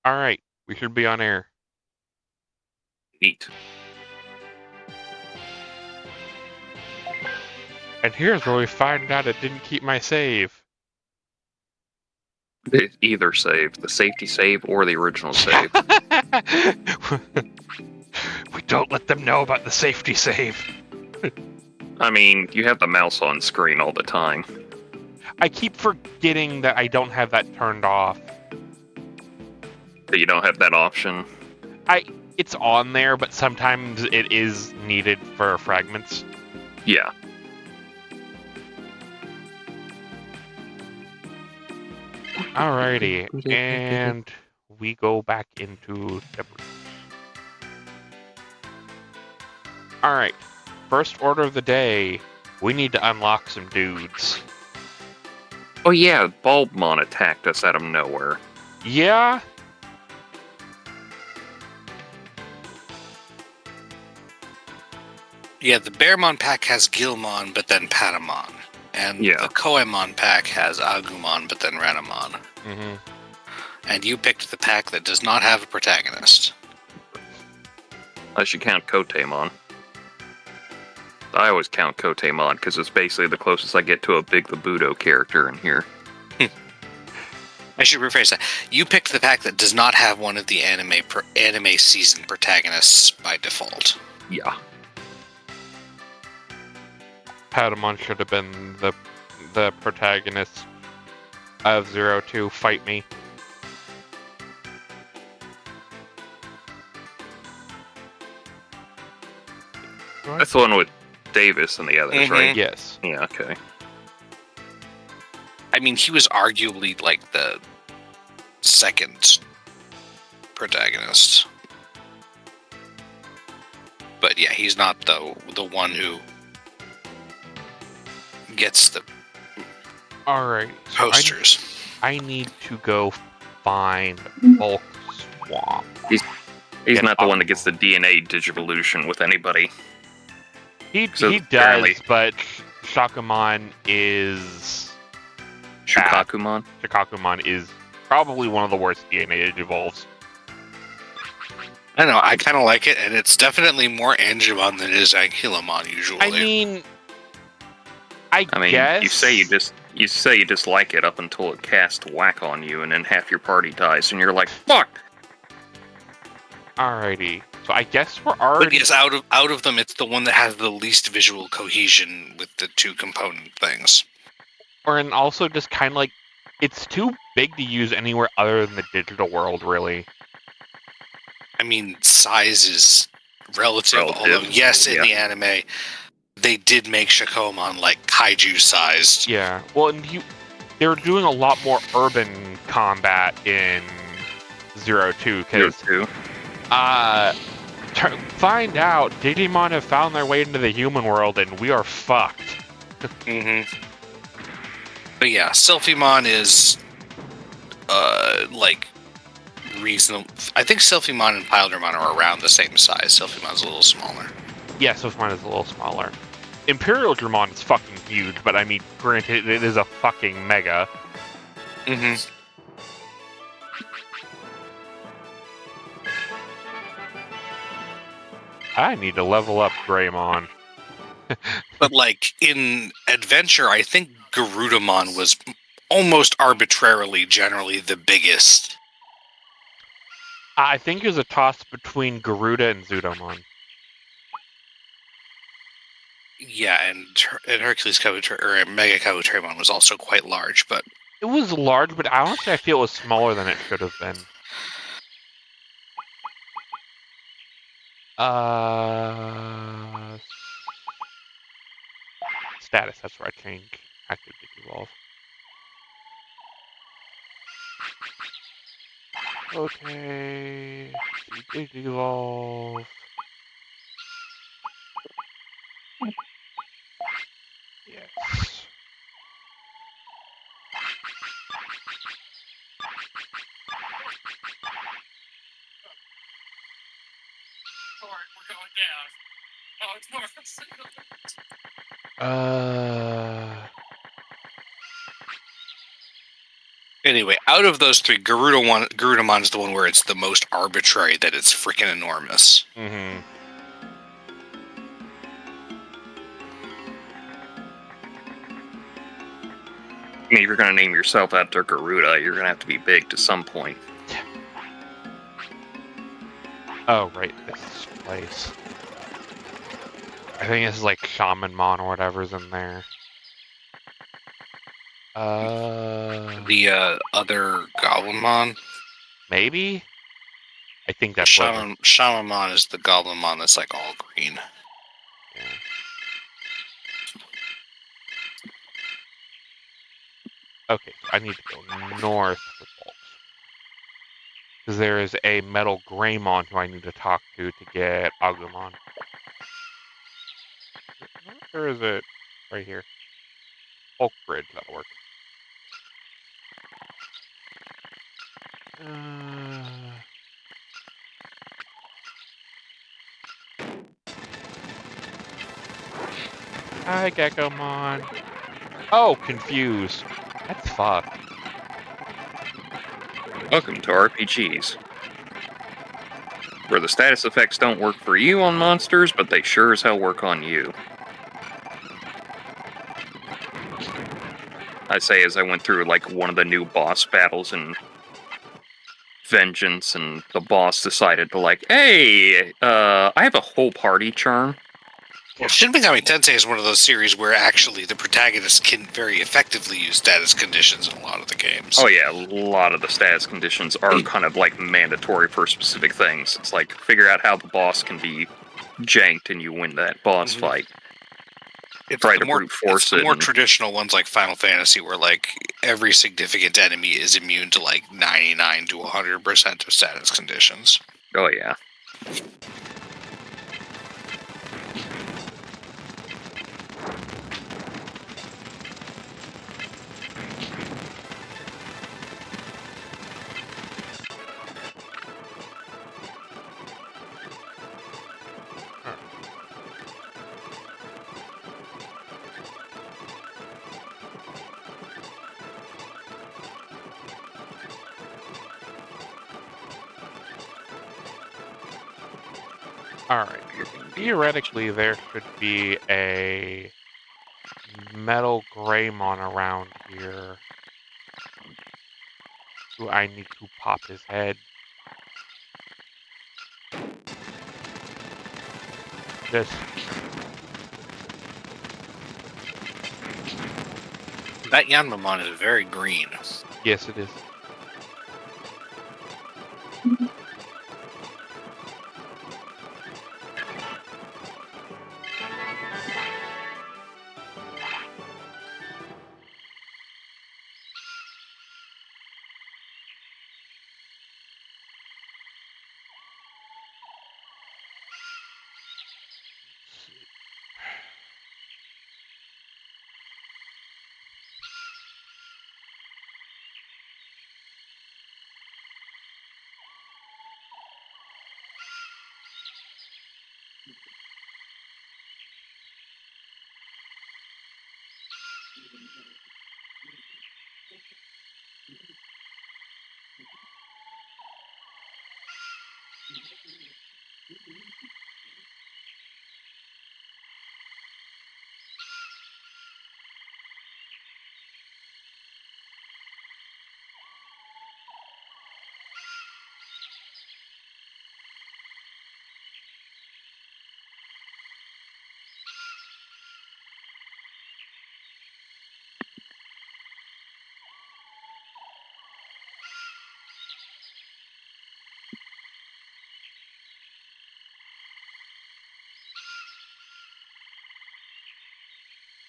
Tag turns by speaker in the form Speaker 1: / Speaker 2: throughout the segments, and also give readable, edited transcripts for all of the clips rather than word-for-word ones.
Speaker 1: Alright, we should be on air.
Speaker 2: Neat.
Speaker 1: And here's where we find out it didn't keep my save.
Speaker 2: Either save, the safety save or the original save.
Speaker 1: We don't let them know about the safety save.
Speaker 2: I mean, you have the mouse on screen all the time.
Speaker 1: I keep forgetting that I don't have that turned off.
Speaker 2: But you don't have that option.
Speaker 1: It's on there, but sometimes it is needed for fragments.
Speaker 2: Yeah.
Speaker 1: Alrighty, and we go back into the breach. Alright, first order of the day, we need to unlock some dudes.
Speaker 2: Oh yeah, Bulbmon attacked us out of nowhere.
Speaker 1: Yeah?
Speaker 3: Yeah, the Bearmon pack has Gilmon, but then Patamon. And
Speaker 2: Yeah.
Speaker 3: the Koemon pack has Agumon, but then Renamon.
Speaker 1: Mm-hmm.
Speaker 3: And you picked the pack that does not have a protagonist.
Speaker 2: I should count Kotemon. I always count Kotemon because it's basically the closest I get to a Big Labuto character in here.
Speaker 3: I should rephrase that. You picked the pack that does not have one of the anime season protagonists by default.
Speaker 2: Yeah.
Speaker 1: Patamon should have been the protagonist of 02 Fight Me.
Speaker 2: That's the one with Davis and the others, right?
Speaker 1: Yes.
Speaker 2: Yeah, okay.
Speaker 3: I mean, he was arguably like the second protagonist. But yeah, he's not the one who gets the
Speaker 1: Alright. So
Speaker 3: posters.
Speaker 1: I need to go find Bulk Swamp.
Speaker 2: He's not the one that gets the DNA digivolution with anybody.
Speaker 1: He
Speaker 2: So
Speaker 1: does,
Speaker 2: apparently-
Speaker 1: but Shakumon is...
Speaker 2: Shukakumon?
Speaker 1: Shikakumon is probably one of the worst DNA digivolves.
Speaker 3: I don't know, I kind of like it, and it's definitely more Angemon than it is Ankylamon usually.
Speaker 1: I mean, I
Speaker 2: mean,
Speaker 1: guess...
Speaker 2: you say you dislike it up until it casts whack on you, and then half your party dies, and you're like, fuck!
Speaker 1: Alrighty. So I guess we're
Speaker 3: But
Speaker 1: already...
Speaker 3: yes, out of them, it's the one that has the least visual cohesion with the two component things.
Speaker 1: Or and also just kind of like... It's too big to use anywhere other than the digital world, really.
Speaker 3: I mean, size is relative. Although, yes, in the anime, they did make Shakomon like kaiju sized.
Speaker 1: Yeah. Well, and they were doing a lot more urban combat in 02, because... find out, Digimon have found their way into the human world, and we are fucked.
Speaker 3: But yeah, Sylphimon is, like, reasonable. I think Sylphimon and Pildermon are around the same size. Sylphimon's a little smaller.
Speaker 1: Yeah, Sylphimon is a little smaller. Imperial Dramon is fucking huge, but I mean, granted, it is a fucking mega. I need to level up Greymon.
Speaker 3: But, like, in Adventure, I think Garudamon was almost arbitrarily generally the biggest.
Speaker 1: I think it was a toss between Garuda and Zudomon.
Speaker 3: Yeah, and Hercules or Mega Kabuterimon was also quite large, but...
Speaker 1: It was large, but honestly I feel it was smaller than it should have been. Status, that's where I change active Digivolve. Okay, Digivolve. Yes.
Speaker 4: We're going down. Oh, it's more.
Speaker 3: Anyway, out of those three, Garudamon is the one where it's the most arbitrary, that it's freaking enormous.
Speaker 1: Mm-hmm.
Speaker 2: I mean, if you're going to name yourself after Garuda, you're going to have to be big to some point.
Speaker 1: Oh, right, this place. I think this is like Shamanmon or whatever's in there.
Speaker 3: The other Goblinmon?
Speaker 1: Maybe? I think that's what.
Speaker 3: Shamanmon is the Goblinmon that's like all green.
Speaker 1: Yeah. Okay, so I need to go north for Golux. Because there is a Metal Greymon who I need to talk to get Agumon. Or is it right here? Hulk Bridge, that'll work. Hi, Geckomon. Oh, confused. That's fucked.
Speaker 2: Welcome to RPGs, where the status effects don't work for you on monsters, but they sure as hell work on you. I say as I went through like one of the new boss battles in Vengeance, and the boss decided to like, hey, I have a whole party charm.
Speaker 3: Well, Shin Megami Tensei is one of those series where actually the protagonist can very effectively use status conditions in a lot of the games.
Speaker 2: Oh yeah, a lot of the status conditions are kind of like mandatory for specific things. It's like, figure out how the boss can be janked and you win that boss fight.
Speaker 3: It's
Speaker 2: Try
Speaker 3: the
Speaker 2: to
Speaker 3: more,
Speaker 2: brute force
Speaker 3: it's the
Speaker 2: it
Speaker 3: more
Speaker 2: and-
Speaker 3: traditional ones like Final Fantasy, where like every significant enemy is immune to like 99 to 100% of status conditions.
Speaker 2: Oh yeah.
Speaker 1: Alright. Theoretically, there should be a Metal Greymon around here who I need to pop his head. This.
Speaker 3: That Yanmamon is very green.
Speaker 1: Yes, it is.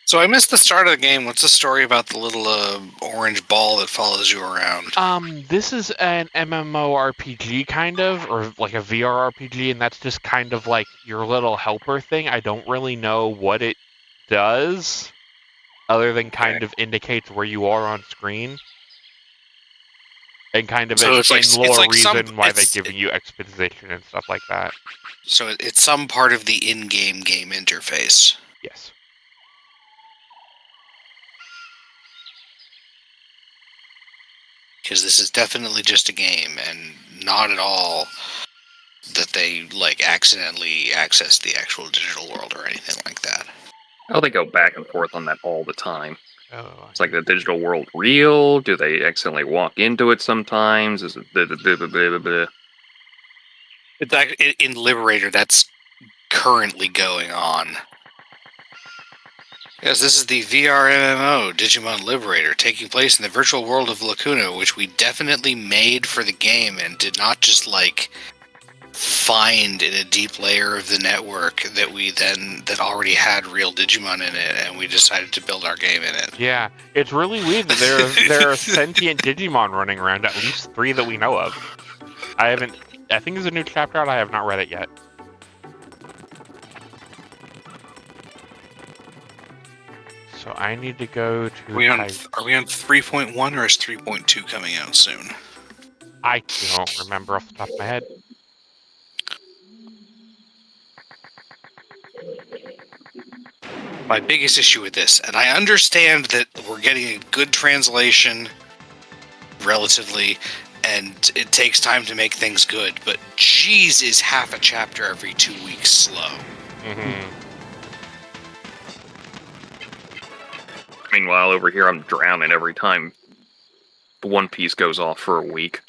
Speaker 3: So I missed the start of the game. What's the story about the little orange ball that follows you around?
Speaker 1: This is an MMORPG kind of, or like a VR RPG, and that's just kind of like your little helper thing. I don't really know what it does, other than kind of indicates where you are on screen. And kind of
Speaker 3: So
Speaker 1: an
Speaker 3: it's like-
Speaker 1: in-lore
Speaker 3: it's like
Speaker 1: reason why they're
Speaker 3: it's-
Speaker 1: giving you exposition and stuff like that.
Speaker 3: So it's some part of the in-game game interface.
Speaker 1: Yes.
Speaker 3: because this is definitely just a game, and not at all that they like accidentally access the actual digital world or anything like that.
Speaker 2: Oh, they go back and forth on that all the time.
Speaker 1: Oh,
Speaker 2: It's like the digital world real? Do they accidentally walk into it sometimes? Is it blah, blah, blah, blah, blah, blah.
Speaker 3: It's like in Liberator, that's currently going on. Yes, this is the VR MMO Digimon Liberator, taking place in the virtual world of Lacuna, which we definitely made for the game and did not just like find in a deep layer of the network that already had real Digimon in it, and we decided to build our game in it.
Speaker 1: yeah. It's really weird that there are sentient Digimon running around, at least 3 that we know of. I think there's a new chapter out, I have not read it yet. So I need to go to...
Speaker 3: Are we on 3.1 or is 3.2 coming out soon?
Speaker 1: I don't remember off the top of my head.
Speaker 3: My biggest issue with this, and I understand that we're getting a good translation relatively, and it takes time to make things good, but geez, is half a chapter every 2 weeks slow.
Speaker 1: Mm-hmm.
Speaker 2: Meanwhile, over here, I'm drowning every time One Piece goes off for a week.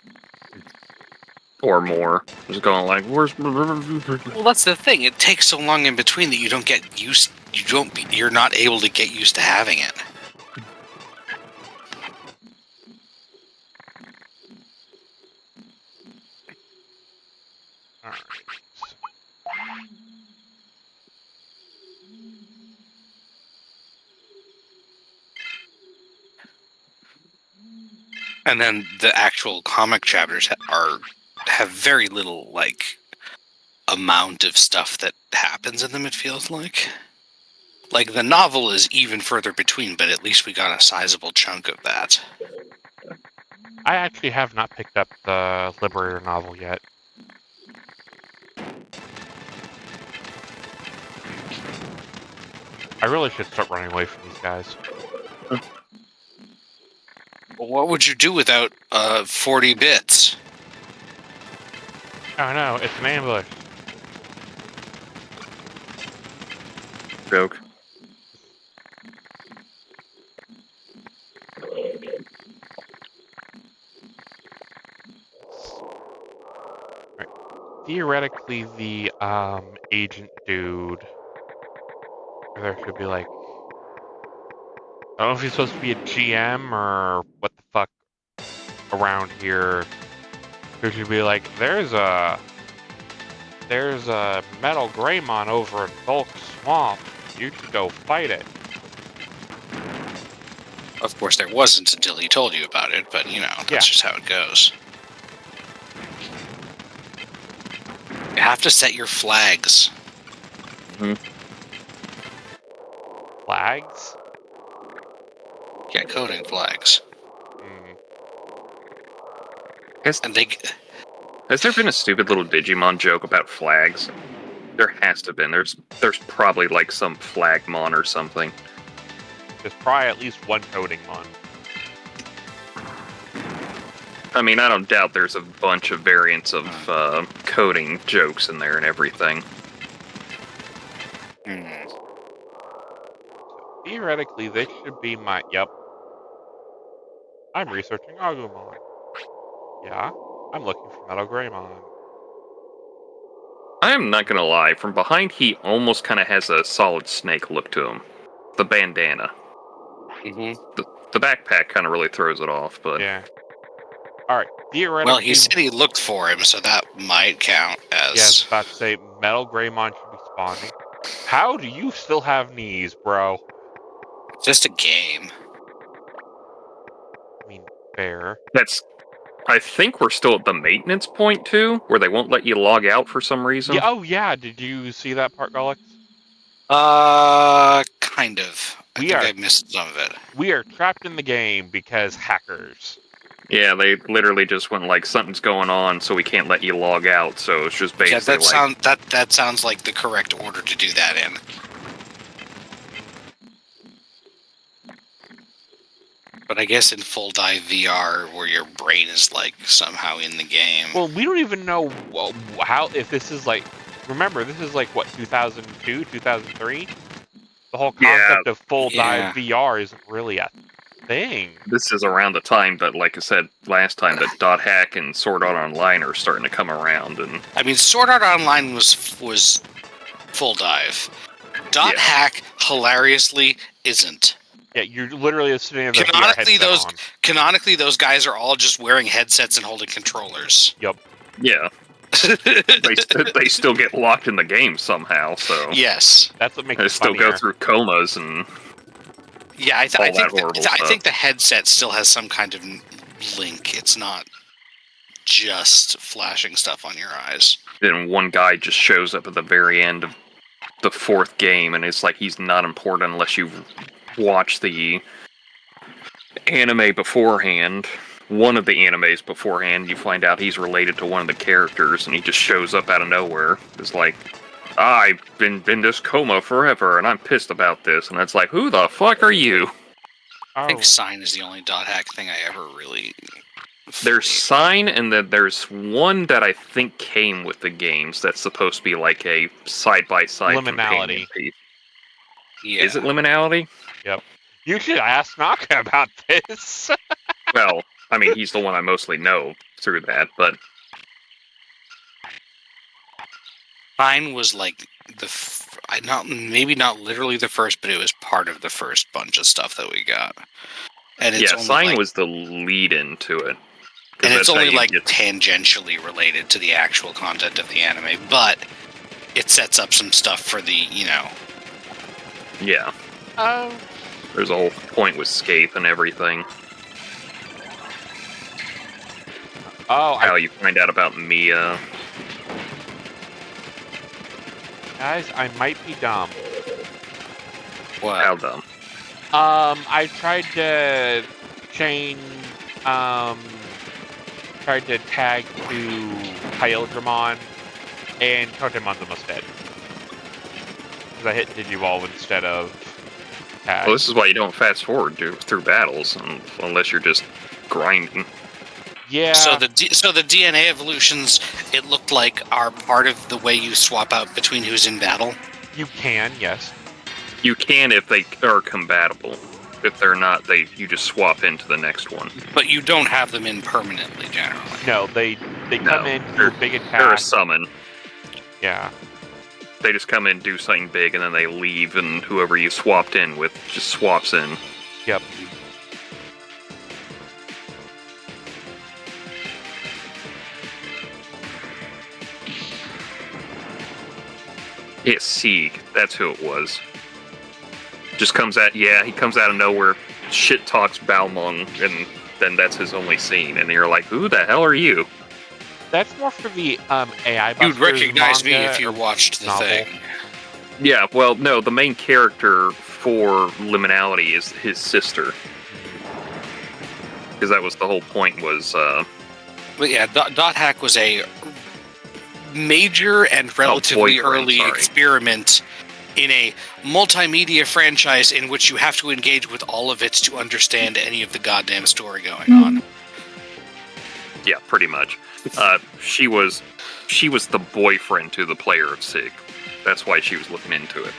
Speaker 2: Or more. Just going like, where's...
Speaker 3: Well, that's the thing. It takes so long in between that you don't get used. You're not able to get used to having it.
Speaker 1: Alright.
Speaker 3: And then the actual comic chapters have very little like amount of stuff that happens in them. It feels like the novel is even further between, but at least we got a sizable chunk of that.
Speaker 1: I actually have not picked up the Liberator novel yet. I really should start running away from these guys.
Speaker 3: Well, what would you do without 40 bits?
Speaker 1: Oh no, it's an ambush.
Speaker 2: Joke.
Speaker 1: Theoretically, the agent dude, there should be like, I don't know if he's supposed to be a GM or what the fuck around here. There should be like, there's a metal Greymon over in Bulk Swamp. You should go fight it.
Speaker 3: Of course, there wasn't until he told you about it, but you know, that's just how it goes. You have to set your flags.
Speaker 1: Flags?
Speaker 3: Yeah, coding flags. And they...
Speaker 2: Has there been a stupid little Digimon joke about flags? There has to have been. There's probably like some Flagmon or something.
Speaker 1: There's probably at least one coding mon.
Speaker 2: I mean, I don't doubt there's a bunch of variants of coding jokes in there and everything.
Speaker 1: Theoretically, this should be my... Yep. I'm researching Agumon. Yeah, I'm looking for Metal Greymon.
Speaker 2: I am not gonna lie, from behind he almost kind of has a Solid Snake look to him. The bandana. The backpack kind of really throws it off, but...
Speaker 1: Yeah. Alright, theoretically...
Speaker 3: Well, he said he looked for him, so that might count as...
Speaker 1: Yeah, I was about to say, Metal Greymon should be spawning. How do you still have knees, bro?
Speaker 3: Just a game.
Speaker 1: I mean, fair.
Speaker 2: I think we're still at the maintenance point, too, where they won't let you log out for some reason.
Speaker 1: Yeah, oh yeah, did you see that part, Golux?
Speaker 3: Kind of. I
Speaker 1: We
Speaker 3: think
Speaker 1: are-
Speaker 3: I missed some of it.
Speaker 1: We are trapped in the game because hackers.
Speaker 2: Yeah, they literally just went like, something's going on, so we can't let you log out, so it's just basically
Speaker 3: That sounds like the correct order to do that in. But I guess in full dive VR, where your brain is like somehow in the game.
Speaker 1: Well, we don't even know how, if this is like, remember, this is like, what, 2002, 2003? The whole concept of full dive VR isn't really a thing.
Speaker 2: This is around the time that, like I said last time, that Dot Hack and Sword Art Online are starting to come around. And
Speaker 3: I mean, Sword Art Online was full dive. Dot Hack, hilariously, isn't.
Speaker 1: Yeah, you're literally sitting in the VR headset on.
Speaker 3: Canonically, those guys are all just wearing headsets and holding controllers.
Speaker 1: Yep.
Speaker 2: Yeah. they still get locked in the game somehow, so...
Speaker 3: Yes.
Speaker 1: That's what makes
Speaker 2: it
Speaker 1: it
Speaker 2: still
Speaker 1: funnier.
Speaker 2: go through comas and...
Speaker 3: Yeah, I think the headset still has some kind of link. It's not just flashing stuff on your eyes.
Speaker 2: Then one guy just shows up at the very end of the fourth game, and it's like he's not important unless you watch the anime beforehand. One of the animes beforehand, you find out he's related to one of the characters, and he just shows up out of nowhere. It's like, I've been in this coma forever, and I'm pissed about this. And it's like, who the fuck are you?
Speaker 3: I think Sign is the only Dot Hack thing I ever really...
Speaker 2: There's Sign, and then there's one that I think came with the games that's supposed to be like a side-by-side
Speaker 1: Liminality.
Speaker 2: piece.
Speaker 3: Yeah.
Speaker 2: Is it Liminality?
Speaker 1: Yep. You should ask Naka about this.
Speaker 2: Well, I mean, he's the one I mostly know through that, but...
Speaker 3: Sign was like maybe not literally the first, but it was part of the first bunch of stuff that we got. And it's
Speaker 2: Sign was the lead-in to it.
Speaker 3: And it's only like tangentially related to the actual content of the anime, but it sets up some stuff for the,
Speaker 2: Yeah. There's a whole point with Scape and everything. How you find out about Mia.
Speaker 1: Guys, I might be dumb.
Speaker 3: What?
Speaker 2: How dumb?
Speaker 1: I tried to tried to tag to Hyildramon, and Kotemon's almost dead. Because I hit Digivolve instead of tag.
Speaker 2: Well, this is why you don't fast forward through battles, unless you're just grinding.
Speaker 1: Yeah.
Speaker 3: So the DNA evolutions, it looked like, are part of the way you swap out between who's in battle.
Speaker 1: You can, yes.
Speaker 2: You can if they are compatible. If they're not, you just swap into the next one.
Speaker 3: But you don't have them in permanently, generally.
Speaker 1: No, they come in, do a big attack.
Speaker 2: They're a summon.
Speaker 1: Yeah.
Speaker 2: They just come in, do something big, and then they leave, and whoever you swapped in with just swaps in.
Speaker 1: Yep.
Speaker 2: It's Sieg. That's who it was. Just comes out, he comes out of nowhere, shit talks Balmung, and then that's his only scene. And you're like, who the hell are you?
Speaker 1: That's more for the AI Busters.
Speaker 3: You'd recognize me
Speaker 1: manga
Speaker 3: if you watched the
Speaker 1: novel.
Speaker 3: thing.
Speaker 2: Yeah, well, no, the main character for Liminality is his sister. Because that was the whole point was...
Speaker 3: But yeah, Dot Hack was a major and relatively early experiment in a multimedia franchise in which you have to engage with all of it to understand any of the goddamn story going on.
Speaker 2: Yeah, pretty much. She was the boyfriend to the player of Sig. That's why she was looking into it.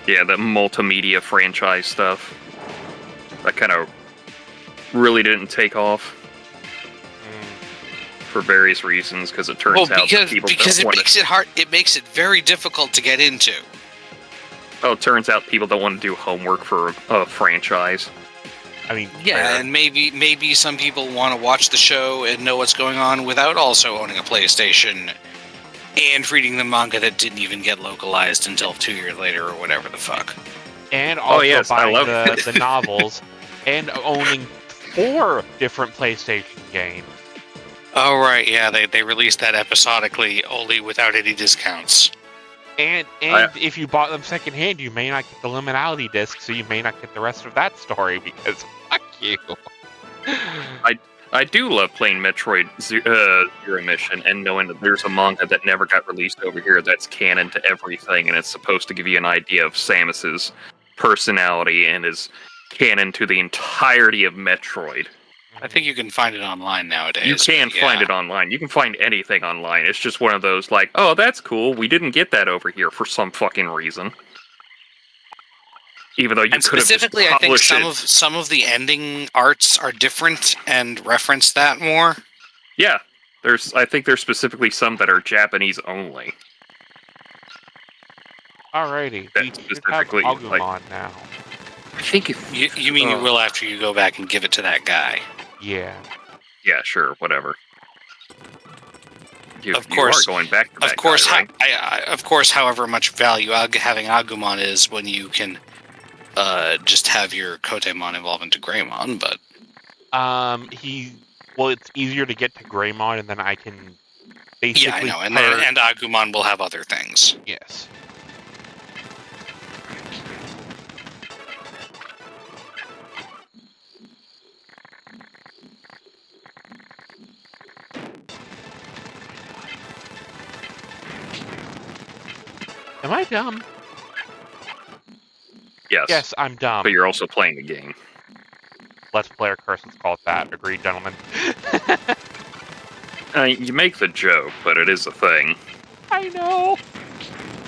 Speaker 2: Yeah, the multimedia franchise stuff. That kind of really didn't take off. For various reasons, because it turns out that people don't want to...
Speaker 3: It makes it very difficult to get into.
Speaker 2: Oh, it turns out people don't want to do homework for a franchise.
Speaker 1: I mean,
Speaker 3: yeah, and maybe some people want to watch the show and know what's going on without also owning a PlayStation and reading the manga that didn't even get localized until 2 years later or whatever the fuck.
Speaker 1: And also buying
Speaker 2: I
Speaker 1: the novels and owning 4 different PlayStation games.
Speaker 3: Oh, right, yeah, they released that episodically, only without any discounts.
Speaker 1: And if you bought them secondhand, you may not get the Liminality disc, so you may not get the rest of that story, because fuck you.
Speaker 2: I do love playing Metroid Zero Mission and knowing that there's a manga that never got released over here that's canon to everything, and it's supposed to give you an idea of Samus's personality and is canon to the entirety of Metroid.
Speaker 3: I think you can find it online nowadays.
Speaker 2: You can find it online. You can find anything online. It's just one of those like, oh, that's cool. We didn't get that over here for some fucking reason. Even though you
Speaker 3: And
Speaker 2: could have just
Speaker 3: specifically, I think
Speaker 2: published
Speaker 3: some of the ending arts are different and reference that more.
Speaker 2: Yeah, I think there's specifically some that are Japanese only.
Speaker 1: Alrighty,
Speaker 2: That
Speaker 1: we should have
Speaker 2: specifically,
Speaker 1: Agumon
Speaker 2: like-
Speaker 1: now.
Speaker 2: I think if
Speaker 3: You mean you will after you go back and give it to that guy?
Speaker 1: Yeah.
Speaker 2: Yeah, sure, whatever.
Speaker 3: Of course-
Speaker 2: you are going back to that
Speaker 3: Of course,
Speaker 2: guy, right?
Speaker 3: of course, however much value having Agumon is when you can just have your Kotemon evolve into Greymon, but
Speaker 1: Well, it's easier to get to Greymon, and then I can basically.
Speaker 3: yeah, I know, and Agumon will have other things.
Speaker 1: Yes. Am I dumb?
Speaker 2: Yes.
Speaker 1: Yes, I'm dumb.
Speaker 2: But you're also playing the game.
Speaker 1: Let's Player Curse, let's call it that. Agreed, gentlemen?
Speaker 2: You make the joke, but it is a thing.
Speaker 1: I know.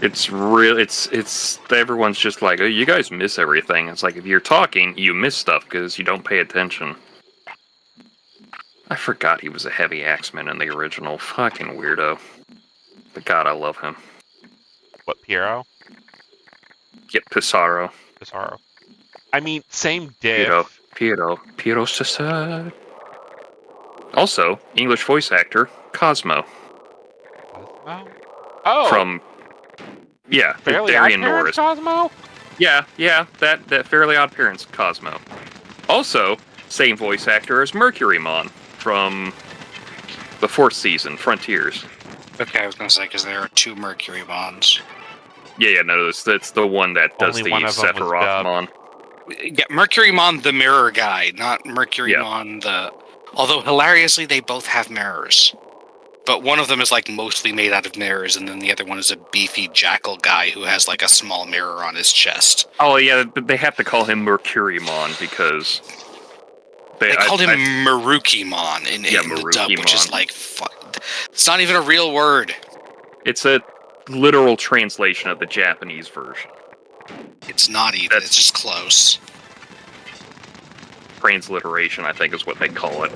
Speaker 2: It's real. It's everyone's just like, oh, you guys miss everything. It's like if you're talking, you miss stuff because you don't pay attention. I forgot he was a heavy axeman in the original. Fucking weirdo. But God, I love him.
Speaker 1: What, Piero?
Speaker 2: Get Pissarro.
Speaker 1: Pissarro. I mean, same diff.
Speaker 2: Piero Cesar. Also, English voice actor Cosmo
Speaker 1: Cosmo? Oh!
Speaker 2: from
Speaker 1: Fairly
Speaker 2: Darian
Speaker 1: Odd
Speaker 2: Norris.
Speaker 1: Parents Cosmo?
Speaker 2: Yeah, that Fairly Odd Parents Cosmo. Also, same voice actor as Mercurymon from the 4th season, Frontiers.
Speaker 3: Okay, I was going to say, because there are 2 Mercurymons.
Speaker 2: Yeah, no, that's the one that does
Speaker 1: Only
Speaker 2: the
Speaker 1: one of them was
Speaker 2: Sephirothmon.
Speaker 3: Yeah, Mercurymon the mirror guy, not Mercurymon the... Although, hilariously, they both have mirrors. But one of them is, like, mostly made out of mirrors, and then the other one is a beefy jackal guy who has, like, a small mirror on his chest.
Speaker 2: Oh, yeah, they have to call him Mercurymon because...
Speaker 3: They called him Marukimon in the dub, which is,
Speaker 2: Marukimon.
Speaker 3: like, fuck. It's not even a real word.
Speaker 2: It's a literal translation of the Japanese version.
Speaker 3: It's not even, it's just close.
Speaker 2: Transliteration, I think, is what they call it.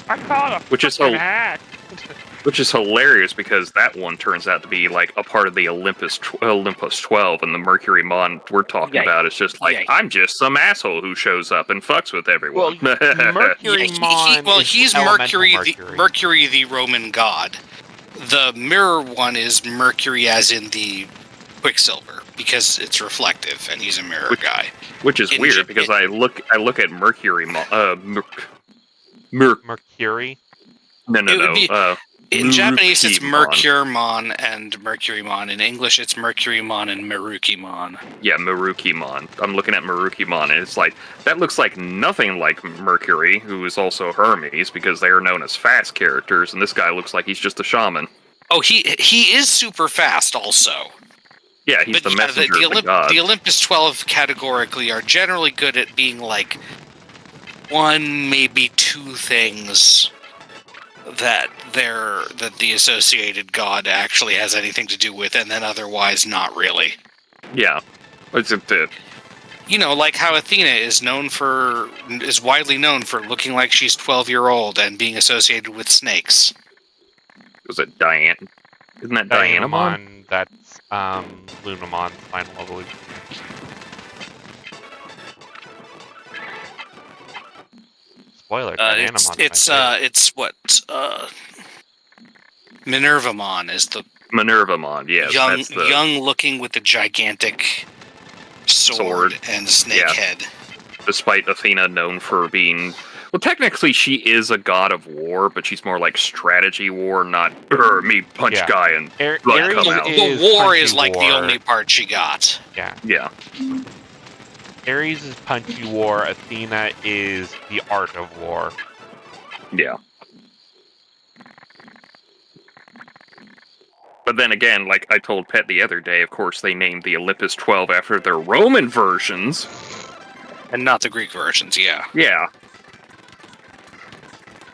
Speaker 1: I caught a
Speaker 2: Which is
Speaker 1: fucking hack.
Speaker 2: Which is hilarious because that one turns out to be like a part of the Olympus 12, and the Mercurymon we're talking about is just like, I'm just some asshole who shows up and fucks with everyone.
Speaker 1: Well, Mercurymon
Speaker 3: He's
Speaker 1: elemental
Speaker 3: Mercury, the Roman god. The mirror one is Mercury, as in the Quicksilver, because it's reflective, and he's a mirror guy.
Speaker 2: Which is weird because I look at Mercurymon.
Speaker 1: Mercury.
Speaker 2: No.
Speaker 3: In Japanese, it's
Speaker 2: Mercurymon.
Speaker 3: Mercuremon and Mercurymon. In English, it's Mercurymon and Marukimon.
Speaker 2: Yeah, Marukimon. I'm looking at Marukimon, and it's like, that looks like nothing like Mercury, who is also Hermes, because they are known as fast characters, and this guy looks like he's just a shaman.
Speaker 3: Oh, he is super fast, also.
Speaker 2: Yeah, he's the messenger of the gods.
Speaker 3: The Olympus 12 categorically are generally good at being like 1, maybe 2 things that the associated god actually has anything to do with, and then otherwise not really.
Speaker 2: Yeah.
Speaker 3: You know, like how Athena is widely known for looking like she's 12-year-old and being associated with snakes.
Speaker 2: Was it Diane? Isn't that Dianamon?
Speaker 1: That's Lunamon's final evolution. Spoiler,
Speaker 3: it's what Minervamon is the
Speaker 2: Minervamon, yes.
Speaker 3: young looking with the gigantic sword and snake head.
Speaker 2: Despite Athena known for being... Well, technically she is a god of war, but she's more like strategy war, not me punch guy and blood come out.
Speaker 3: The war is like the only part she got.
Speaker 1: Yeah. Ares is punchy war, Athena is the art of war.
Speaker 2: Yeah. But then again, like I told Pet the other day, of course they named the Olympus 12 after their Roman versions.
Speaker 3: And not the Greek versions, yeah.
Speaker 2: Yeah.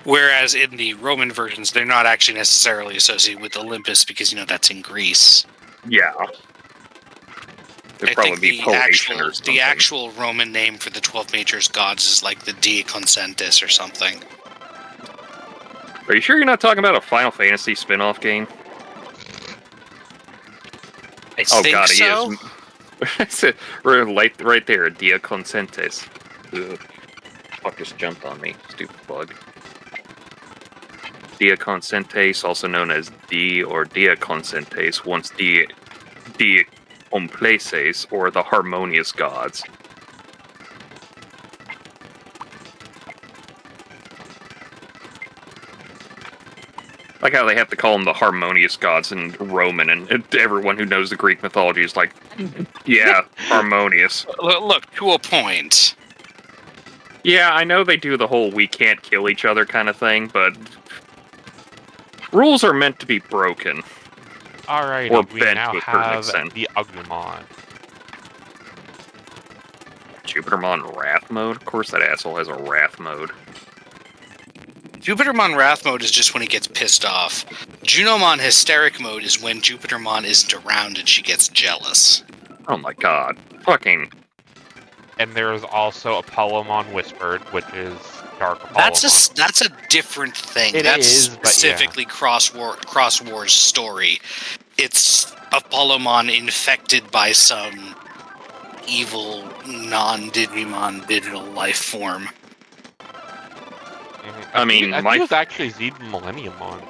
Speaker 3: Whereas in the Roman versions, they're not actually necessarily associated with Olympus because, that's in Greece.
Speaker 2: Yeah. It'd
Speaker 3: I
Speaker 2: probably
Speaker 3: think
Speaker 2: be Palatian or something.
Speaker 3: the actual Roman name for the 12 major gods is like the Dia Consentis or something.
Speaker 2: Are you sure you're not talking about a Final Fantasy spin-off game?
Speaker 3: I
Speaker 2: Oh
Speaker 3: think
Speaker 2: god,
Speaker 3: so.
Speaker 2: he is. right there, Dia Consentes. Ugh. Fuck just jumped on me, stupid bug. Dia Consentes, also known as D or Dia Consentes, once Dia Complaces, or the Harmonious Gods. Like how they have to call them the Harmonious Gods in Roman, and everyone who knows the Greek mythology is like, yeah, harmonious.
Speaker 3: Look, to a point.
Speaker 2: Yeah, I know they do the whole we can't kill each other kind of thing, but rules are meant to be broken.
Speaker 1: Alrighty,
Speaker 2: Or
Speaker 1: we
Speaker 2: bent
Speaker 1: now
Speaker 2: to a certain
Speaker 1: have
Speaker 2: extent.
Speaker 1: the Agumon.
Speaker 2: Jupitermon Wrath mode? Of course that asshole has a Wrath mode.
Speaker 3: Jupitermon Wrath mode is just when he gets pissed off. Junomon Hysteric mode is when Jupitermon isn't around and she gets jealous.
Speaker 2: Oh my god. Fucking...
Speaker 1: And there's also Apollomon Whispered, which is Dark Apollomon.
Speaker 3: That's a different thing.
Speaker 1: It
Speaker 3: That's
Speaker 1: is, but yeah.
Speaker 3: specifically Cross War's story. It's Apollomon infected by some evil non-Digimon digital life form.
Speaker 1: Mm-hmm.
Speaker 2: I mean,
Speaker 1: I think it was actually Zed Millenniumon.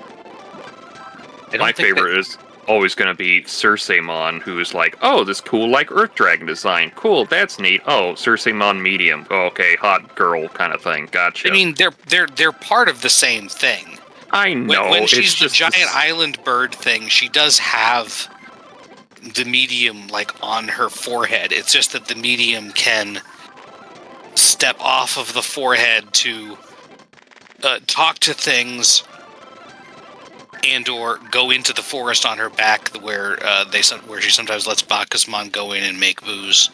Speaker 2: My favorite is always going to be Circemon, who's like, oh, this cool, like, Earth Dragon design. Cool, that's neat. Oh, Circemon Medium. Oh, okay, hot girl kind of thing. Gotcha.
Speaker 3: I mean, they're part of the same thing.
Speaker 2: I know.
Speaker 3: When she's
Speaker 2: it's
Speaker 3: the
Speaker 2: just
Speaker 3: giant island bird thing, she does have the medium, like, on her forehead. It's just that the medium can step off of the forehead to talk to things and or go into the forest on her back where she sometimes lets Bacchusmon go in and make booze.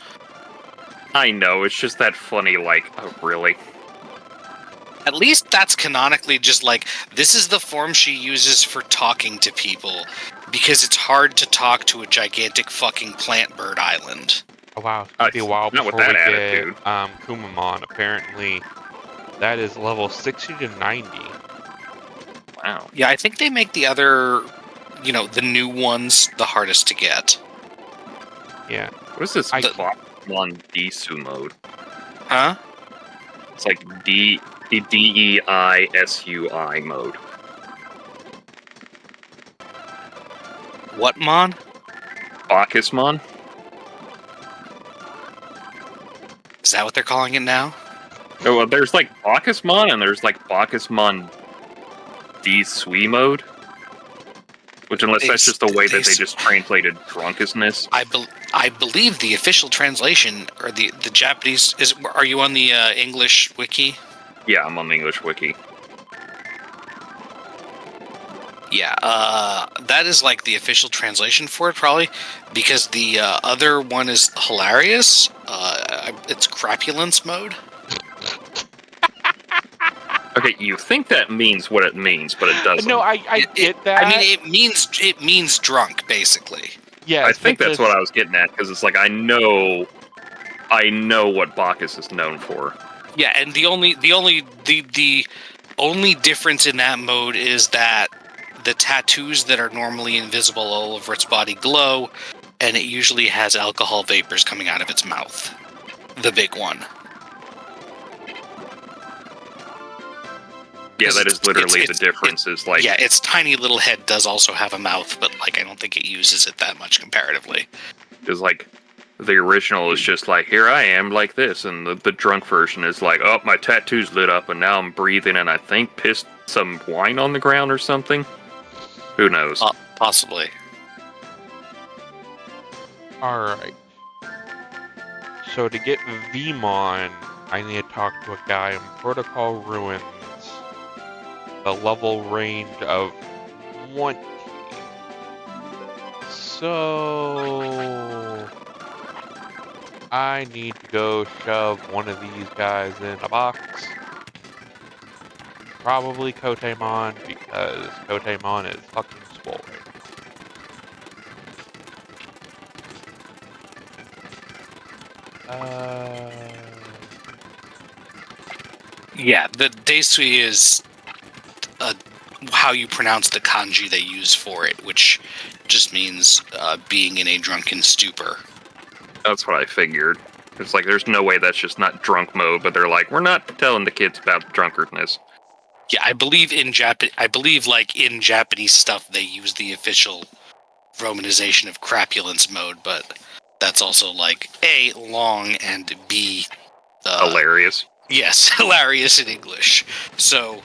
Speaker 2: I know, it's just that funny, like, oh, really?
Speaker 3: At least that's canonically just like, this is the form she uses for talking to people, because it's hard to talk to a gigantic fucking plant bird island.
Speaker 1: Oh wow, it's gonna be a while
Speaker 2: not
Speaker 1: before
Speaker 2: with
Speaker 1: we
Speaker 2: that
Speaker 1: get
Speaker 2: attitude.
Speaker 1: Kumamon. Apparently, that is level 60 to 90.
Speaker 2: Wow.
Speaker 3: Yeah, I think they make the other, the new ones the hardest to get.
Speaker 1: Yeah.
Speaker 2: What is this Pokemon Disu mode?
Speaker 3: Huh?
Speaker 2: It's like DEISUI mode.
Speaker 3: What mon?
Speaker 2: Bacchusmon?
Speaker 3: Is that what they're calling it now?
Speaker 2: Oh, well, there's like Bacchusmon and there's like Bacchusmon D-Sui mode. Which, unless that's just the way that they just translated drunkenness.
Speaker 3: I believe the official translation, or the Japanese, are you on the English wiki?
Speaker 2: Yeah, I'm on the English wiki.
Speaker 3: Yeah, that is like the official translation for it, probably, because the other one is hilarious. It's crapulence mode.
Speaker 2: Okay, you think that means what it means, but it doesn't.
Speaker 1: No, I get that.
Speaker 3: I mean, it means drunk, basically.
Speaker 1: Yeah,
Speaker 2: I think that's what I was getting at, because it's like, I know what Bacchus is known for.
Speaker 3: Yeah, and the only difference in that mode is that the tattoos that are normally invisible all over its body glow, and it usually has alcohol vapors coming out of its mouth. The big one.
Speaker 2: Yeah, that is literally the difference. Is like,
Speaker 3: yeah, its tiny little head does also have a mouth, but like I don't think it uses it that much comparatively.
Speaker 2: Because like the original is just like, here I am like this, and the drunk version is like, oh, my tattoo's lit up, and now I'm breathing, and I think pissed some wine on the ground or something. Who knows?
Speaker 3: Possibly.
Speaker 1: Alright. So to get Vmon, I need to talk to a guy in Protocol Ruins. The level range of 20. So I need to go shove one of these guys in a box. Probably Kotemon, because Kotemon is fucking swole right now.
Speaker 3: Yeah, the Daisui is how you pronounce the kanji they use for it, which just means being in a drunken stupor.
Speaker 2: That's what I figured. It's like there's no way that's just not drunk mode, but they're like, we're not telling the kids about drunkardness.
Speaker 3: Yeah, I believe in like in Japanese stuff they use the official romanization of crapulence mode, but that's also like A, long, and B,
Speaker 2: Hilarious.
Speaker 3: yes, hilarious in English. So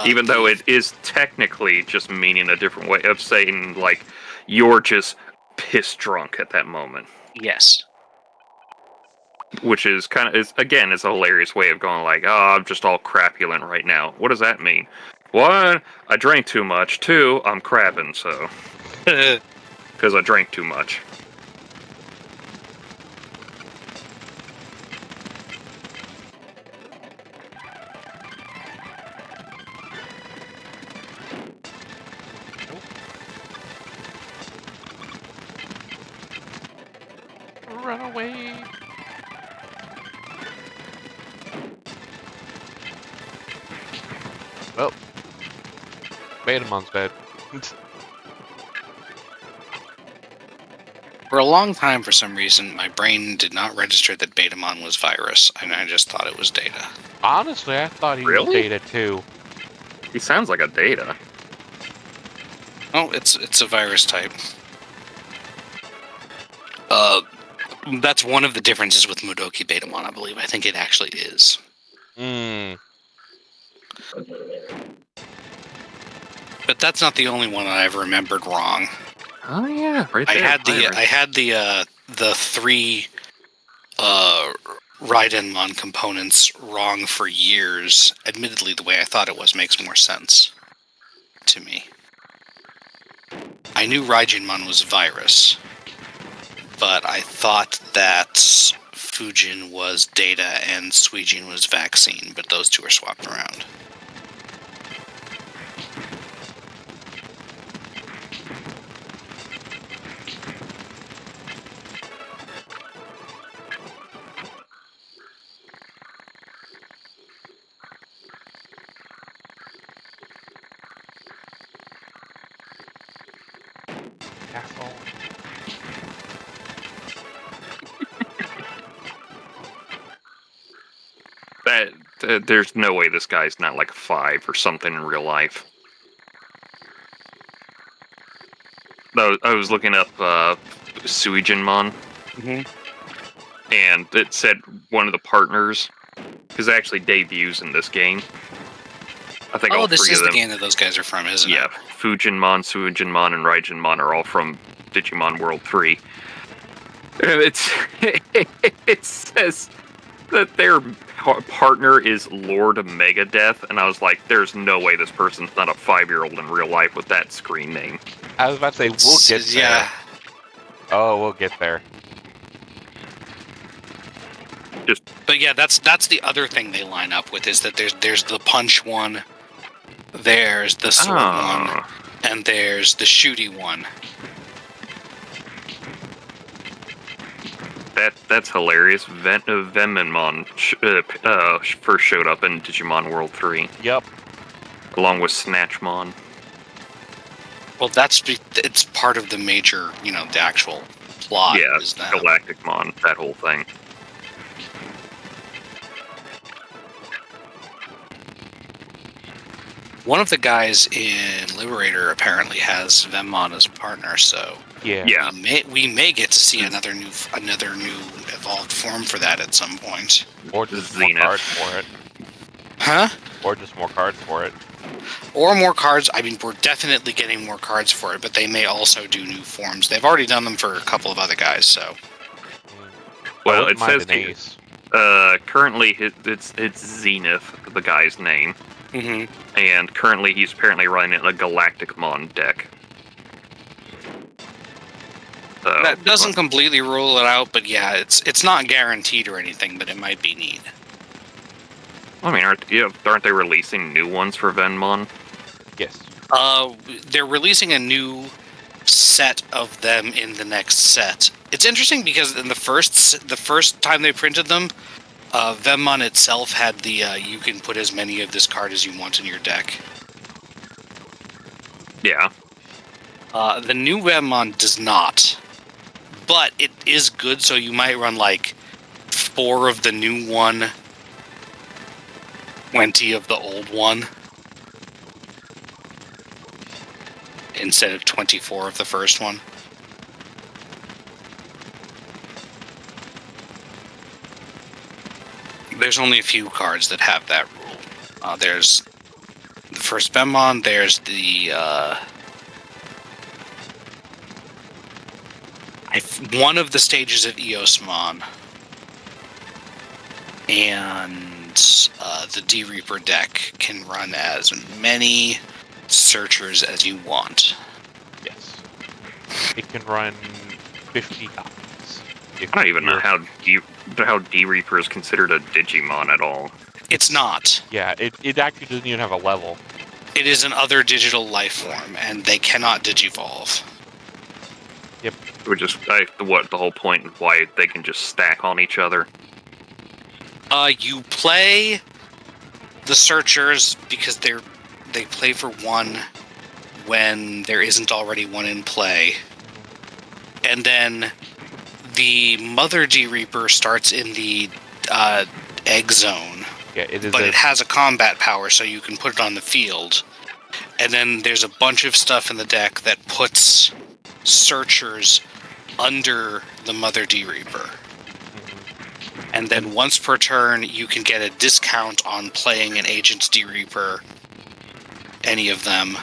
Speaker 2: Even though it is technically just meaning a different way of saying, like, you're just piss drunk at that moment.
Speaker 3: yes.
Speaker 2: Which is kind of, it's a hilarious way of going like, oh, I'm just all crapulent right now. What does that mean? One, I drank too much. Two, I'm crapping, so. Because I drank too much.
Speaker 1: Run away! Well, Betamon's dead.
Speaker 3: For a long time, for some reason, my brain did not register that Betamon was virus, and I just thought it was Data.
Speaker 1: Honestly, I thought he was
Speaker 2: Really?
Speaker 1: Data too.
Speaker 2: He sounds like a Data.
Speaker 3: Oh, it's a virus type. That's one of the differences with Mudoki Betamon, I believe. I think it actually is. But that's not the only one I've remembered wrong.
Speaker 2: Oh yeah, right
Speaker 3: I
Speaker 2: there.
Speaker 3: had the three Raidenmon components wrong for years. Admittedly, the way I thought it was makes more sense to me. I knew Raidenmon was virus, but I thought that Fujin was Data and Suijin was vaccine, but those two are swapped around.
Speaker 1: Asshole.
Speaker 2: There's no way this guy's not like 5 or something in real life. I was looking up Suijinmon, and it said one of the partners is actually debuts in this game. I think all
Speaker 3: this
Speaker 2: three
Speaker 3: is
Speaker 2: of
Speaker 3: the
Speaker 2: them.
Speaker 3: game that those guys are from, isn't
Speaker 2: Yeah,
Speaker 3: it?
Speaker 2: Fujinmon, Suijinmon, and Raijinmon are all from Digimon World 3. And it says that their partner is Lord Megadeth, and I was like, there's no way this person's not a 5-year-old in real life with that screen name.
Speaker 1: I was about to say, we'll get there.
Speaker 3: Yeah.
Speaker 1: Oh, we'll get there.
Speaker 3: But yeah, that's the other thing they line up with is that there's the punch one, there's the sword one, and there's the shooty one.
Speaker 2: That's hilarious. Venmonmon first showed up in Digimon World 3.
Speaker 1: Yep.
Speaker 2: Along with Snatchmon.
Speaker 3: Well, it's part of the major, the actual plot.
Speaker 2: Yeah,
Speaker 3: is that.
Speaker 2: Galacticmon, that whole thing.
Speaker 3: One of the guys in Liberator apparently has Venmon as a partner, so
Speaker 1: Yeah.
Speaker 3: we may get to see another new evolved form for that at some point.
Speaker 1: Or just more
Speaker 2: Zenith.
Speaker 1: cards for it.
Speaker 3: Huh?
Speaker 1: Or just more cards for it.
Speaker 3: Or more cards. I mean, we're definitely getting more cards for it, but they may also do new forms. They've already done them for a couple of other guys, so.
Speaker 2: Well, it
Speaker 1: Mind
Speaker 2: says
Speaker 1: an ace.
Speaker 2: currently it's Zenith, the guy's name.
Speaker 3: Mm-hmm.
Speaker 2: And currently he's apparently running a Galacticmon deck. So
Speaker 3: That doesn't completely rule it out, but yeah, it's not guaranteed or anything, but it might be neat.
Speaker 2: I mean, aren't they releasing new ones for Venmon?
Speaker 1: Yes.
Speaker 3: They're releasing a new set of them in the next set. It's interesting because in the first time they printed them, Venmon itself had the you can put as many of this card as you want in your deck.
Speaker 2: Yeah.
Speaker 3: The new Venmon does not, but it is good. So you might run like 4 of the new one, 20 of the old one, instead of 24 of the first one. There's only a few cards that have that rule. There's the first Venmon, there's the one of the stages of Eosmon, and the D-Reaper deck can run as many searchers as you want.
Speaker 1: Yes. It can run 50 copies.
Speaker 2: I don't even know how D-Reaper is considered a Digimon at all.
Speaker 3: It's not.
Speaker 1: Yeah, it actually doesn't even have a level.
Speaker 3: It is an other digital life form, and they cannot digivolve.
Speaker 1: Yep.
Speaker 2: Which is what the whole point of why they can just stack on each other.
Speaker 3: You play the searchers because they play for one when there isn't already one in play, and then the Mother D-Reaper starts in the egg zone.
Speaker 1: Yeah, it is.
Speaker 3: But it has a combat power, so you can put it on the field. And then there's a bunch of stuff in the deck that puts searchers under the Mother D-Reaper. And then once per turn, you can get a discount on playing an Agent D-Reaper, any of them,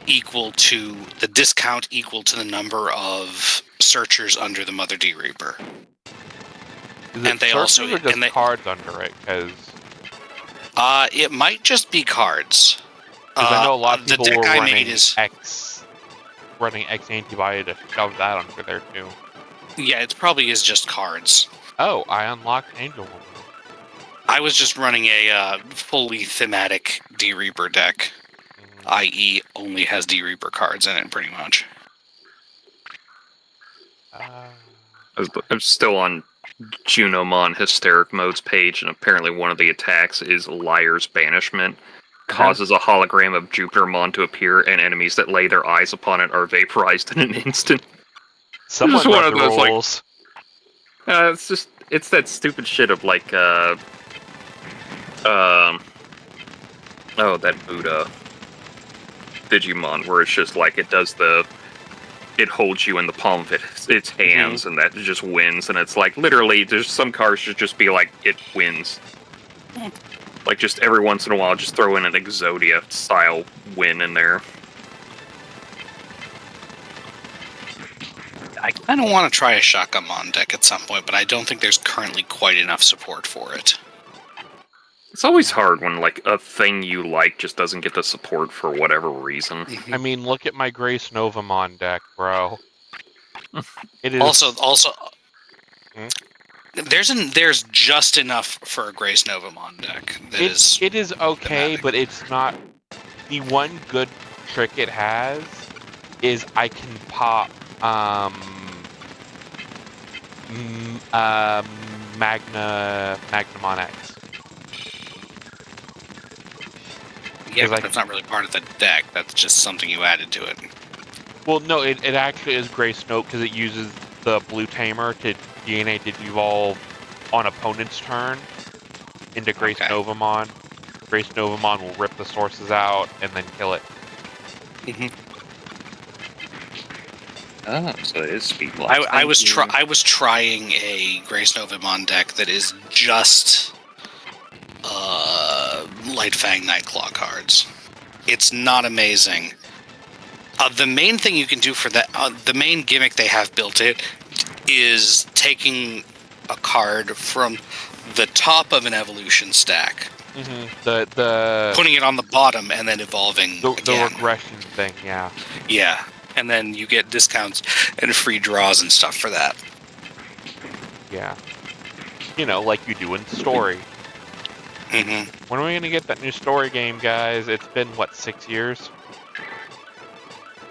Speaker 3: equal to the number of searchers under the Mother D-Reaper.
Speaker 1: And they also are just cards under it, because
Speaker 3: it might just be cards.
Speaker 1: I know a lot of people were running
Speaker 3: running
Speaker 1: X antibody to shove that under there too.
Speaker 3: Yeah, it probably is just cards.
Speaker 1: Oh, I unlocked Angel Woman.
Speaker 3: I was just running a fully thematic D-Reaper deck, i.e. only has D-Reaper cards in it, pretty much.
Speaker 2: I'm still on Junomon Hysteric Mode's page, and apparently one of the attacks is Liar's Banishment. Causes a hologram of Jupitermon to appear, and enemies that lay their eyes upon it are vaporized in an instant.
Speaker 1: Someone wrote the rules.
Speaker 2: It's that stupid shit of like, that Buddha Digimon, where it's just like, it holds you in the palm of its hands, and that just wins, and it's like, literally, there's some cards should just be like, it wins. Like, just every once in a while, just throw in an Exodia-style win in there.
Speaker 3: I kind of want to try a Shakamon deck at some point, but I don't think there's currently quite enough support for it.
Speaker 2: It's always hard when, like, a thing you like just doesn't get the support for whatever reason.
Speaker 1: I mean, look at my Grace Novamon deck, bro. It is...
Speaker 3: Also... There's just enough for a Grace Novamon deck.
Speaker 1: It is okay, but it's not... The one good trick it has is I can pop Magnamon X.
Speaker 3: Yeah, but that's not really part of the deck. That's just something you added to it.
Speaker 1: Well, no, it actually is Grace Note because it uses the Blue Tamer to DNA Digivolve on opponent's turn into Grace Novamon. Grace Novamon will rip the sources out and then kill it.
Speaker 2: Oh, so it is speed block.
Speaker 3: I was trying a Grace Novamon deck that is just Light Fang Nightclaw cards. It's not amazing. The main thing you can do for that, the main gimmick they have built it, is taking a card from the top of an evolution stack,
Speaker 1: the
Speaker 3: putting it on the bottom, and then evolving
Speaker 1: the regression thing. Yeah.
Speaker 3: And then you get discounts and free draws and stuff for that.
Speaker 1: Yeah. You know, like you do in Story.
Speaker 3: Mm-hmm.
Speaker 1: When are we going to get that new Story game, guys? It's been, what, 6 years?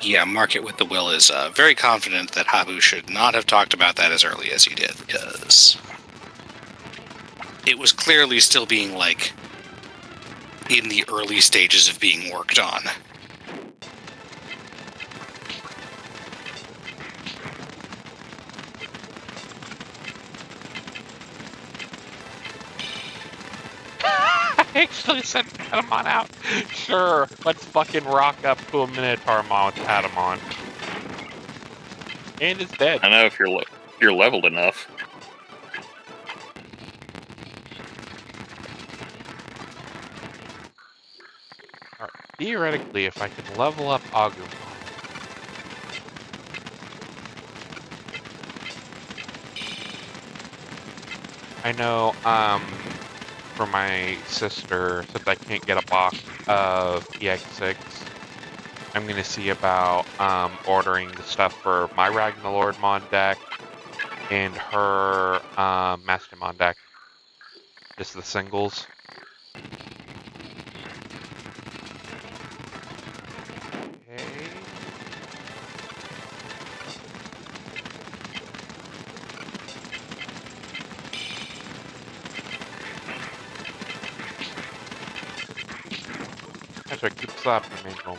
Speaker 3: Yeah, Market with the Will is very confident that Habu should not have talked about that as early as he did, because it was clearly still being, like, in the early stages of being worked on.
Speaker 1: I actually said Patamon out. Sure, let's fucking rock up to a Minotaur Mon with Patamon. And it's dead.
Speaker 2: I know if you're leveled enough.
Speaker 1: Alright, theoretically, if I can level up Agumon. I know, for my sister, since I can't get a box of EX6, I'm gonna see about ordering the stuff for my Ragnarlord Mon deck and her Mastamon deck. Just the singles. Okay. That's right, keep slapping me, Golux.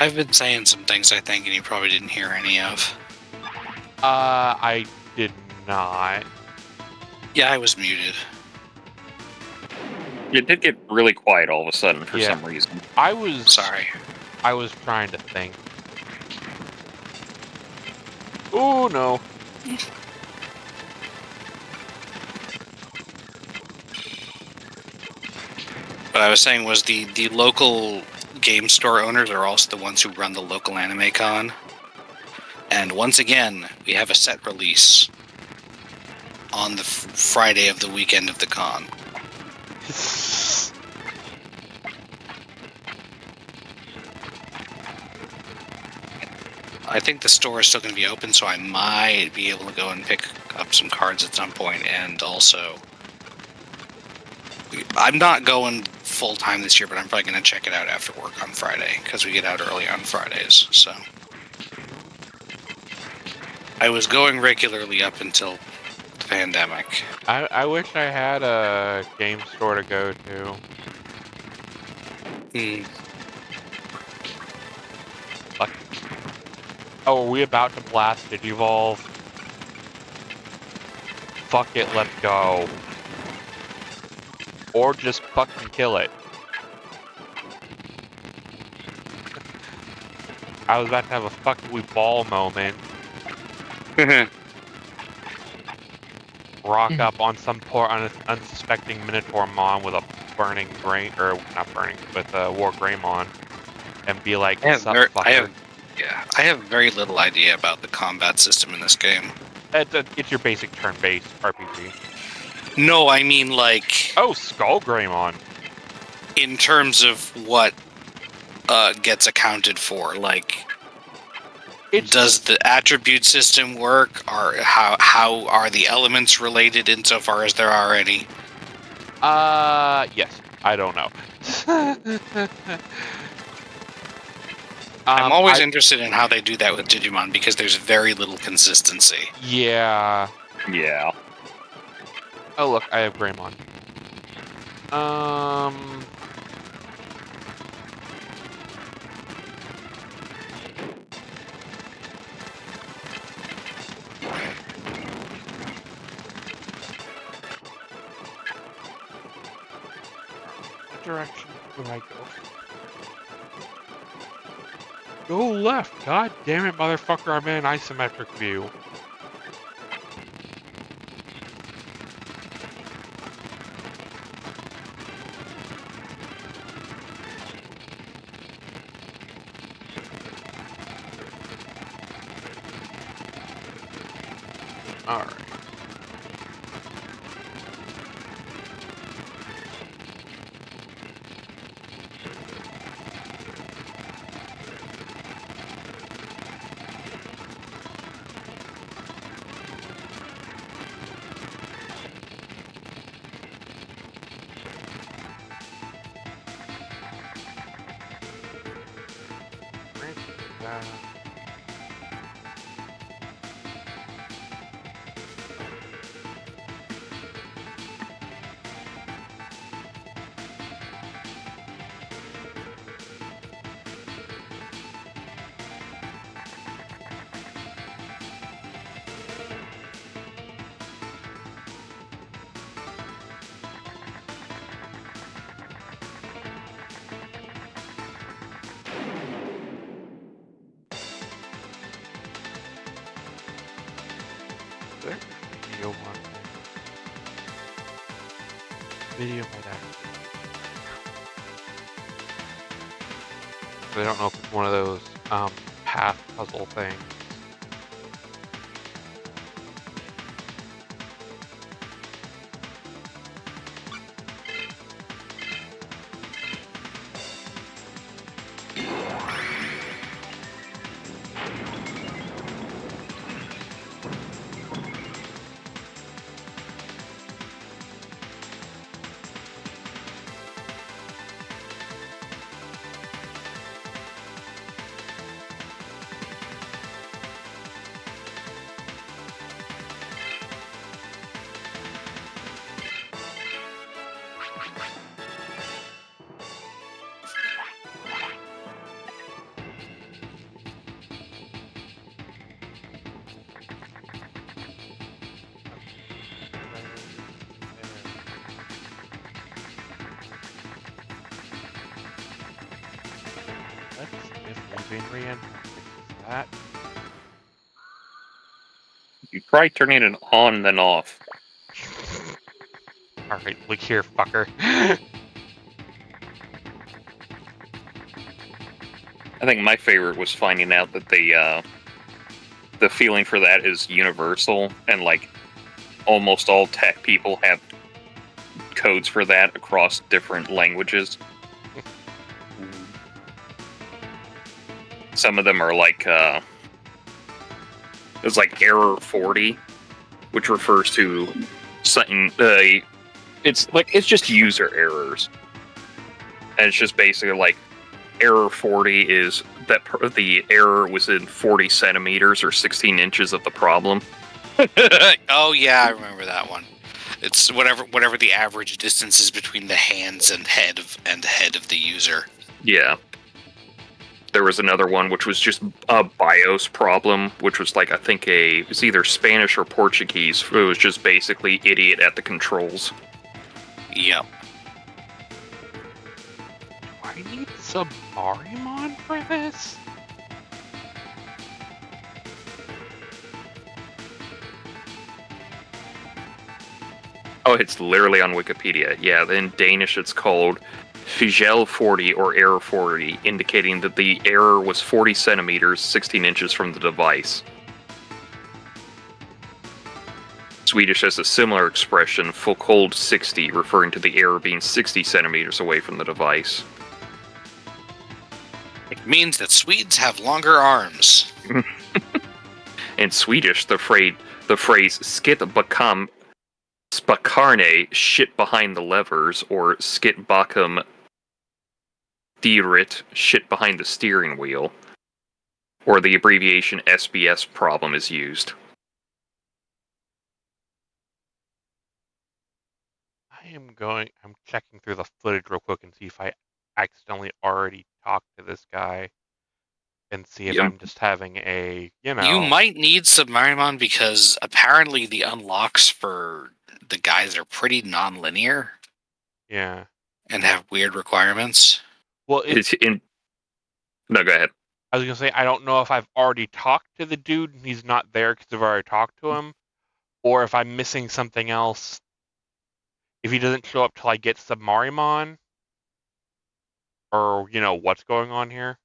Speaker 3: I've been saying some things, I think, and you probably didn't hear any of.
Speaker 1: I did not.
Speaker 3: Yeah, I was muted.
Speaker 2: It did get really quiet all of a sudden for
Speaker 1: Yeah.
Speaker 2: some reason.
Speaker 1: I was
Speaker 3: Sorry.
Speaker 1: I was trying to think. Oh no.
Speaker 3: What I was saying was the local game store owners are also the ones who run the local anime con. And once again, we have a set release on the Friday of the weekend of the con. I think the store is still going to be open, so I might be able to go and pick up some cards at some point. And also, I'm not going full time this year, but I'm probably going to check it out after work on Friday, because we get out early on Fridays. So I was going regularly up until the pandemic.
Speaker 1: I wish I had a game store to go to.
Speaker 3: Hmm.
Speaker 1: Like, oh, are we about to blast Digivolve? Fuck it, let's go. Or just fucking kill it. I was about to have a fuck we ball moment. Rock up on some poor unsuspecting Minotaur Mon with a burning grain, or not burning, with a War Greymon, and be like, sup, fucker.
Speaker 3: I have very little idea about the combat system in this game.
Speaker 1: It's your basic turn-based RPG.
Speaker 3: No, I mean like
Speaker 1: Oh, Skull Greymon.
Speaker 3: in terms of what gets accounted for. Like, does the attribute system work? Or how are the elements related insofar as there are any?
Speaker 1: Yes. I don't know.
Speaker 3: I'm always interested in how they do that with Digimon, because there's very little consistency.
Speaker 1: Yeah.
Speaker 2: Yeah.
Speaker 1: Oh, look, I have Greymon. What direction Where do I go? Go left! God damn it, motherfucker, I'm in an isometric view. Alright. There? Video one. Video might actually. I don't know if it's one of those path puzzle things. Let's see if moving re-entry fixes that.
Speaker 2: You try turning it on, then off.
Speaker 1: Alright, look here, fucker.
Speaker 2: I think my favorite was finding out that the feeling for that is universal, and like almost all tech people have codes for that across different languages. Some of them are like it's like error 40, which refers to something. It's just user errors, and it's just basically like error 40 is that the error was in 40 centimeters or 16 inches of the problem.
Speaker 3: Oh yeah, I remember that one. It's whatever the average distance is between the hands and head of the user.
Speaker 2: Yeah. There was another one which was just a BIOS problem, which was like, I think it was either Spanish or Portuguese. It was just basically idiot at the controls.
Speaker 3: Yep.
Speaker 1: Do I need Subarimon for this?
Speaker 2: Oh, it's literally on Wikipedia. Yeah, in Danish it's called Figel 40 or Error 40, indicating that the error was 40 centimeters, 16 inches from the device. Swedish has a similar expression, Foucault 60, referring to the error being 60 centimeters away from the device.
Speaker 3: It means that Swedes have longer arms.
Speaker 2: In Swedish, the phrase "skit bakom spakarne," shit behind the levers, or skit bakom styret, shit behind the steering wheel, or the abbreviation SBS problem is used.
Speaker 1: I'm checking through the footage real quick and see if I accidentally already talked to this guy and see if
Speaker 2: Yep.
Speaker 1: I'm just having a,
Speaker 3: You might need Submarimon because apparently the unlocks for the guys are pretty non-linear.
Speaker 1: Yeah.
Speaker 3: And have weird requirements.
Speaker 1: Well,
Speaker 2: It's in. No, go ahead.
Speaker 1: I was gonna say I don't know if I've already talked to the dude and he's not there because I've already talked to him, or if I'm missing something else. If he doesn't show up till I get Submarimon, or what's going on here.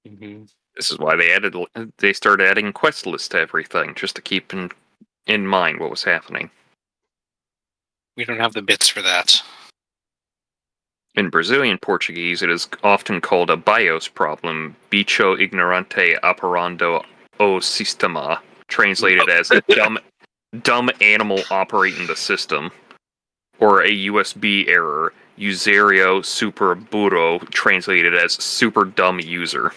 Speaker 2: This is why they started adding quest lists to everything, just to keep in mind what was happening.
Speaker 3: We don't have the bits for that.
Speaker 2: In Brazilian Portuguese, it is often called a bios problem, bicho ignorante operando o sistema, translated as dumb animal operating the system, or a USB error, usuario super burro, translated as super dumb user.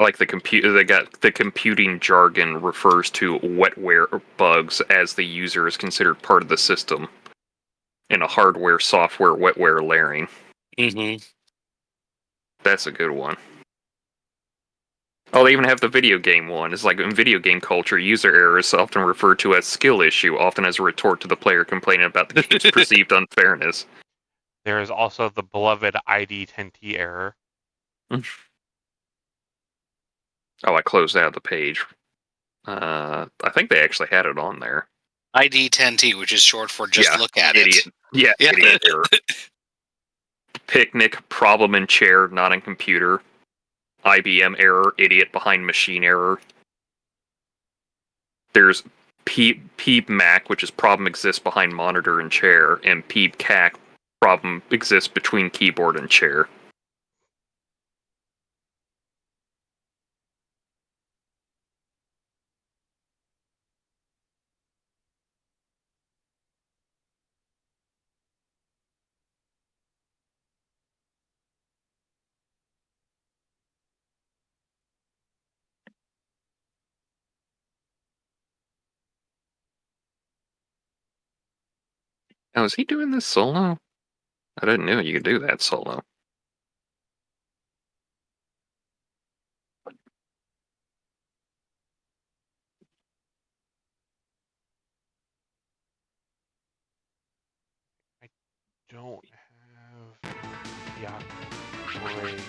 Speaker 2: Like the computing jargon refers to wetware bugs as the user is considered part of the system in a hardware software wetware layering. That's a good one. Oh, they even have the video game one. It's like in video game culture, user error is often referred to as skill issue, often as a retort to the player complaining about the game's perceived unfairness.
Speaker 1: There is also the beloved ID10T error.
Speaker 2: Oh, I closed out the page. I think they actually had it on there.
Speaker 3: ID10T, which is short for just look at
Speaker 2: idiot.
Speaker 3: it.
Speaker 2: Yeah, idiot error. Picnic, problem in chair, not in computer. IBM error, idiot behind machine error. There's Peep Mac, which is problem exists behind monitor and chair, and Peep Cac, problem exists between keyboard and chair. Now, is he doing this solo? I didn't know you could do that solo.
Speaker 1: Don't have the upgrade.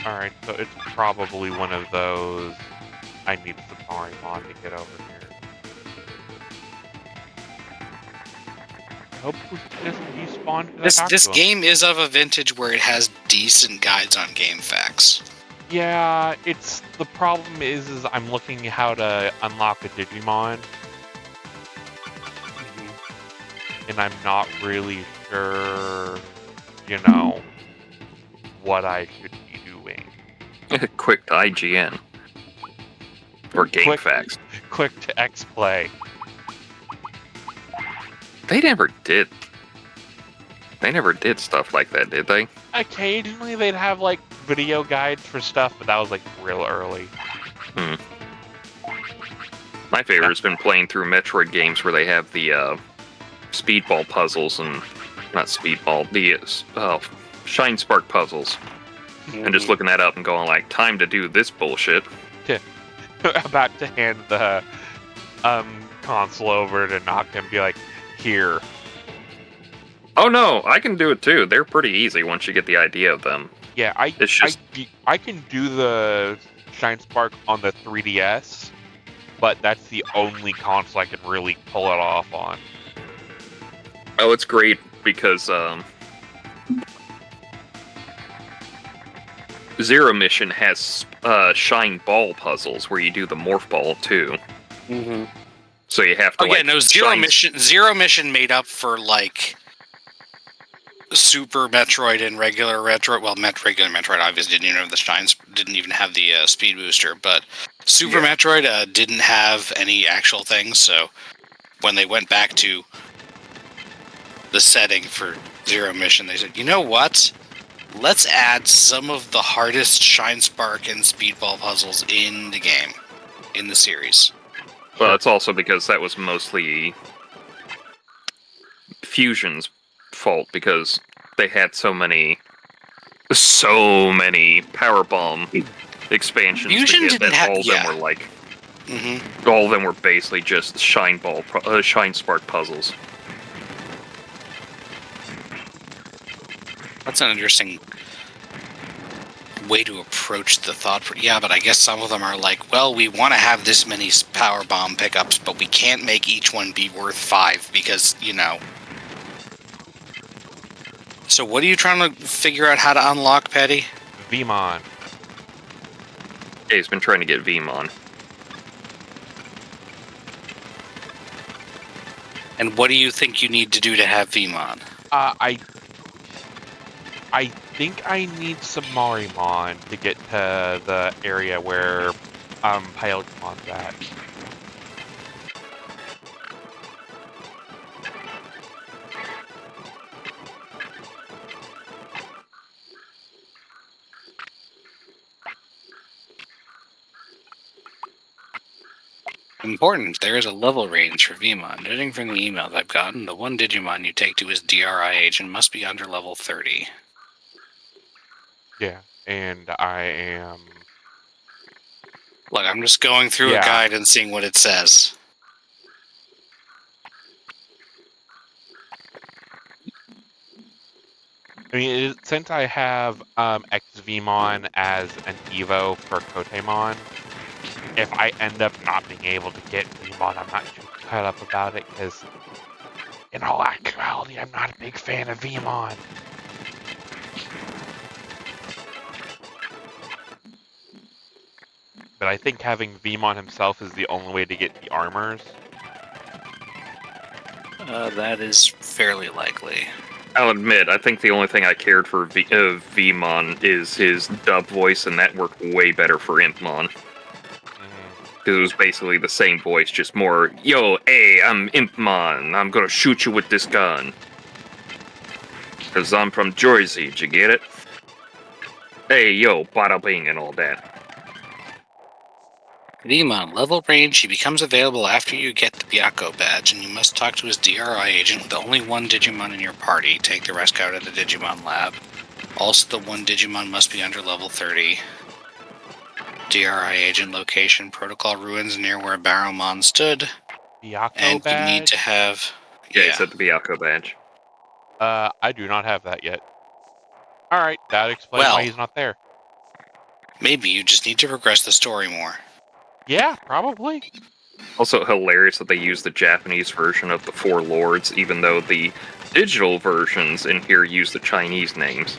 Speaker 1: Alright, so it's probably one of those I need Submarimon to get over here. I hope we just despawned.
Speaker 3: This game is of a vintage where it has decent guides on game facts.
Speaker 1: Yeah, it's the problem is I'm looking how to unlock a Digimon, and I'm not really sure, what I should be doing.
Speaker 2: Quick to IGN. Or game facts.
Speaker 1: Quick to X-Play.
Speaker 2: They never did stuff like that, did they?
Speaker 1: Occasionally they'd have like video guides for stuff, but that was like real early.
Speaker 2: My favorite has been playing through Metroid games where they have the speedball puzzles and not speedball, the Shine Spark puzzles, and just looking that up and going like, time to do this bullshit.
Speaker 1: About to hand the console over to knock and be like, here.
Speaker 2: Oh no, I can do it too. They're pretty easy once you get the idea of them.
Speaker 1: Yeah, I can do the Shine Spark on the 3DS, but that's the only console I can really pull it off on.
Speaker 2: Oh, it's great because Zero Mission has Shine Ball puzzles where you do the Morph Ball too. So you have to.
Speaker 3: Zero Mission made up for like Super Metroid and regular Metroid. Well, regular Metroid obviously didn't even have the shines, didn't even have the speed booster, but Super Metroid didn't have any actual things. So when they went back to the setting for Zero Mission, they said, you know what? Let's add some of the hardest Shine Spark and Speedball puzzles in the game, in the series.
Speaker 2: Well, it's also because that was mostly Fusion's fault, because they had so many Power Bomb expansions
Speaker 3: Fusion
Speaker 2: to get
Speaker 3: didn't
Speaker 2: that
Speaker 3: have-
Speaker 2: all of them
Speaker 3: yeah.
Speaker 2: were like,
Speaker 3: Mm-hmm.
Speaker 2: all of them were basically just Shine Spark puzzles.
Speaker 3: That's an interesting way to approach the thought. Yeah, but I guess some of them are like, well, we want to have this many Power Bomb pickups, but we can't make each one be worth 5 because, you know. So what are you trying to figure out how to unlock, Petty?
Speaker 1: Vmon.
Speaker 2: Yeah, he's been trying to get Vmon.
Speaker 3: And what do you think you need to do to have Vmon?
Speaker 1: I think I need some Marimon to get to the area where Pyogemon's at.
Speaker 3: Important, there is a level range for Vmon. Judging from the emails I've gotten, the one Digimon you take to his DRI agent must be under level 30.
Speaker 1: Yeah, and I am.
Speaker 3: Look, I'm just going through a guide and seeing what it says.
Speaker 1: I mean, since I have XVmon as an Evo for Kotemon, if I end up not being able to get Vmon, I'm not too cut up about it, because in all actuality, I'm not a big fan of Vmon. But I think having Vmon himself is the only way to get the armors.
Speaker 3: That is fairly likely.
Speaker 2: I'll admit, I think the only thing I cared for Vmon is his dub voice, and that worked way better for Impmon. Because it was basically the same voice, just more, yo, hey, I'm Impmon, I'm gonna shoot you with this gun. Because I'm from Jersey, did you get it? Hey, yo, bada bing and all that.
Speaker 3: Vmon, level range, he becomes available after you get the Byakko badge, and you must talk to his DRI agent with only one Digimon in your party. Take the rest out of the Digimon lab. Also, the one Digimon must be under level 30. DRI agent location, Protocol Ruins near where Barrowmon stood.
Speaker 1: Byakko
Speaker 3: And
Speaker 1: badge?
Speaker 3: you need to have...
Speaker 2: Yeah, he said the Byakko badge.
Speaker 1: I do not have that yet. Alright, that explains why he's not there.
Speaker 3: Maybe you just need to progress the story more.
Speaker 1: Yeah, probably.
Speaker 2: Also hilarious that they use the Japanese version of the Four Lords, even though the digital versions in here use the Chinese names.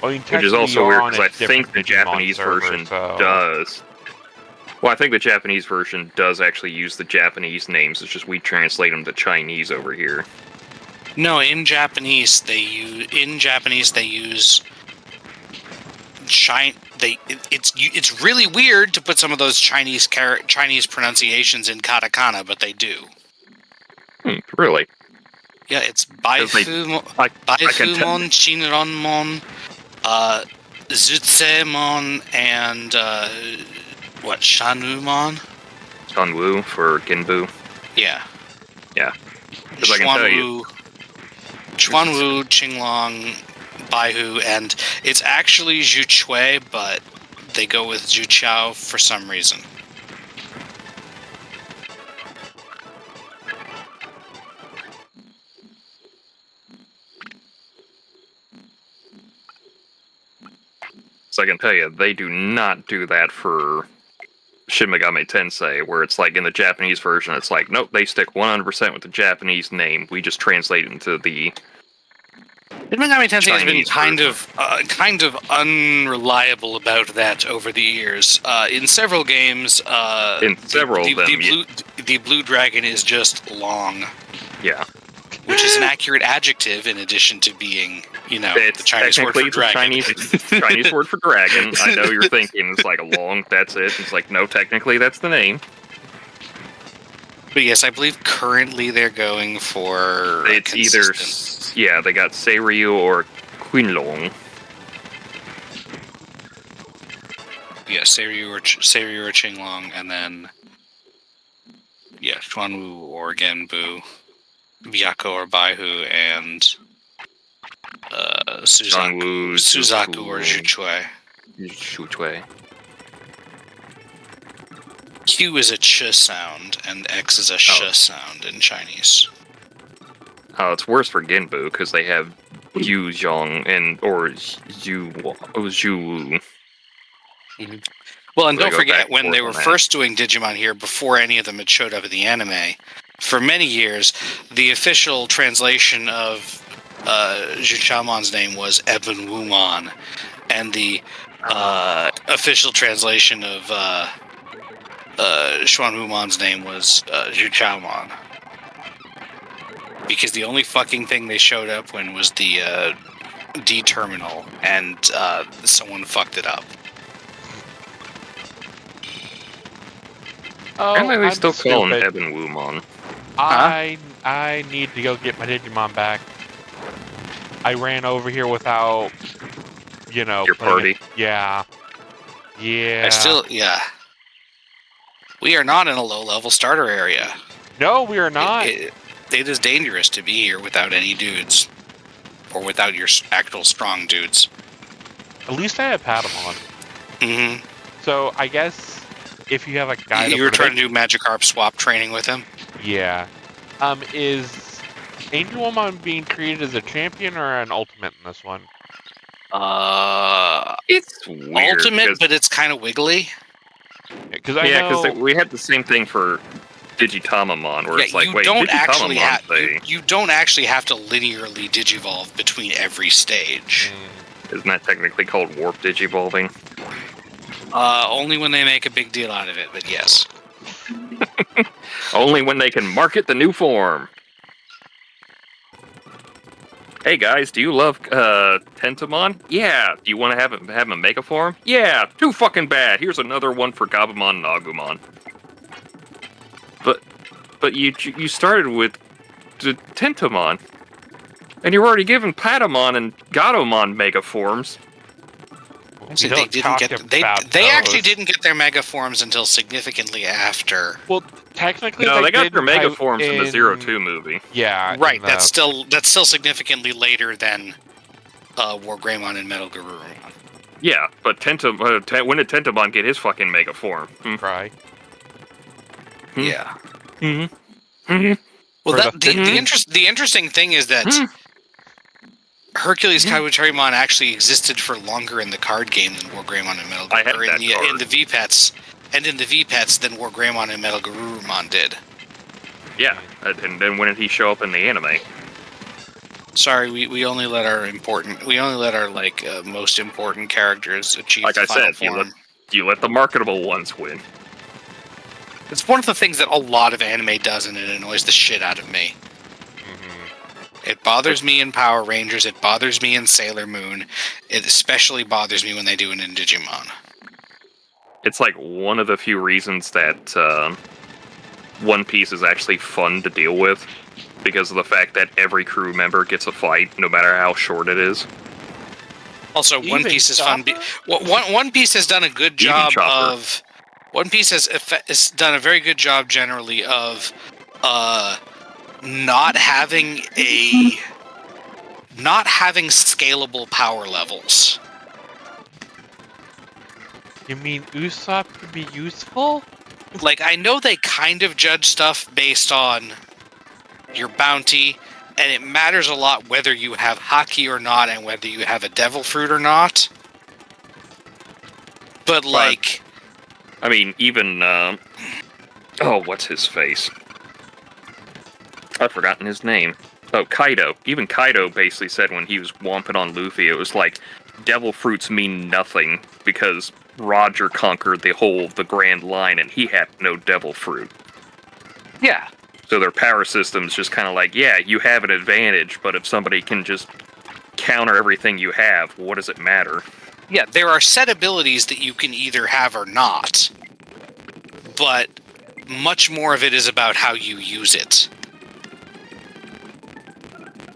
Speaker 1: Well,
Speaker 2: Which is also weird, because I think the Japanese version does. Well, I think the Japanese version does actually use the Japanese names, it's just we translate them to Chinese over here.
Speaker 3: No, in Japanese they use it's really weird to put some of those Chinese pronunciations in katakana, but they do.
Speaker 2: Really?
Speaker 3: Yeah, it's Baifumon, Shinronmon, Zutsemon, and Shanwumon?
Speaker 2: Shanwu for Genbu.
Speaker 3: Yeah.
Speaker 2: Yeah. Because I can tell you.
Speaker 3: Chuanwu, Qinglong, Baihu, and it's actually Zhuchui, but they go with Zhuqiao for some reason.
Speaker 2: So I can tell you, they do not do that for Shin Megami Tensei, where it's like in the Japanese version, it's like, nope, they stick 100% with the Japanese name. We just translate it into the
Speaker 3: Shin Megami Tensei has been
Speaker 2: Chinese
Speaker 3: kind of unreliable about that over the years. In several games,
Speaker 2: the Blue
Speaker 3: Dragon is just long.
Speaker 2: Yeah.
Speaker 3: which is an accurate adjective in addition to being,
Speaker 2: It's
Speaker 3: the Chinese word for
Speaker 2: technically
Speaker 3: dragon.
Speaker 2: the Chinese word for dragon. I know you're thinking it's like a long, that's it. It's like, no, technically that's the name.
Speaker 3: But yes, I believe currently they're going for
Speaker 2: It's either, they got Seiryu or Quinlong.
Speaker 3: Yeah, Seiryu or Qinglong, and then Xuanwu or Genbu, Byako or Baihu, and Suzaku or Zhuchui.
Speaker 2: Zhuchui.
Speaker 3: Q is a ch sound, and X is a sh sound in Chinese.
Speaker 2: Oh, it's worse for Genbu because they have Yu Zhong or Zhu.
Speaker 3: Well, and
Speaker 2: So
Speaker 3: don't
Speaker 2: go back
Speaker 3: forget,
Speaker 2: and
Speaker 3: when they
Speaker 2: forth
Speaker 3: were
Speaker 2: on that.
Speaker 3: first doing Digimon here, before any of them had showed up in the anime, for many years, the official translation of Zhuchamon's name was Eben Wumon, and the official translation of Xuan Wumon's name was Zhuchamon. Because the only fucking thing they showed up when was the D terminal, and someone fucked it up.
Speaker 1: Oh,
Speaker 2: Why am I
Speaker 1: I'm
Speaker 2: still calling
Speaker 1: stupid.
Speaker 2: Eben Wumon?
Speaker 1: I need to go get my Digimon back. I ran over here without,
Speaker 2: Your
Speaker 1: putting
Speaker 2: party?
Speaker 1: it- yeah.
Speaker 3: We are not in a low-level starter area.
Speaker 1: No, we are not.
Speaker 3: It is dangerous to be here without any dudes. Or without your actual strong dudes.
Speaker 1: At least I had Patamon.
Speaker 3: Mm-hmm.
Speaker 1: So I guess if you have a guide,
Speaker 3: You were trying to do Magikarp swap training with him?
Speaker 1: Yeah. Is Angelmon being treated as a champion or an ultimate in this one?
Speaker 2: It's weird.
Speaker 3: Ultimate, but it's kind of wiggly.
Speaker 1: Because I know
Speaker 2: we had the same thing for Digitamamon, where it's like, wait,
Speaker 3: don't actually
Speaker 2: Digitamamon,
Speaker 3: you don't actually have to linearly digivolve between every stage.
Speaker 2: isn't that technically called warp digivolving?
Speaker 3: Only when they make a big deal out of it, but yes.
Speaker 2: Only when they can market the new form. Hey guys, do you love Tentamon? Yeah. Do you want to have him a mega form? Yeah. Too fucking bad. Here's another one for Gabumon and Agumon. But you started with Tentamon, and you're already given Patamon and Gatomon mega forms.
Speaker 3: So they didn't get they actually didn't get their mega forms until significantly after.
Speaker 1: Well, technically,
Speaker 2: No, they got their
Speaker 1: did
Speaker 2: mega
Speaker 1: out
Speaker 2: forms in the 02 movie.
Speaker 1: Yeah,
Speaker 3: Right. That's still significantly later than War Greymon and Metal Garurumon.
Speaker 2: Yeah, but when did Tentamon get his fucking mega form?
Speaker 1: Cry.
Speaker 3: Yeah.
Speaker 2: Mm-hmm.
Speaker 3: Well, the interesting thing is that Hercules Kabuterimon actually existed for longer in the card game than War Greymon and Metal Garurumon. In the V-Pets, and in the V-Pets than War Greymon and Metal Garurumon did.
Speaker 2: Yeah, and then when did he show up in the anime?
Speaker 3: Sorry, we only let our most important characters achieve.
Speaker 2: Like
Speaker 3: the
Speaker 2: I
Speaker 3: final
Speaker 2: said,
Speaker 3: form.
Speaker 2: you let the marketable ones win.
Speaker 3: It's one of the things that a lot of anime does, and it annoys the shit out of me. It bothers me in Power Rangers. It bothers me in Sailor Moon. It especially bothers me when they do it in Digimon.
Speaker 2: It's like one of the few reasons that One Piece is actually fun to deal with, because of the fact that every crew member gets a fight, no matter how short it is.
Speaker 3: Also, One Piece is fun. One Piece has done a good job of. One Piece has done a very good job generally of not having scalable power levels.
Speaker 1: You mean Usopp could be useful?
Speaker 3: Like, I know they kind of judge stuff based on your bounty, and it matters a lot whether you have Haki or not, and whether you have a Devil Fruit or not. But like...
Speaker 2: I mean, even, what's his face? I've forgotten his name. Oh, Kaido. Even Kaido basically said when he was whomping on Luffy, it was like, Devil Fruits mean nothing, because Roger conquered the Grand Line, and he had no Devil Fruit.
Speaker 3: Yeah.
Speaker 2: So their power system's just kind of like, yeah, you have an advantage, but if somebody can just counter everything you have, what does it matter?
Speaker 3: Yeah, there are set abilities that you can either have or not, but much more of it is about how you use it.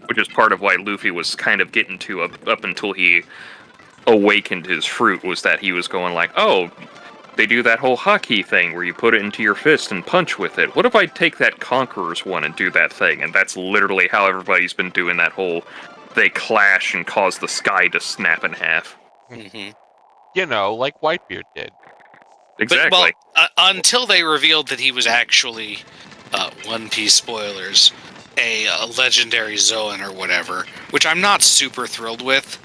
Speaker 2: Which is part of why Luffy was kind of getting to up until he awakened his fruit, was that he was going like, oh, they do that whole hockey thing where you put it into your fist and punch with it. What if I take that Conqueror's one and do that thing? And that's literally how everybody's been doing that whole, they clash and cause the sky to snap in half.
Speaker 3: Mm-hmm.
Speaker 1: You know, like Whitebeard did.
Speaker 2: Exactly.
Speaker 3: But, until they revealed that he was actually, One Piece spoilers, a legendary Zoan or whatever, which I'm not super thrilled with.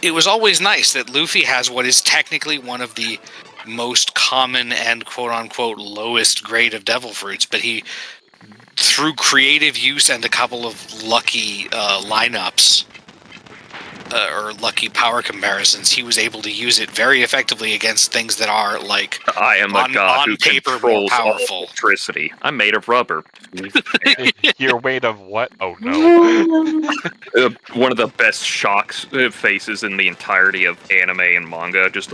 Speaker 3: It was always nice that Luffy has what is technically one of the most common and quote-unquote lowest grade of devil fruits, but he, through creative use and a couple of lucky lineups, or lucky power comparisons, he was able to use it very effectively against things that are, like,
Speaker 2: I am a
Speaker 3: on
Speaker 2: god who
Speaker 3: paper, more
Speaker 2: controls all
Speaker 3: powerful.
Speaker 2: electricity. I'm made of rubber.
Speaker 1: You're made of what? Oh no.
Speaker 2: One of the best shocks faces in the entirety of anime and manga. Just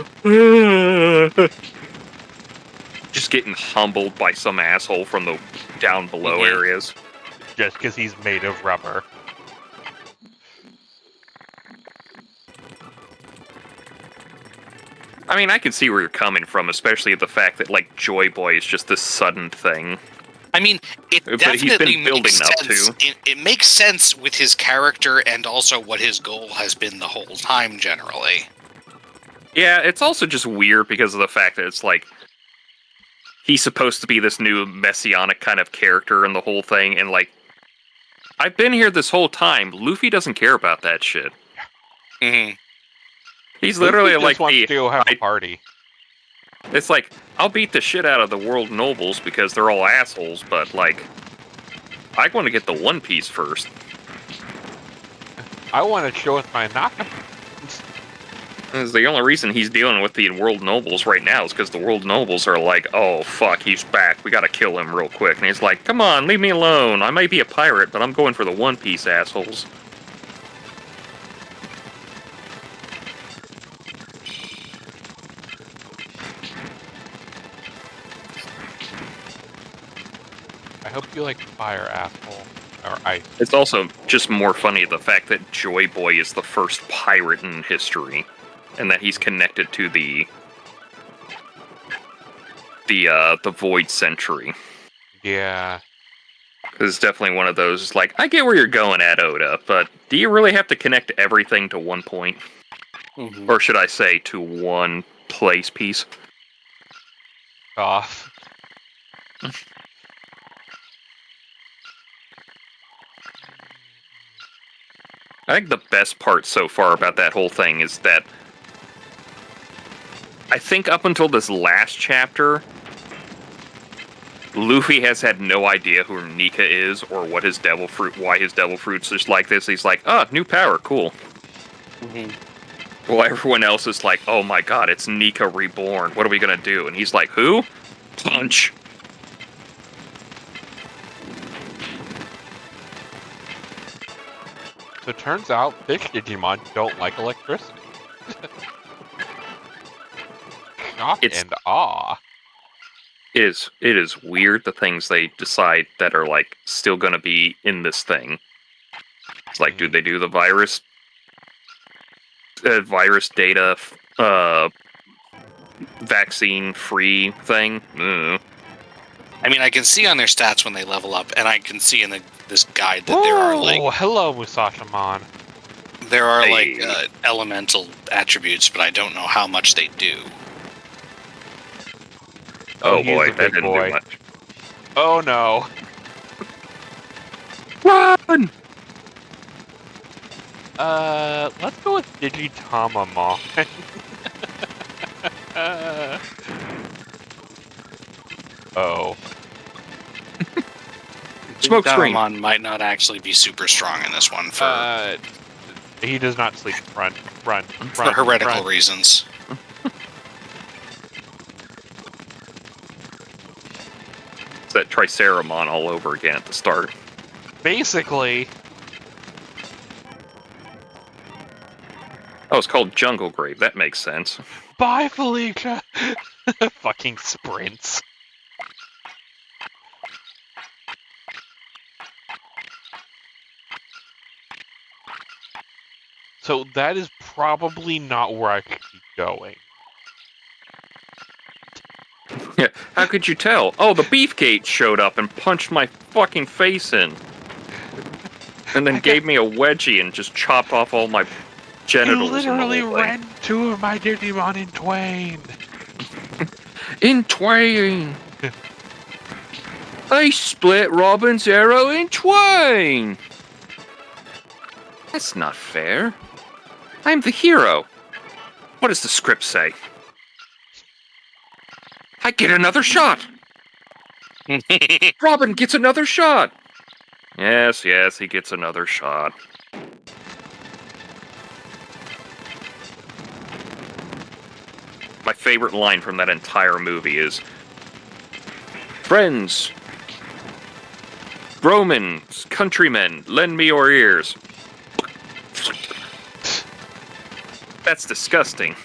Speaker 2: getting humbled by some asshole from the down below
Speaker 3: Mhm.
Speaker 2: areas.
Speaker 1: Just because he's made of rubber.
Speaker 2: I mean, I can see where you're coming from, especially the fact that, like, Joy Boy is just this sudden thing.
Speaker 3: I mean, it
Speaker 2: But
Speaker 3: definitely
Speaker 2: he's been building
Speaker 3: makes
Speaker 2: up
Speaker 3: sense.
Speaker 2: to.
Speaker 3: It makes sense with his character and also what his goal has been the whole time, generally.
Speaker 2: Yeah, it's also just weird because of the fact that it's like, he's supposed to be this new messianic kind of character in the whole thing, and like, I've been here this whole time. Luffy doesn't care about that shit.
Speaker 3: Mm-hmm.
Speaker 2: He's
Speaker 1: Luffy
Speaker 2: literally
Speaker 1: just
Speaker 2: like
Speaker 1: wants to have a party.
Speaker 2: It's like, I'll beat the shit out of the world nobles because they're all assholes, but like, I want to get the One Piece first.
Speaker 1: I want to show with my knockout.
Speaker 2: The only reason he's dealing with the world nobles right now is because the world nobles are like, oh fuck, he's back, we gotta kill him real quick. And he's like, come on, leave me alone. I might be a pirate, but I'm going for the One Piece assholes.
Speaker 1: I hope you like fire, asshole. Or ice.
Speaker 2: It's also just more funny the fact that Joy Boy is the first pirate in history, and that he's connected to the Void Century.
Speaker 1: Yeah.
Speaker 2: It's definitely one of those, like, I get where you're going at, Oda, but do you really have to connect everything to one point?
Speaker 3: Mm-hmm.
Speaker 2: Or should I say, to one place piece?
Speaker 1: Off.
Speaker 2: I think the best part so far about that whole thing is that I think up until this last chapter, Luffy has had no idea who Nika is or what his devil fruit, why his devil fruit's just like this. He's like, oh, new power, cool.
Speaker 3: Mm-hmm.
Speaker 2: Well, everyone else is like, oh my god, it's Nika reborn. What are we gonna do? And he's like, who? Punch.
Speaker 1: So it turns out fish Digimon don't like electricity. Shock and awe.
Speaker 2: It is weird the things they decide that are like still gonna be in this thing. It's like, do they do the virus data vaccine free thing?
Speaker 3: I mean, I can see on their stats when they level up, and I can see in this guide that there are like
Speaker 1: hello, Musashamon.
Speaker 3: there are
Speaker 2: Hey.
Speaker 3: like elemental attributes, but I don't know how much they do.
Speaker 2: Oh
Speaker 1: he's
Speaker 2: boy,
Speaker 1: a
Speaker 2: that
Speaker 1: big
Speaker 2: didn't
Speaker 1: boy.
Speaker 2: do much.
Speaker 1: Oh no.
Speaker 2: Run!
Speaker 1: Let's go with Digitamamon. Oh.
Speaker 2: Smoke screen.
Speaker 3: Digimon might not actually be super strong in this one for
Speaker 1: He does not sleep front.
Speaker 3: for heretical reasons.
Speaker 2: It's that Triceramon all over again at the start.
Speaker 1: Basically,
Speaker 2: Oh, it's called Jungle Grave. That makes sense.
Speaker 1: bye, Felicia. Fucking sprints. So that is probably not where I could be going.
Speaker 2: Yeah, how could you tell? Oh, the Beefcake showed up and punched my fucking face in. And then gave me a wedgie and just chopped off all my
Speaker 1: You
Speaker 2: genitals.
Speaker 1: literally
Speaker 2: and the whole thing.
Speaker 1: rent 2 of my Digimon in twain.
Speaker 2: In twain! I split Robin's arrow in twain! That's not fair. I'm the hero. What does the script say? I get another shot! Robin gets another shot! Yes, he gets another shot. My favorite line from that entire movie is, friends, Romans, countrymen, lend me your ears. That's disgusting.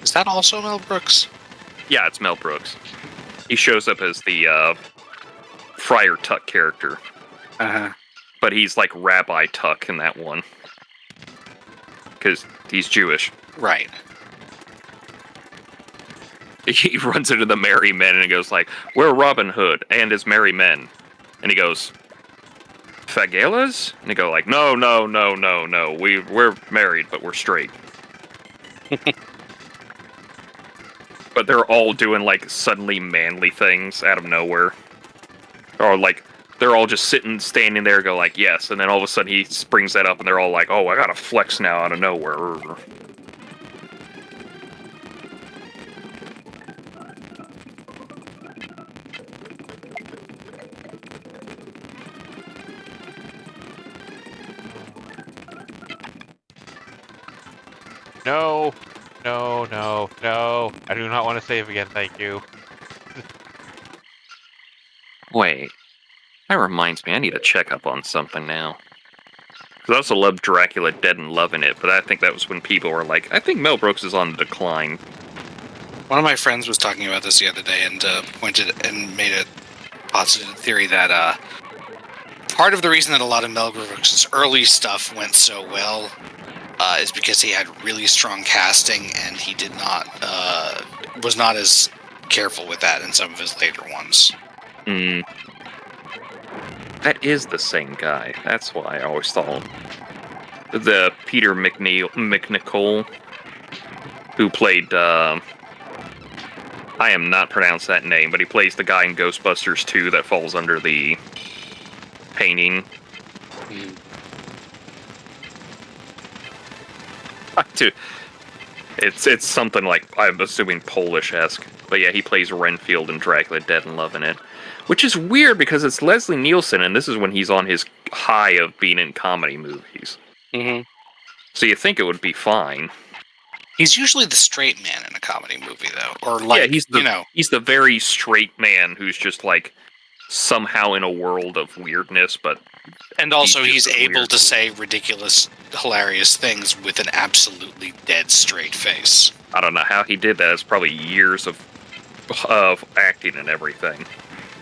Speaker 3: Is that also Mel Brooks?
Speaker 2: Yeah, it's Mel Brooks. He shows up as the Friar Tuck character,
Speaker 3: Uh-huh.
Speaker 2: but he's like Rabbi Tuck in that one. Because he's Jewish.
Speaker 3: Right.
Speaker 2: He runs into the merry men and he goes like, "We're Robin Hood and his merry men." And he goes, "Fagelas?" And they go like, "No. We're married, but we're straight." But they're all doing like suddenly manly things out of nowhere. Or like, they're all just standing there, go like, "Yes," and then all of a sudden he springs that up and they're all like, "Oh, I gotta flex now out of nowhere."
Speaker 1: No. I do not want to save again, thank you.
Speaker 2: Wait, that reminds me, I need to check up on something now. Because I also love Dracula Dead and Loving It, but I think that was when people were like, I think Mel Brooks is on the decline.
Speaker 3: One of my friends was talking about this the other day and pointed and made a positive theory that part of the reason that a lot of Mel Brooks' early stuff went so well is because he had really strong casting and he did not was not as careful with that in some of his later ones.
Speaker 2: Hmm. That is the same guy. That's why I always thought. The Peter McNicol, who played, I am not pronounced that name, but he plays the guy in Ghostbusters 2 that falls under the painting. Dude, it's something like, I'm assuming Polish-esque. But yeah, he plays Renfield in Dracula Dead and Loving It. Which is weird because it's Leslie Nielsen, and this is when he's on his high of being in comedy movies.
Speaker 3: Mm-hmm.
Speaker 2: So you think it would be fine.
Speaker 3: He's usually the straight man in a comedy movie, though. Or, like,
Speaker 2: yeah, he's the,
Speaker 3: you know.
Speaker 2: He's the very straight man who's just, like, somehow in a world of weirdness, but...
Speaker 3: And also, he's
Speaker 2: just
Speaker 3: able
Speaker 2: weird.
Speaker 3: to say ridiculous, hilarious things with an absolutely dead straight face.
Speaker 2: I don't know how he did that. It's probably years of acting and everything.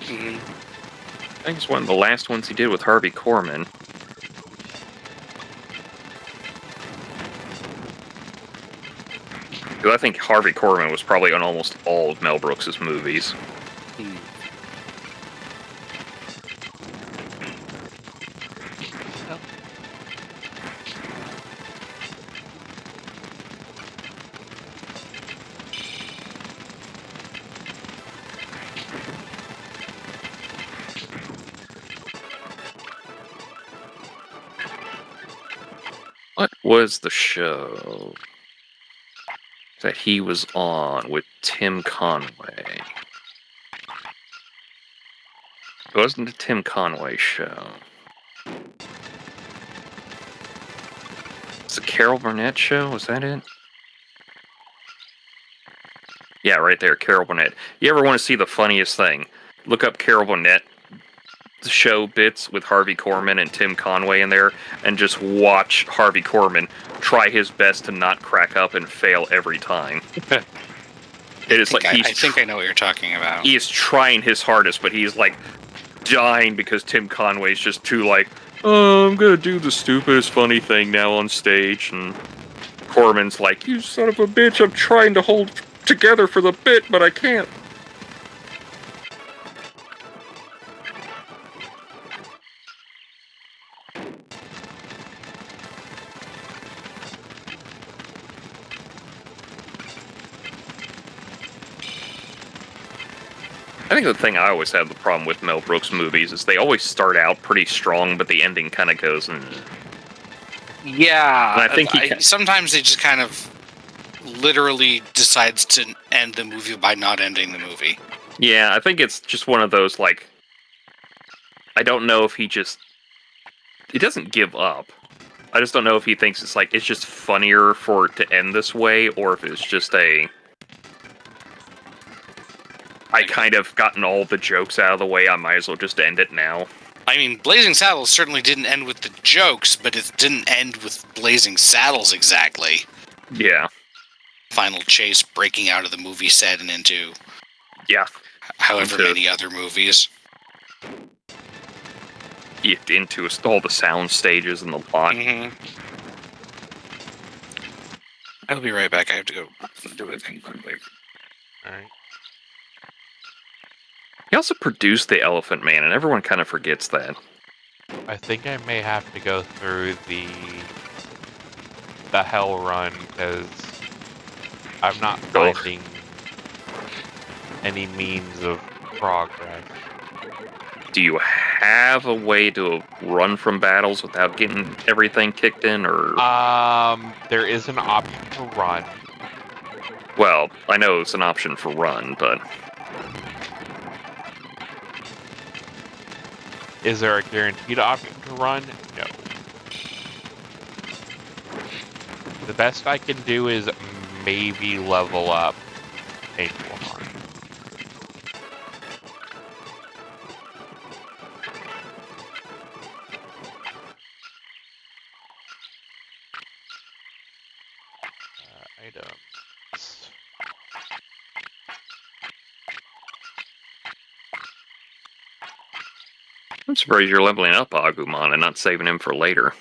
Speaker 3: Mm-hmm.
Speaker 2: I think it's one of the last ones he did with Harvey Korman. Because I think Harvey Korman was probably on almost all of Mel Brooks' movies. What was the show that he was on with Tim Conway? It wasn't a Tim Conway show. It's a Carol Burnett show? Was that it? Yeah, right there, Carol Burnett. You ever want to see the funniest thing? Look up Carol Burnett show bits with Harvey Korman and Tim Conway in there, and just watch Harvey Korman try his best to not crack up and fail every time. It is like
Speaker 3: I think I know what you're talking about.
Speaker 2: he is trying his hardest, but he's like dying because Tim Conway's just too like, oh, I'm gonna do the stupidest funny thing now on stage, and Corman's like, you son of a bitch, I'm trying to hold together for the bit, but I can't. I think the thing I always have the problem with Mel Brooks movies is they always start out pretty strong, but the ending kind of goes,
Speaker 3: Yeah,
Speaker 2: And I think
Speaker 3: sometimes they just kind of literally decides to end the movie by not ending the movie.
Speaker 2: Yeah, I think it's just one of those, like, I don't know if he doesn't give up. I just don't know if he thinks it's like, it's just funnier for it to end this way, or if it's just I kind of gotten all the jokes out of the way, I might as well just end it now.
Speaker 3: I mean, Blazing Saddles certainly didn't end with the jokes, but it didn't end with Blazing Saddles exactly.
Speaker 2: Yeah.
Speaker 3: Final chase breaking out of the movie set and into however many other movies.
Speaker 2: Into all the sound stages and the plot.
Speaker 3: Mm-hmm. I'll be right back. I have to go do a thing quickly.
Speaker 1: Alright.
Speaker 2: He also produced The Elephant Man, and everyone kind of forgets that.
Speaker 1: I think I may have to go through the hell run, because I'm not finding any means of progress.
Speaker 2: Do you have a way to run from battles without getting everything kicked in, or...?
Speaker 1: There is an option to run.
Speaker 2: Well, I know it's an option for run, but...
Speaker 1: Is there a guaranteed option to run? No. The best I can do is maybe level up Angel Heart. Items.
Speaker 2: I'm surprised you're leveling up Agumon and not saving him for later.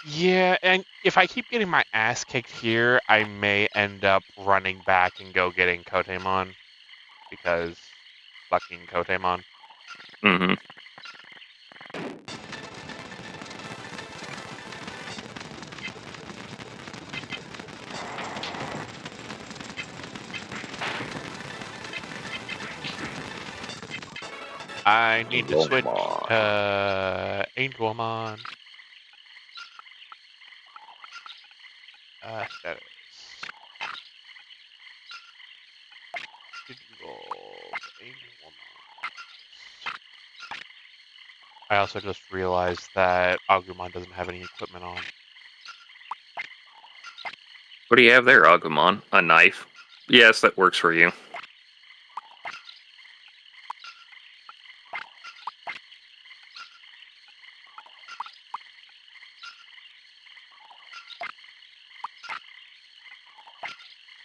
Speaker 1: Yeah, and if I keep getting my ass kicked here, I may end up running back and go getting Kotemon. Because fucking Kotemon.
Speaker 2: Mm-hmm.
Speaker 1: I need to switch
Speaker 2: Angelmon.
Speaker 1: to Angelmon. Status. Digital Angelmon. I also just realized that Agumon doesn't have any equipment on.
Speaker 2: What do you have there, Agumon? A knife? Yes, that works for you.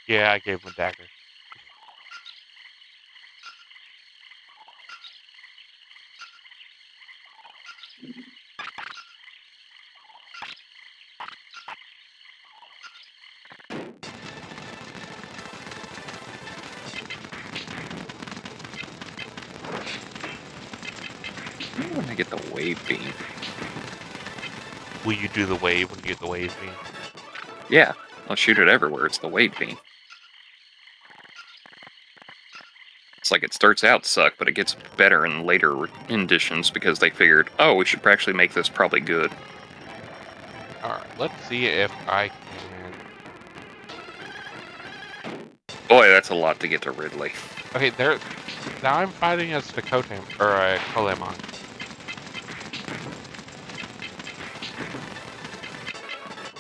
Speaker 1: Yeah, I gave him a dagger.
Speaker 2: When I get the wave beam.
Speaker 1: Will you do the wave when you get the wave beam?
Speaker 2: Yeah, I'll shoot it everywhere. It's the wave beam. It's like it starts out suck, but it gets better in later editions because they figured, oh, we should actually make this probably good.
Speaker 1: Alright, let's see if I can...
Speaker 2: Boy, that's a lot to get to Ridley.
Speaker 1: Okay, there... Now I'm fighting as the Kotem... or Kolemon.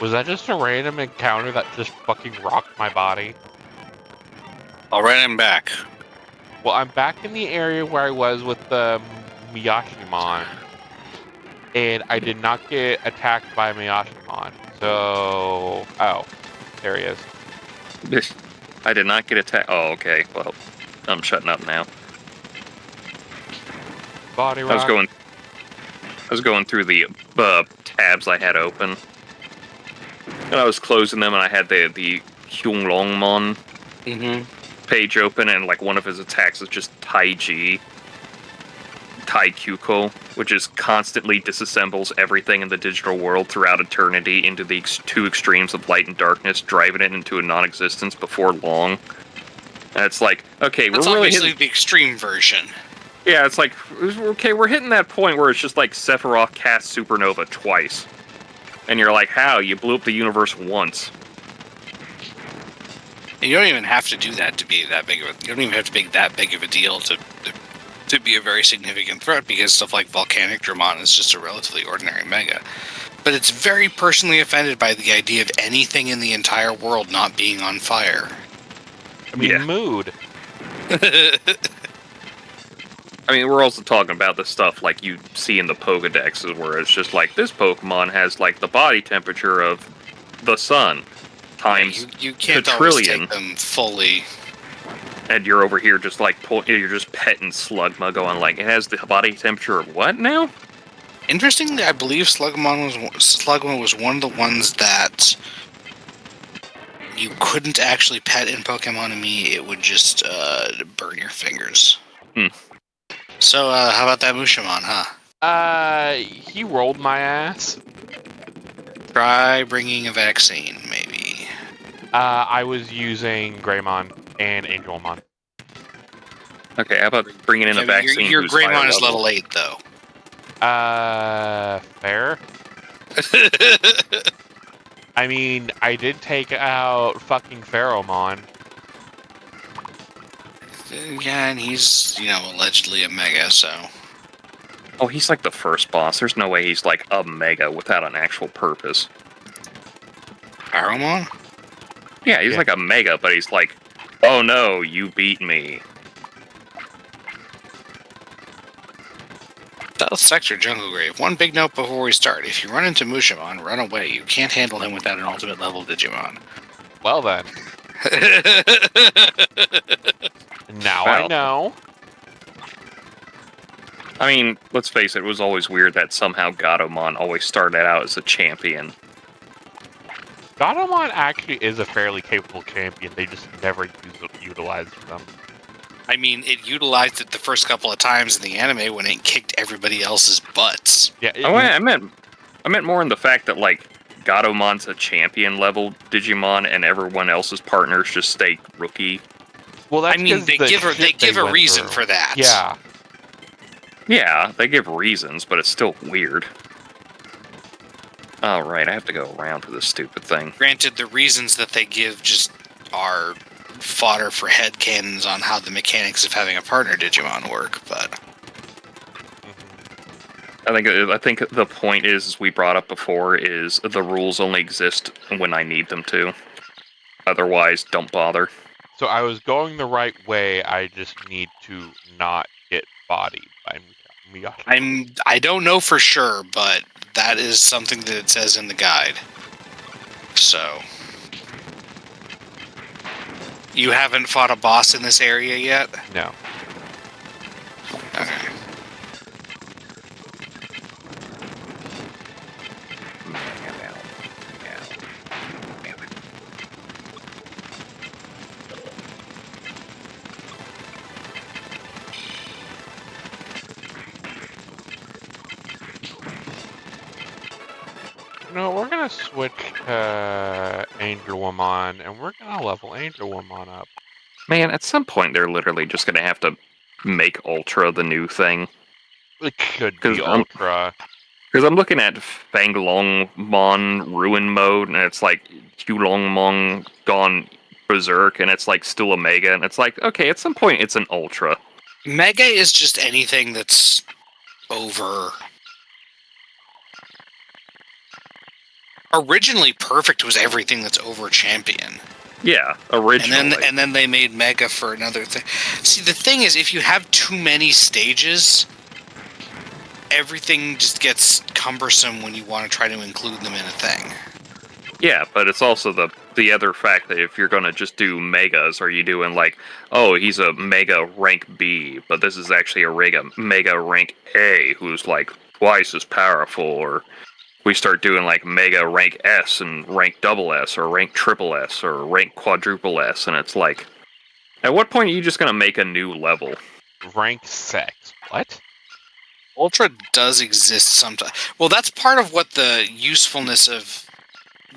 Speaker 1: Was that just a random encounter that just fucking rocked my body?
Speaker 3: All right, I'm back.
Speaker 1: Well, I'm back in the area where I was with the Miyashimon, and I did not get attacked by Miyashimon. So, oh, there he is.
Speaker 2: I did not get attacked. Oh, okay. Well, I'm shutting up now.
Speaker 1: Body
Speaker 2: I was
Speaker 1: rock.
Speaker 2: going through the tabs I had open, and I was closing them, and I had the Hyunglongmon page open, and like one of his attacks is just Taiji, Taikyuko, which is constantly disassembles everything in the digital world throughout eternity into the two extremes of light and darkness, driving it into a non-existence before long. And it's like, okay,
Speaker 3: That's
Speaker 2: we're really
Speaker 3: obviously
Speaker 2: hitting...
Speaker 3: the extreme version.
Speaker 2: Yeah, it's like, okay, we're hitting that point where it's just like Sephiroth cast Supernova twice. And you're like, how? You blew up the universe once.
Speaker 3: And you don't even have to do that to be that big of a... You don't even have to make that big of a deal to be a very significant threat, because stuff like Volcanic Dramon is just a relatively ordinary mega. But it's very personally offended by the idea of anything in the entire world not being on fire.
Speaker 1: I mean,
Speaker 2: Yeah.
Speaker 1: mood.
Speaker 2: I mean, we're also talking about the stuff like you see in the Pokedexes, where it's just like, this Pokemon has like the body temperature of the sun times
Speaker 3: you can't
Speaker 2: a
Speaker 3: always
Speaker 2: trillion.
Speaker 3: take them fully.
Speaker 2: And you're over here just like, you're just petting Slugma going like, it has the body temperature of what now?
Speaker 3: Interestingly, I believe Slugma was one of the ones that you couldn't actually pet in Pokemon Me. It would just burn your fingers. So, how about that Mushamon, huh?
Speaker 1: He rolled my ass.
Speaker 3: Try bringing a vaccine, maybe.
Speaker 1: I was using Greymon and Angelmon.
Speaker 2: Okay, how about bringing in a vaccine?
Speaker 3: Your
Speaker 2: who's higher
Speaker 3: Greymon is level 8, though.
Speaker 1: Fair. I mean, I did take out fucking Pheromon.
Speaker 3: Yeah, and he's, allegedly a mega, so...
Speaker 2: Oh, he's like the first boss. There's no way he's like a mega without an actual purpose.
Speaker 3: Aromon?
Speaker 2: Yeah, he's like a mega, but he's like, oh no, you beat me.
Speaker 3: South Sector Jungle Grave. One big note before we start. If you run into Mushamon, run away. You can't handle him without an ultimate level Digimon.
Speaker 1: Well then. Now
Speaker 2: Well.
Speaker 1: I know.
Speaker 2: I mean, let's face it, it was always weird that somehow Gatomon always started out as a champion.
Speaker 1: Gatomon actually is a fairly capable champion. They just never utilize them.
Speaker 3: I mean, it utilized it the first couple of times in the anime when it kicked everybody else's butts.
Speaker 1: Yeah.
Speaker 2: I meant more in the fact that like Gatomon's a champion level Digimon, and everyone else's partners just stay rookie.
Speaker 1: Well, that's
Speaker 3: they give a reason for that.
Speaker 1: Yeah.
Speaker 2: Yeah, they give reasons, but it's still weird. Alright, I have to go around for this stupid thing.
Speaker 3: Granted, the reasons that they give just are fodder for headcanons on how the mechanics of having a partner Digimon work, but...
Speaker 2: I think the point is, as we brought up before, is the rules only exist when I need them to. Otherwise, don't bother.
Speaker 1: So I was going the right way. I just need to not get bodied by Miyashi.
Speaker 3: I don't know for sure, but that is something that it says in the guide. So... You haven't fought a boss in this area yet?
Speaker 1: No.
Speaker 3: Okay.
Speaker 1: No, we're gonna switch to Angelmon, and we're gonna level Angelmon up.
Speaker 2: Man, at some point they're literally just gonna have to make Ultra the new thing.
Speaker 1: It could be Ultra.
Speaker 2: Because I'm looking at Fanglongmon Ruin Mode, and it's like Hulongmon gone Berserk, and it's like still a Mega, and it's like, okay, at some point it's an Ultra.
Speaker 3: Mega is just anything that's over... Originally, Perfect was everything that's over Champion.
Speaker 2: Yeah, originally.
Speaker 3: And then they made Mega for another thing. See, the thing is, if you have too many stages, everything just gets cumbersome when you want to try to include them in a thing.
Speaker 2: Yeah, but it's also the other fact that if you're gonna just do megas, are you doing like, oh, he's a mega rank B, but this is actually a mega rank A, who's like twice as powerful, or we start doing like mega rank S and rank double S, or rank triple S, or rank quadruple S, and it's like, at what point are you just gonna make a new level?
Speaker 1: Rank 6. What?
Speaker 3: Ultra does exist sometimes. Well, that's part of what the usefulness of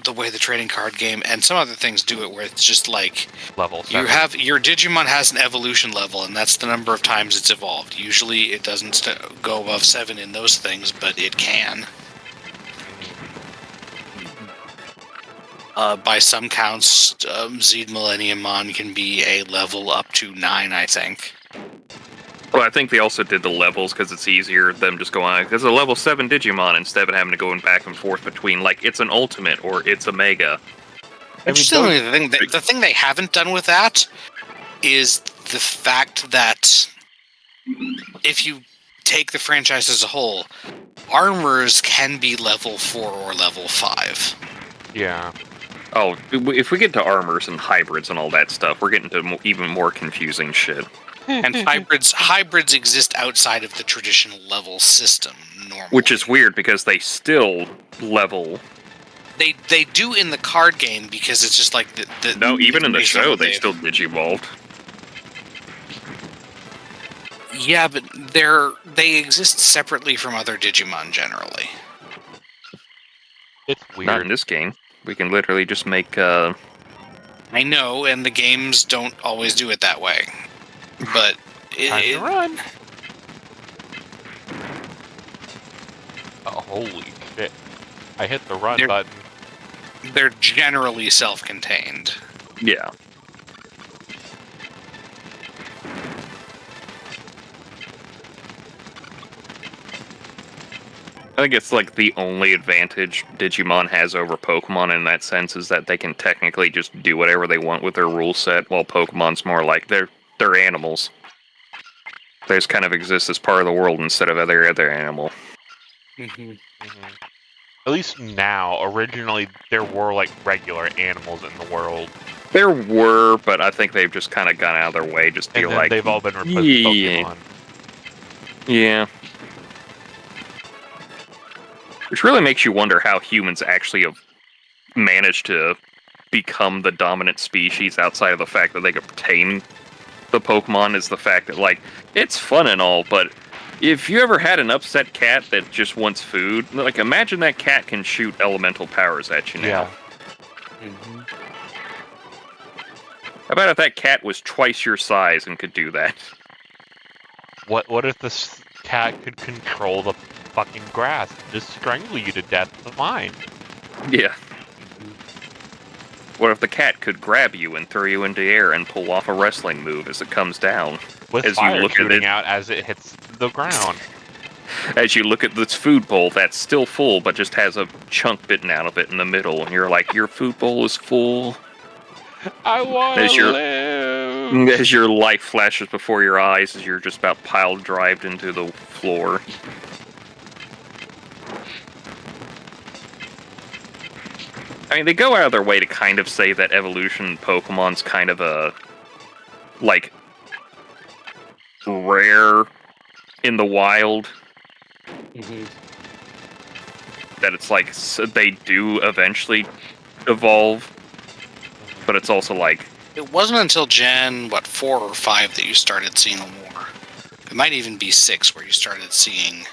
Speaker 3: the way the trading card game and some other things do it, where it's just like
Speaker 1: Level 7.
Speaker 3: you have your Digimon has an evolution level, and that's the number of times it's evolved. Usually, it doesn't go above 7 in those things, but it can. By some counts, Zed Millenniummon can be a level up to 9, I think.
Speaker 2: Well, I think they also did the levels because it's easier them just going on. Because a level 7 Digimon instead of having to go back and forth between like it's an ultimate or it's a mega.
Speaker 3: Interestingly, the thing they haven't done with that is the fact that if you take the franchise as a whole, armors can be level 4 or level 5.
Speaker 1: Yeah.
Speaker 2: Oh, if we get to armors and hybrids and all that stuff, we're getting to even more confusing shit.
Speaker 3: And hybrids exist outside of the traditional level system normally.
Speaker 2: Which is weird because they still level.
Speaker 3: They do in the card game because it's just like
Speaker 2: No, even in the show they still digivolved.
Speaker 3: Yeah, but they exist separately from other Digimon generally.
Speaker 1: It's weird.
Speaker 2: Not in this game. We can literally just make.
Speaker 3: I know, and the games don't always do it that way. But
Speaker 1: Time to run. Oh, holy shit! I hit the run button.
Speaker 3: They're generally self-contained.
Speaker 2: Yeah. I think it's like the only advantage Digimon has over Pokemon in that sense is that they can technically just do whatever they want with their rule set, while Pokemon's more like they're animals. They just kind of exist as part of the world instead of other animal.
Speaker 1: Mm-hmm. At least now. Originally, there were like regular animals in the world.
Speaker 2: There were, but I think they've just kind of gone out of their way just to be like,
Speaker 1: they've all been replaced with Pokemon.
Speaker 2: Yeah. Which really makes you wonder how humans actually have managed to become the dominant species outside of the fact that they could tame the Pokemon, is the fact that, like, it's fun and all, but if you ever had an upset cat that just wants food, like, imagine that cat can shoot elemental powers at you now.
Speaker 1: Yeah.
Speaker 3: Mm-hmm.
Speaker 2: How about if that cat was twice your size and could do that?
Speaker 1: What if this cat could control the fucking grass and just strangle you to death with a vine?
Speaker 2: Yeah. What if the cat could grab you and throw you into the air and pull off a wrestling move as it comes down?
Speaker 1: With
Speaker 2: as
Speaker 1: fire
Speaker 2: you look
Speaker 1: shooting
Speaker 2: at it,
Speaker 1: out as it hits the ground.
Speaker 2: As you look at this food bowl that's still full but just has a chunk bitten out of it in the middle, and you're like, your food bowl is full.
Speaker 1: I want to live!
Speaker 2: As your life flashes before your eyes as you're just about pile-drived into the floor. I mean, they go out of their way to kind of say that evolution Pokemon's kind of a, like, rare in the wild.
Speaker 3: Mm-hmm.
Speaker 2: That it's like, they do eventually evolve, but it's also like...
Speaker 3: It wasn't until Gen, 4 or 5 that you started seeing more. It might even be 6 where you started seeing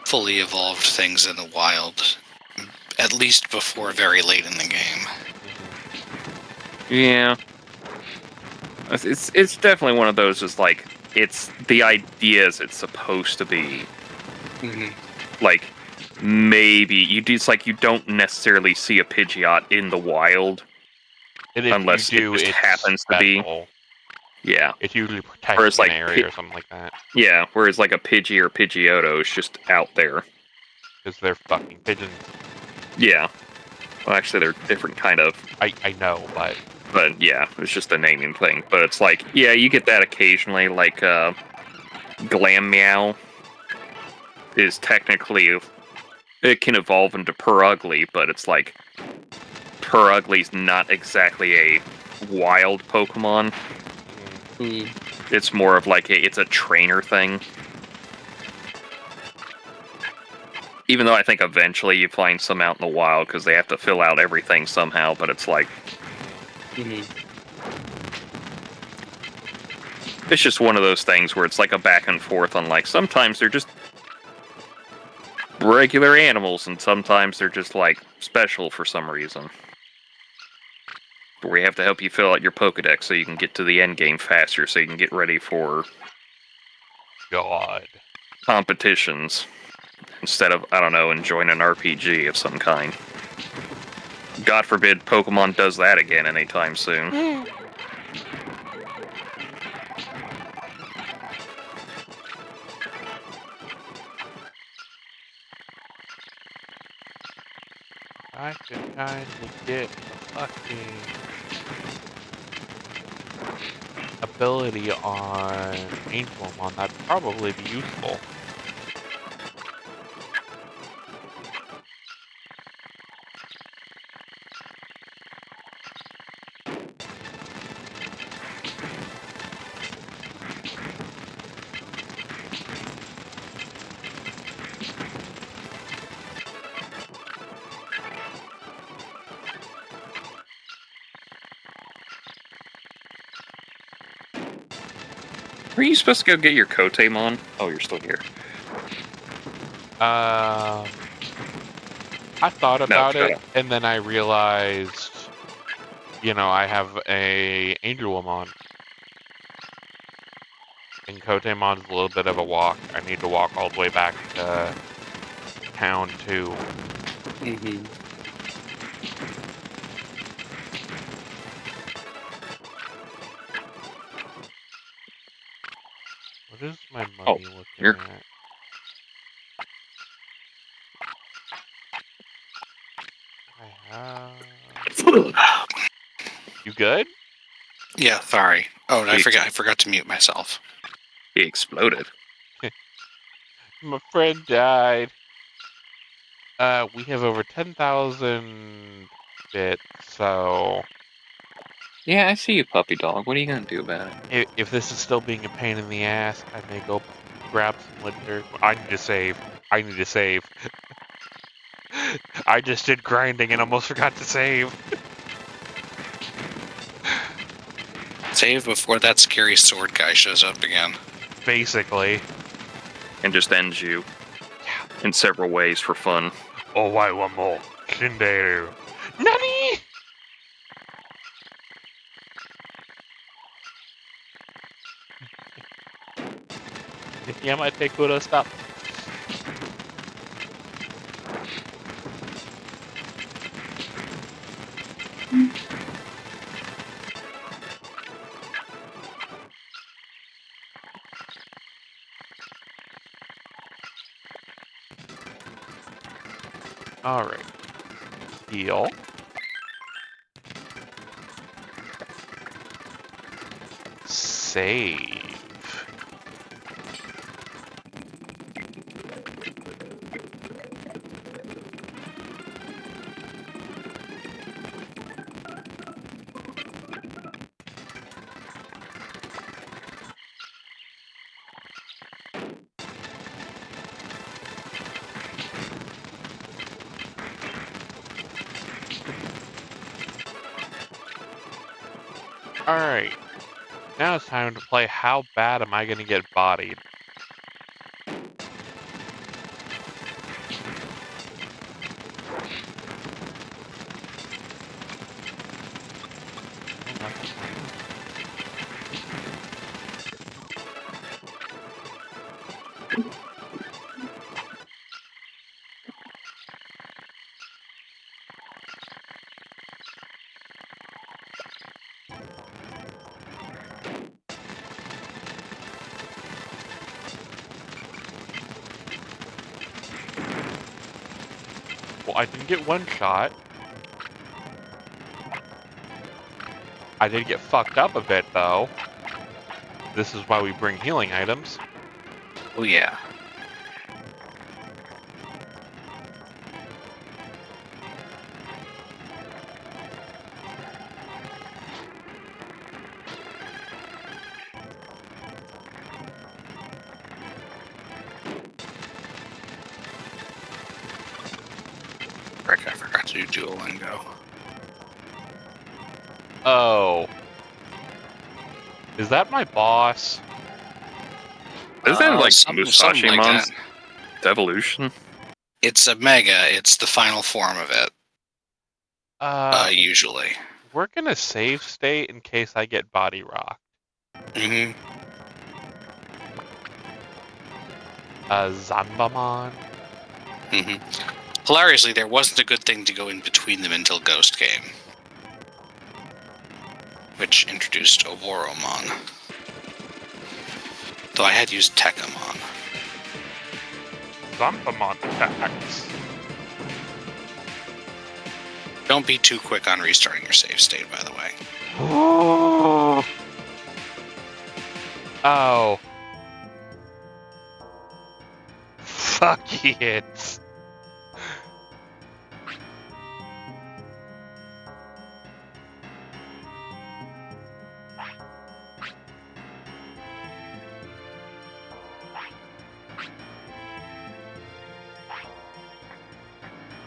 Speaker 3: fully evolved things in the wild. At least before very late in the game.
Speaker 2: Yeah. It's definitely one of those, just like, it's the ideas it's supposed to be.
Speaker 3: Mm-hmm.
Speaker 2: Like, maybe, it's like you don't necessarily see a Pidgeot in the wild.
Speaker 1: And if
Speaker 2: unless
Speaker 1: you do,
Speaker 2: it just
Speaker 1: it's
Speaker 2: happens
Speaker 1: special.
Speaker 2: to be. Yeah.
Speaker 1: It's usually protecting
Speaker 2: Whereas, like,
Speaker 1: an area or something like that.
Speaker 2: Yeah, whereas like a Pidgey or Pidgeotto is just out there.
Speaker 1: Because they're fucking pigeons.
Speaker 2: Yeah. Well, actually, they're different kind of.
Speaker 1: I know, but
Speaker 2: But yeah, it's just a naming thing. But it's like, yeah, you get that occasionally. Like, Glam Meow is technically, it can evolve into Purugly, but it's like, Purugly's not exactly a wild Pokemon. It's more of like it's a trainer thing. Even though I think eventually you find some out in the wild because they have to fill out everything somehow, but it's like, it's just one of those things where it's like a back and forth on like, sometimes they're just regular animals and sometimes they're just like special for some reason. Where we have to help you fill out your Pokedex so you can get to the end game faster, so you can get ready for
Speaker 1: God.
Speaker 2: competitions instead of, I don't know, enjoying an RPG of some kind. God forbid Pokemon does that again anytime soon.
Speaker 1: I could kind of get a fucking ability on Angelmon. That'd probably be useful.
Speaker 2: Are you supposed to go get your Kotemon? Oh, you're still here.
Speaker 1: I thought
Speaker 2: No,
Speaker 1: about
Speaker 2: shut
Speaker 1: it,
Speaker 2: up.
Speaker 1: and then I realized, I have a Angelmon. And Kotemon's a little bit of a walk. I need to walk all the way back to town, too. What is my money looking
Speaker 2: here.
Speaker 1: at? I have... You good?
Speaker 3: Yeah, sorry. Oh, and I
Speaker 2: He,
Speaker 3: forgot to mute myself.
Speaker 2: he exploded.
Speaker 1: My friend died. We have over 10,000 bits, so...
Speaker 2: Yeah, I see you, puppy dog. What are you gonna do about it?
Speaker 1: If this is still being a pain in the ass, I may go grab some litter. I need to save. I need to save. I just did grinding and almost forgot to save.
Speaker 3: Save before that scary sword guy shows up again.
Speaker 1: Basically.
Speaker 2: And just ends you in several ways for fun.
Speaker 1: Oh, why one more? Shinderu. Nani? Yamate Kuro, stop. Alright. Heal. Save. Alright. Now it's time to play How Bad Am I Gonna Get Bodied? careful. I didn't get one shot. I did get fucked up a bit, though. This is why we bring healing items.
Speaker 3: Oh yeah. Frick, I forgot to do Duolingo.
Speaker 1: Oh. Is that my boss?
Speaker 2: Isn't that like
Speaker 3: something
Speaker 2: Musashi
Speaker 3: like
Speaker 2: Mon's
Speaker 3: that.
Speaker 2: evolution?
Speaker 3: It's a mega. It's the final form of it. Usually.
Speaker 1: We're gonna save state in case I get body rocked.
Speaker 3: Mm-hmm.
Speaker 1: Zanbamon.
Speaker 3: Mm-hmm. Hilariously, there wasn't a good thing to go in between them until Ghost came, which introduced Oboromon. Though I had used Tekamon.
Speaker 1: Zanbamon attacks.
Speaker 3: Don't be too quick on restarting your save state, by the way.
Speaker 1: Oh. Fuck it.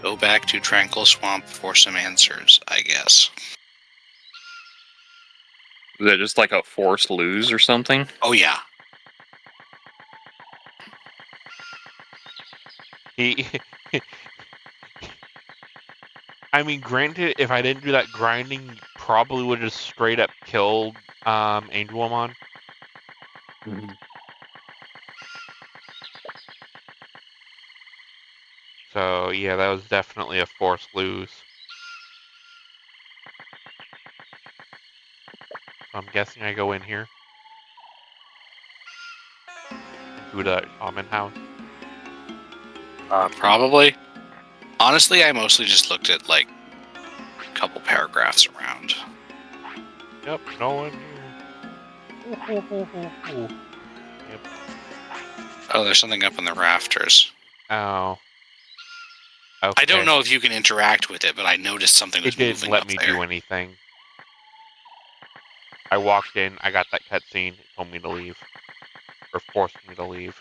Speaker 3: Go back to Tranquil Swamp for some answers, I guess.
Speaker 2: Is that just like a forced lose or something?
Speaker 3: Oh yeah.
Speaker 1: He. I mean, granted, if I didn't do that grinding, probably would have just straight up killed Angelomon. So yeah, that was definitely a forced lose. So I'm guessing I go in here. Do the shaman house.
Speaker 3: Probably. Honestly, I mostly just looked at, like, a couple paragraphs around.
Speaker 1: Yep, no one here. Yep.
Speaker 3: Oh, there's something up in the rafters.
Speaker 1: Oh. Okay.
Speaker 3: I don't know if you can interact with it, but I noticed something was
Speaker 1: It didn't
Speaker 3: moving
Speaker 1: let
Speaker 3: up
Speaker 1: me
Speaker 3: there.
Speaker 1: do anything. I walked in, I got that cutscene, it told me to leave. Or forced me to leave.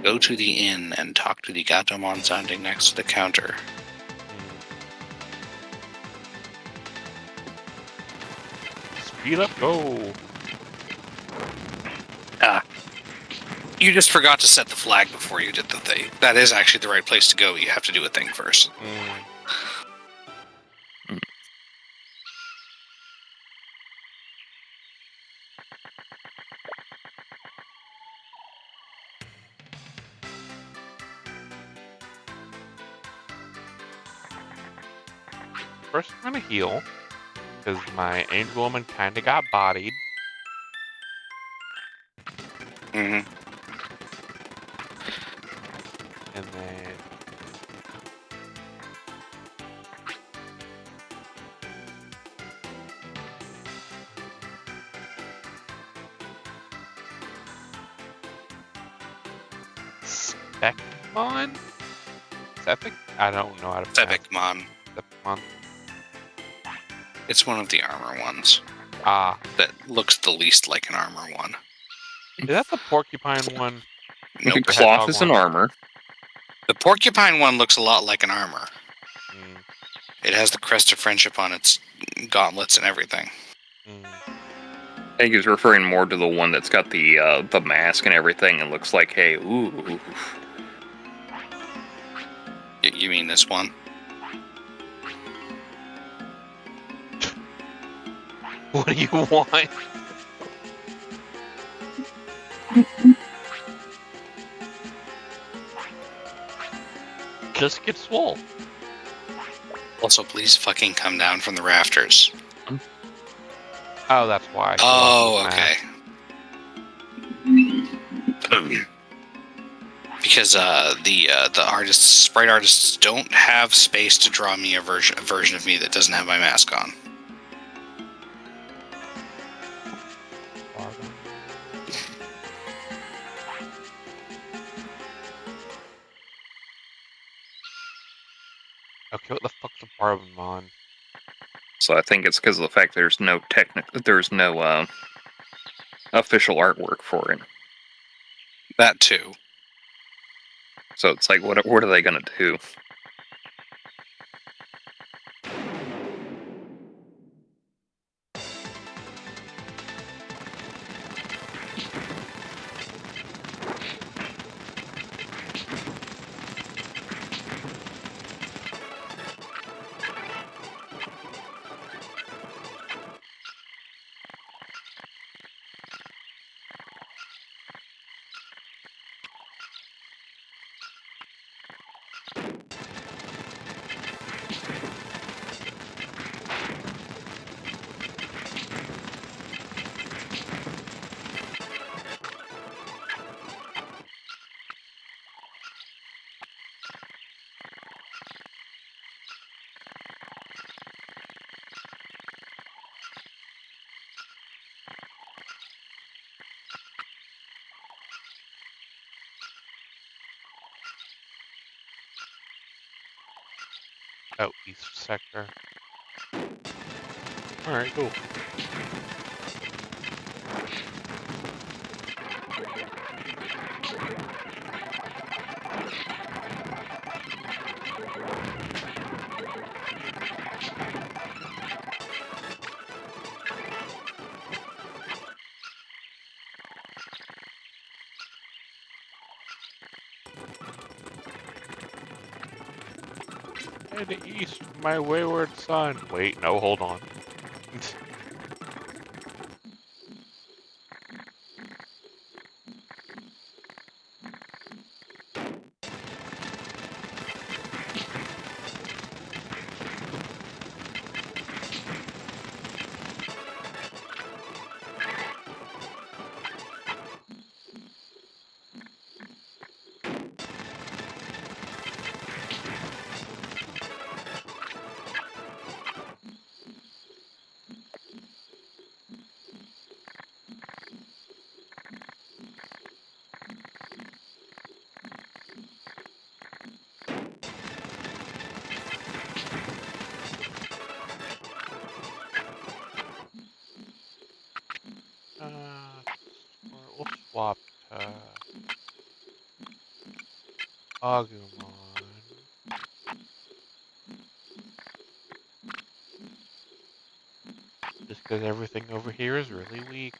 Speaker 3: Go to the inn and talk to the Gatomon standing next to the counter.
Speaker 1: Speed up, go!
Speaker 3: You just forgot to set the flag before you did the thing. That is actually the right place to go. You have to do a thing first.
Speaker 1: First I'm gonna heal, because my angel woman kinda got bodied.
Speaker 3: Mm-hmm.
Speaker 1: And then... Specmon? Sephic? I don't know how to pronounce
Speaker 3: Sepicmon.
Speaker 1: Sepicmon.
Speaker 3: It's one of the armor ones.
Speaker 1: Ah.
Speaker 3: That looks the least like an armor one.
Speaker 1: Is that the porcupine one?
Speaker 3: Nope.
Speaker 2: Cloth is an armor.
Speaker 3: The porcupine one looks a lot like an armor.
Speaker 1: Mm.
Speaker 3: It has the crest of friendship on its gauntlets and everything.
Speaker 2: I think he's referring more to the one that's got the mask and everything and looks like, hey, ooh.
Speaker 3: You mean this one?
Speaker 1: What do you want? Just get swole.
Speaker 3: Also, please fucking come down from the rafters.
Speaker 1: Oh, that's why.
Speaker 3: Oh, okay. Because the sprite artists don't have space to draw me a version of me that doesn't have my mask on.
Speaker 1: Okay, what the fuck's a Barbamon?
Speaker 2: So I think it's because of the fact there's no official artwork for it.
Speaker 3: That too.
Speaker 2: So it's like, what are they gonna do?
Speaker 1: Oh, East Sector. Alright, cool. Head east, my wayward son. Wait, no, hold on. We'll swap to Agumon. Just because everything over here is really weak.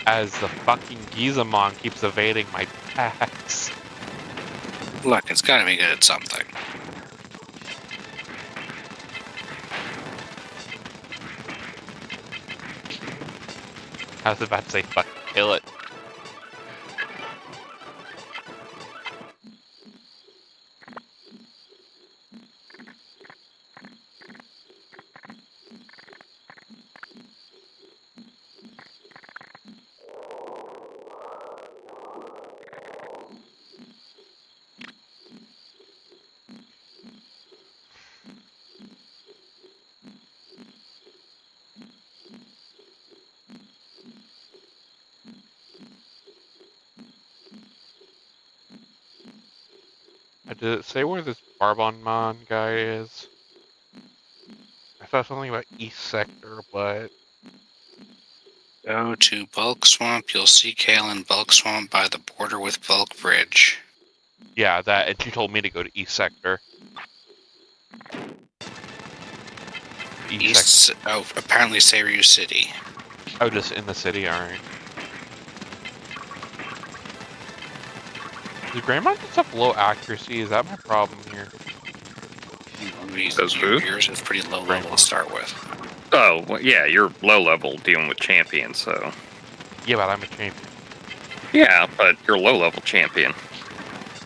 Speaker 1: As the fucking Gizamon keeps evading my attacks.
Speaker 3: Look, it's gotta be good at something.
Speaker 1: I was about to say, fucking kill it. Did it say where this Barbamon guy is? I saw something about East Sector, but...
Speaker 3: Go to Bulk Swamp. You'll see Kale in Bulk Swamp by the border with Bulk Bridge.
Speaker 1: Yeah, that, and she told me to go to East Sector.
Speaker 3: Oh, apparently Seiryu City.
Speaker 1: Oh, just in the city, alright. The Greymon just have low accuracy, is that my problem here?
Speaker 2: Those who?
Speaker 3: Yours is pretty low level to start with.
Speaker 2: Oh, well, yeah, you're low level dealing with champions, so...
Speaker 1: Yeah, but I'm a champion.
Speaker 2: Yeah, but you're low level champion.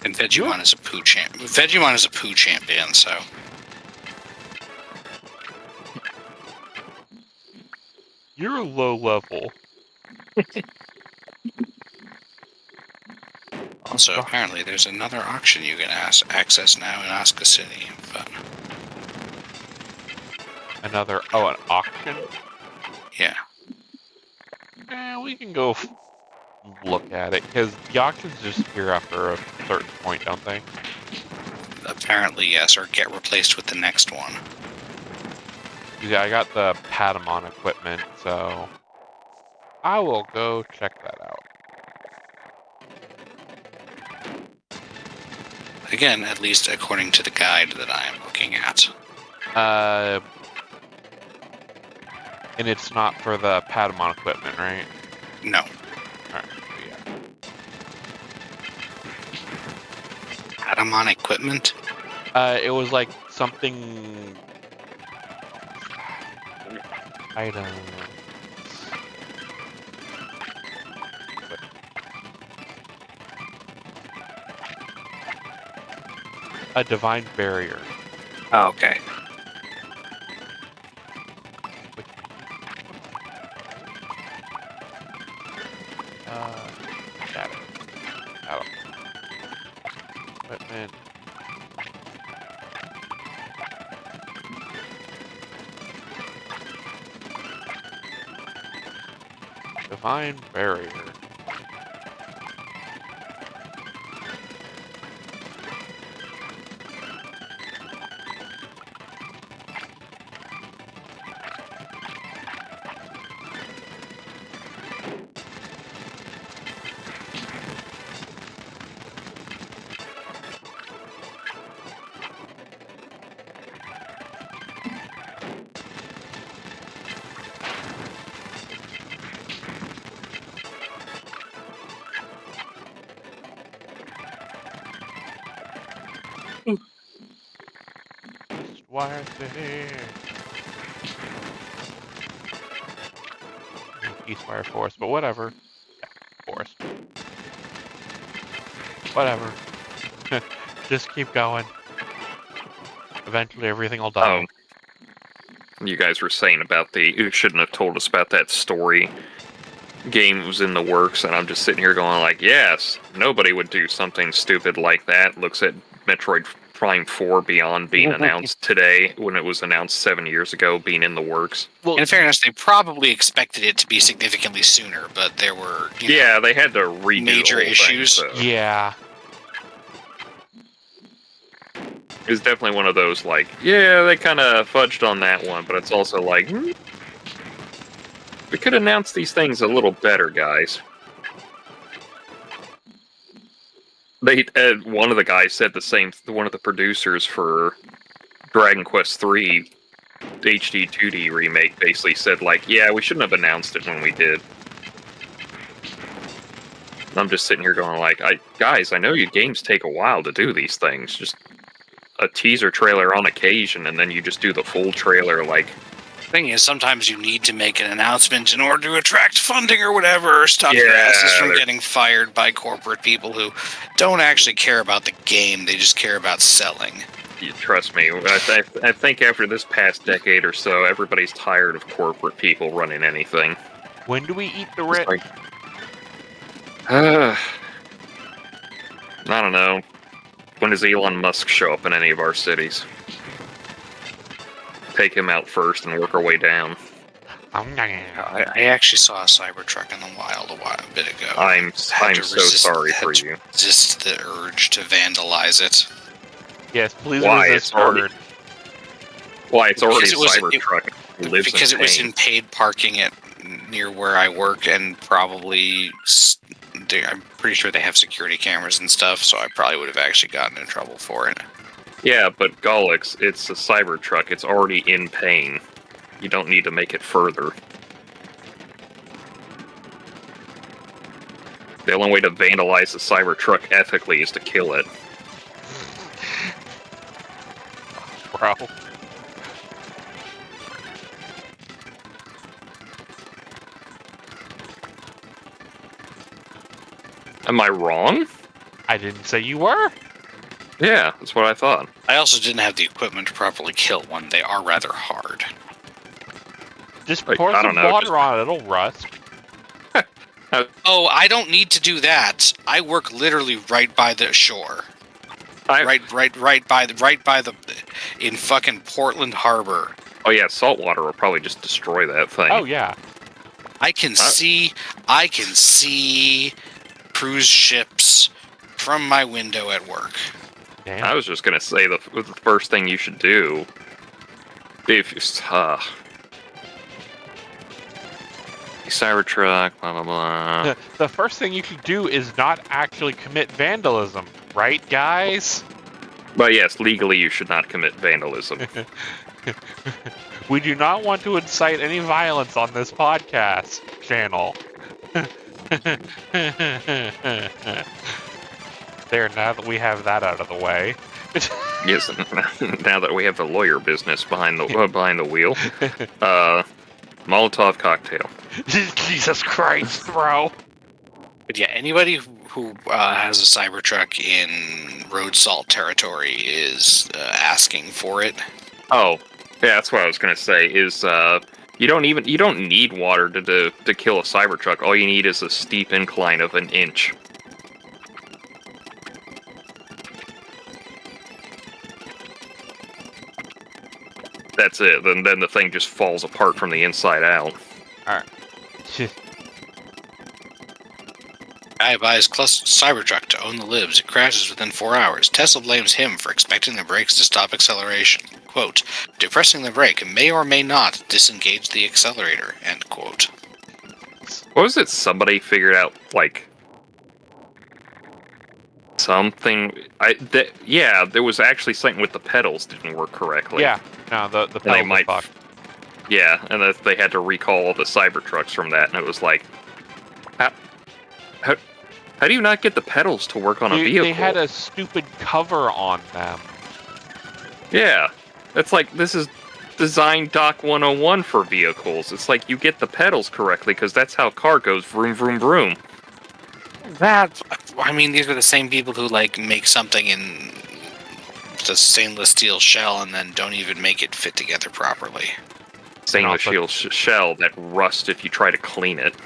Speaker 3: And Vegemon is a poo champion. Vegemon is a poo champion, so...
Speaker 1: You're low level.
Speaker 3: Also, apparently, there's another auction you can access now in Asuka City. But
Speaker 1: An auction?
Speaker 3: yeah,
Speaker 1: We can go look at it, because the auctions disappear after a certain point, don't they?
Speaker 3: apparently yes, or get replaced with the next one.
Speaker 1: Yeah, I got the Patamon equipment, so I will go check that out.
Speaker 3: Again, at least according to the guide that I am looking at.
Speaker 1: And it's not for the Patamon equipment, right?
Speaker 3: No.
Speaker 1: Alright, yeah.
Speaker 3: Patamon equipment?
Speaker 1: It was like something... Items... A divine barrier.
Speaker 3: Oh, okay.
Speaker 1: Shadow. Equipment. Divine barrier. Just wire thing. East Wire Forest, but whatever. Yeah, forest. Whatever. Just keep going. Eventually everything will die.
Speaker 2: You guys were saying about you shouldn't have told us about that story game was in the works, and I'm just sitting here going like, yes, nobody would do something stupid like that. Looks at Metroid Prime 4 Beyond being announced today when it was announced 7 years ago being in the works.
Speaker 1: Well,
Speaker 3: In fairness, they probably expected it to be significantly sooner, but there were
Speaker 2: they had to redo
Speaker 3: major
Speaker 2: the whole
Speaker 3: issues.
Speaker 2: Thing, so.
Speaker 1: yeah.
Speaker 2: It's definitely one of those, like, yeah, they kind of fudged on that one, but it's also like, we could announce these things a little better, guys. One of the guys said the same, one of the producers for Dragon Quest III HD 2D remake basically said, like, yeah, we shouldn't have announced it when we did. And I'm just sitting here going, like, guys, I know you games take a while to do these things. Just a teaser trailer on occasion, and then you just do the full trailer, like...
Speaker 3: Thing is, sometimes you need to make an announcement in order to attract funding or whatever, or stop your asses from getting fired by corporate people who don't actually care about the game, they just care about selling.
Speaker 2: You trust me, I think after this past decade or so, everybody's tired of corporate people running anything.
Speaker 1: When do we eat the rat?
Speaker 2: Like, I don't know. When does Elon Musk show up in any of our cities? Take him out first and work our way down.
Speaker 3: I actually saw a Cybertruck in the wild a bit ago.
Speaker 2: I'm so sorry for you.
Speaker 3: Resist the urge to vandalize it.
Speaker 1: Yes, please
Speaker 2: Why?
Speaker 1: resist
Speaker 2: It's already a Cybertruck.
Speaker 3: Because it was in paid parking near where I work, and probably I'm pretty sure they have security cameras and stuff, so I probably would have actually gotten in trouble for it.
Speaker 2: Yeah, but Golux, it's a Cybertruck. It's already in pain. You don't need to make it further. The only way to vandalize a Cybertruck ethically is to kill it.
Speaker 1: Bro.
Speaker 2: Am I wrong?
Speaker 1: I didn't say you were.
Speaker 2: Yeah, that's what I thought.
Speaker 3: I also didn't have the equipment to properly kill one. They are rather hard.
Speaker 1: Just
Speaker 2: Like,
Speaker 1: pour
Speaker 2: I
Speaker 1: some
Speaker 2: don't know,
Speaker 1: water on it, it'll rust.
Speaker 3: Oh, I don't need to do that. I work literally right by the shore. Right by the in fucking Portland Harbor.
Speaker 2: Oh yeah, salt water will probably just destroy that thing.
Speaker 1: Oh yeah.
Speaker 3: I can see cruise ships from my window at work.
Speaker 1: Damn.
Speaker 2: I was just gonna say the first thing you should do, if Cybertruck, blah blah blah.
Speaker 1: The first thing you should do is not actually commit vandalism, right, guys?
Speaker 2: But yes, legally you should not commit vandalism.
Speaker 1: We do not want to incite any violence on this podcast channel. There, now that we have that out of the way.
Speaker 2: Yes, now that we have the lawyer business behind the wheel, Molotov cocktail.
Speaker 1: Jesus Christ, bro.
Speaker 3: But yeah, anybody who has a Cybertruck in road salt territory is asking for it.
Speaker 2: Oh, yeah, that's what I was gonna say. Is you don't need water to kill a Cybertruck. All you need is a steep incline of an inch. That's it. Then the thing just falls apart from the inside out.
Speaker 1: Alright.
Speaker 3: Guy buys Cybertruck to own the libs. It crashes within 4 hours. Tesla blames him for expecting the brakes to stop acceleration. Quote, depressing the brake may or may not disengage the accelerator. End quote.
Speaker 2: What was it? Somebody figured out, like, something. Yeah, there was actually something with the pedals didn't work correctly.
Speaker 1: Yeah, no, the
Speaker 2: And they
Speaker 1: pedal
Speaker 2: might.
Speaker 1: fucked.
Speaker 2: Yeah, and that they had to recall all the Cybertrucks from that, and it was like, how do you not get the pedals to work on a vehicle?
Speaker 1: They had a stupid cover on them.
Speaker 2: Yeah, it's like, this is design doc 101 for vehicles. It's like, you get the pedals correctly because that's how a car goes vroom vroom vroom.
Speaker 3: I mean, these are the same people who like make something in the stainless steel shell and then don't even make it fit together properly.
Speaker 2: Stainless steel shell that rust if you try to clean it.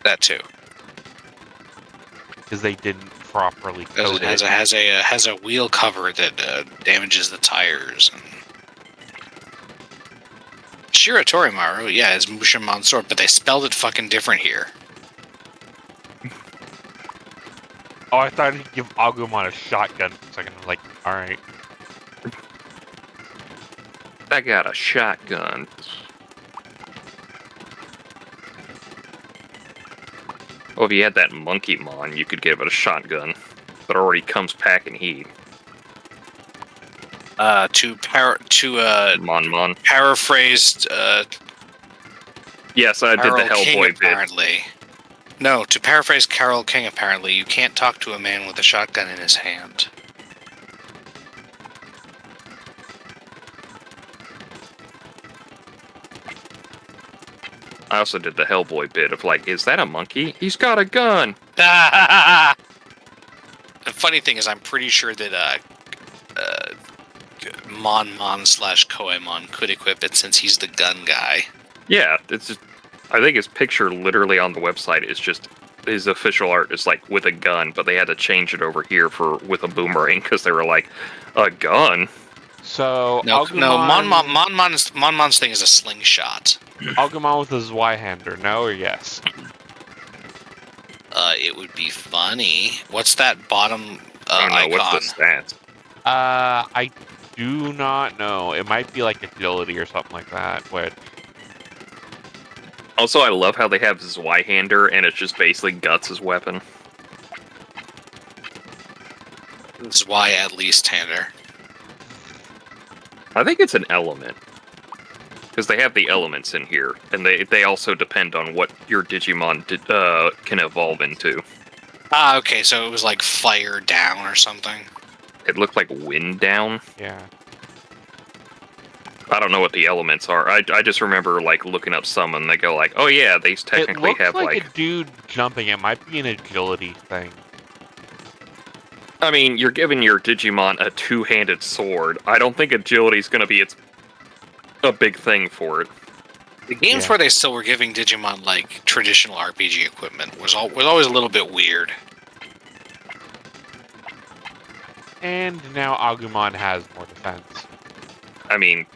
Speaker 3: That too.
Speaker 1: Because they didn't properly coat
Speaker 3: It has a wheel cover that damages the tires. And... Shira Torimaru, yeah, is Musha Mansour, but they spelled it fucking different here.
Speaker 1: Oh, I thought he'd give Agumon a shotgun for a second. I'm like, alright.
Speaker 2: I got a shotgun. Well, if you had that Monkeymon, you could give it a shotgun. That already comes packing heat. Mon.
Speaker 3: Paraphrased.
Speaker 2: Yes, I did
Speaker 3: Carol
Speaker 2: the Hellboy
Speaker 3: King,
Speaker 2: bit.
Speaker 3: apparently. No, to paraphrase Carol King, apparently, you can't talk to a man with a shotgun in his hand.
Speaker 2: I also did the Hellboy bit of like, is that a monkey? He's got a gun!
Speaker 3: The funny thing is, I'm pretty sure that Mon/Koemon could equip it since he's the gun guy.
Speaker 2: Yeah, it's just, I think his picture literally on the website is just, his official art is like with a gun, but they had to change it over here with a boomerang because they were like, a gun?
Speaker 1: So,
Speaker 3: No,
Speaker 1: Agumon,
Speaker 3: Monmon's thing is a slingshot.
Speaker 1: Agumon with his Y-hander, no or yes?
Speaker 3: It would be funny. What's that bottom
Speaker 2: I don't know,
Speaker 3: icon?
Speaker 2: what's the stats?
Speaker 1: I do not know. It might be like agility or something like that, but...
Speaker 2: Also, I love how they have Zweihander, and it's just basically Guts' weapon.
Speaker 3: That's why at least Hander.
Speaker 2: I think it's an element. Because they have the elements in here, and they also depend on what your Digimon can evolve into.
Speaker 3: Ah, okay, so it was like fire down or something.
Speaker 2: It looked like wind down.
Speaker 1: Yeah.
Speaker 2: I don't know what the elements are. I just remember like looking up some, and they go like, oh yeah, they technically
Speaker 1: It looks
Speaker 2: have
Speaker 1: like a dude jumping. It might be an agility thing.
Speaker 2: I mean, you're giving your Digimon a two-handed sword. I don't think agility is going to be a big thing for it.
Speaker 3: The games
Speaker 1: Yeah.
Speaker 3: where they still were giving Digimon like traditional RPG equipment was always a little bit weird.
Speaker 1: And now Agumon has more defense.
Speaker 2: I mean,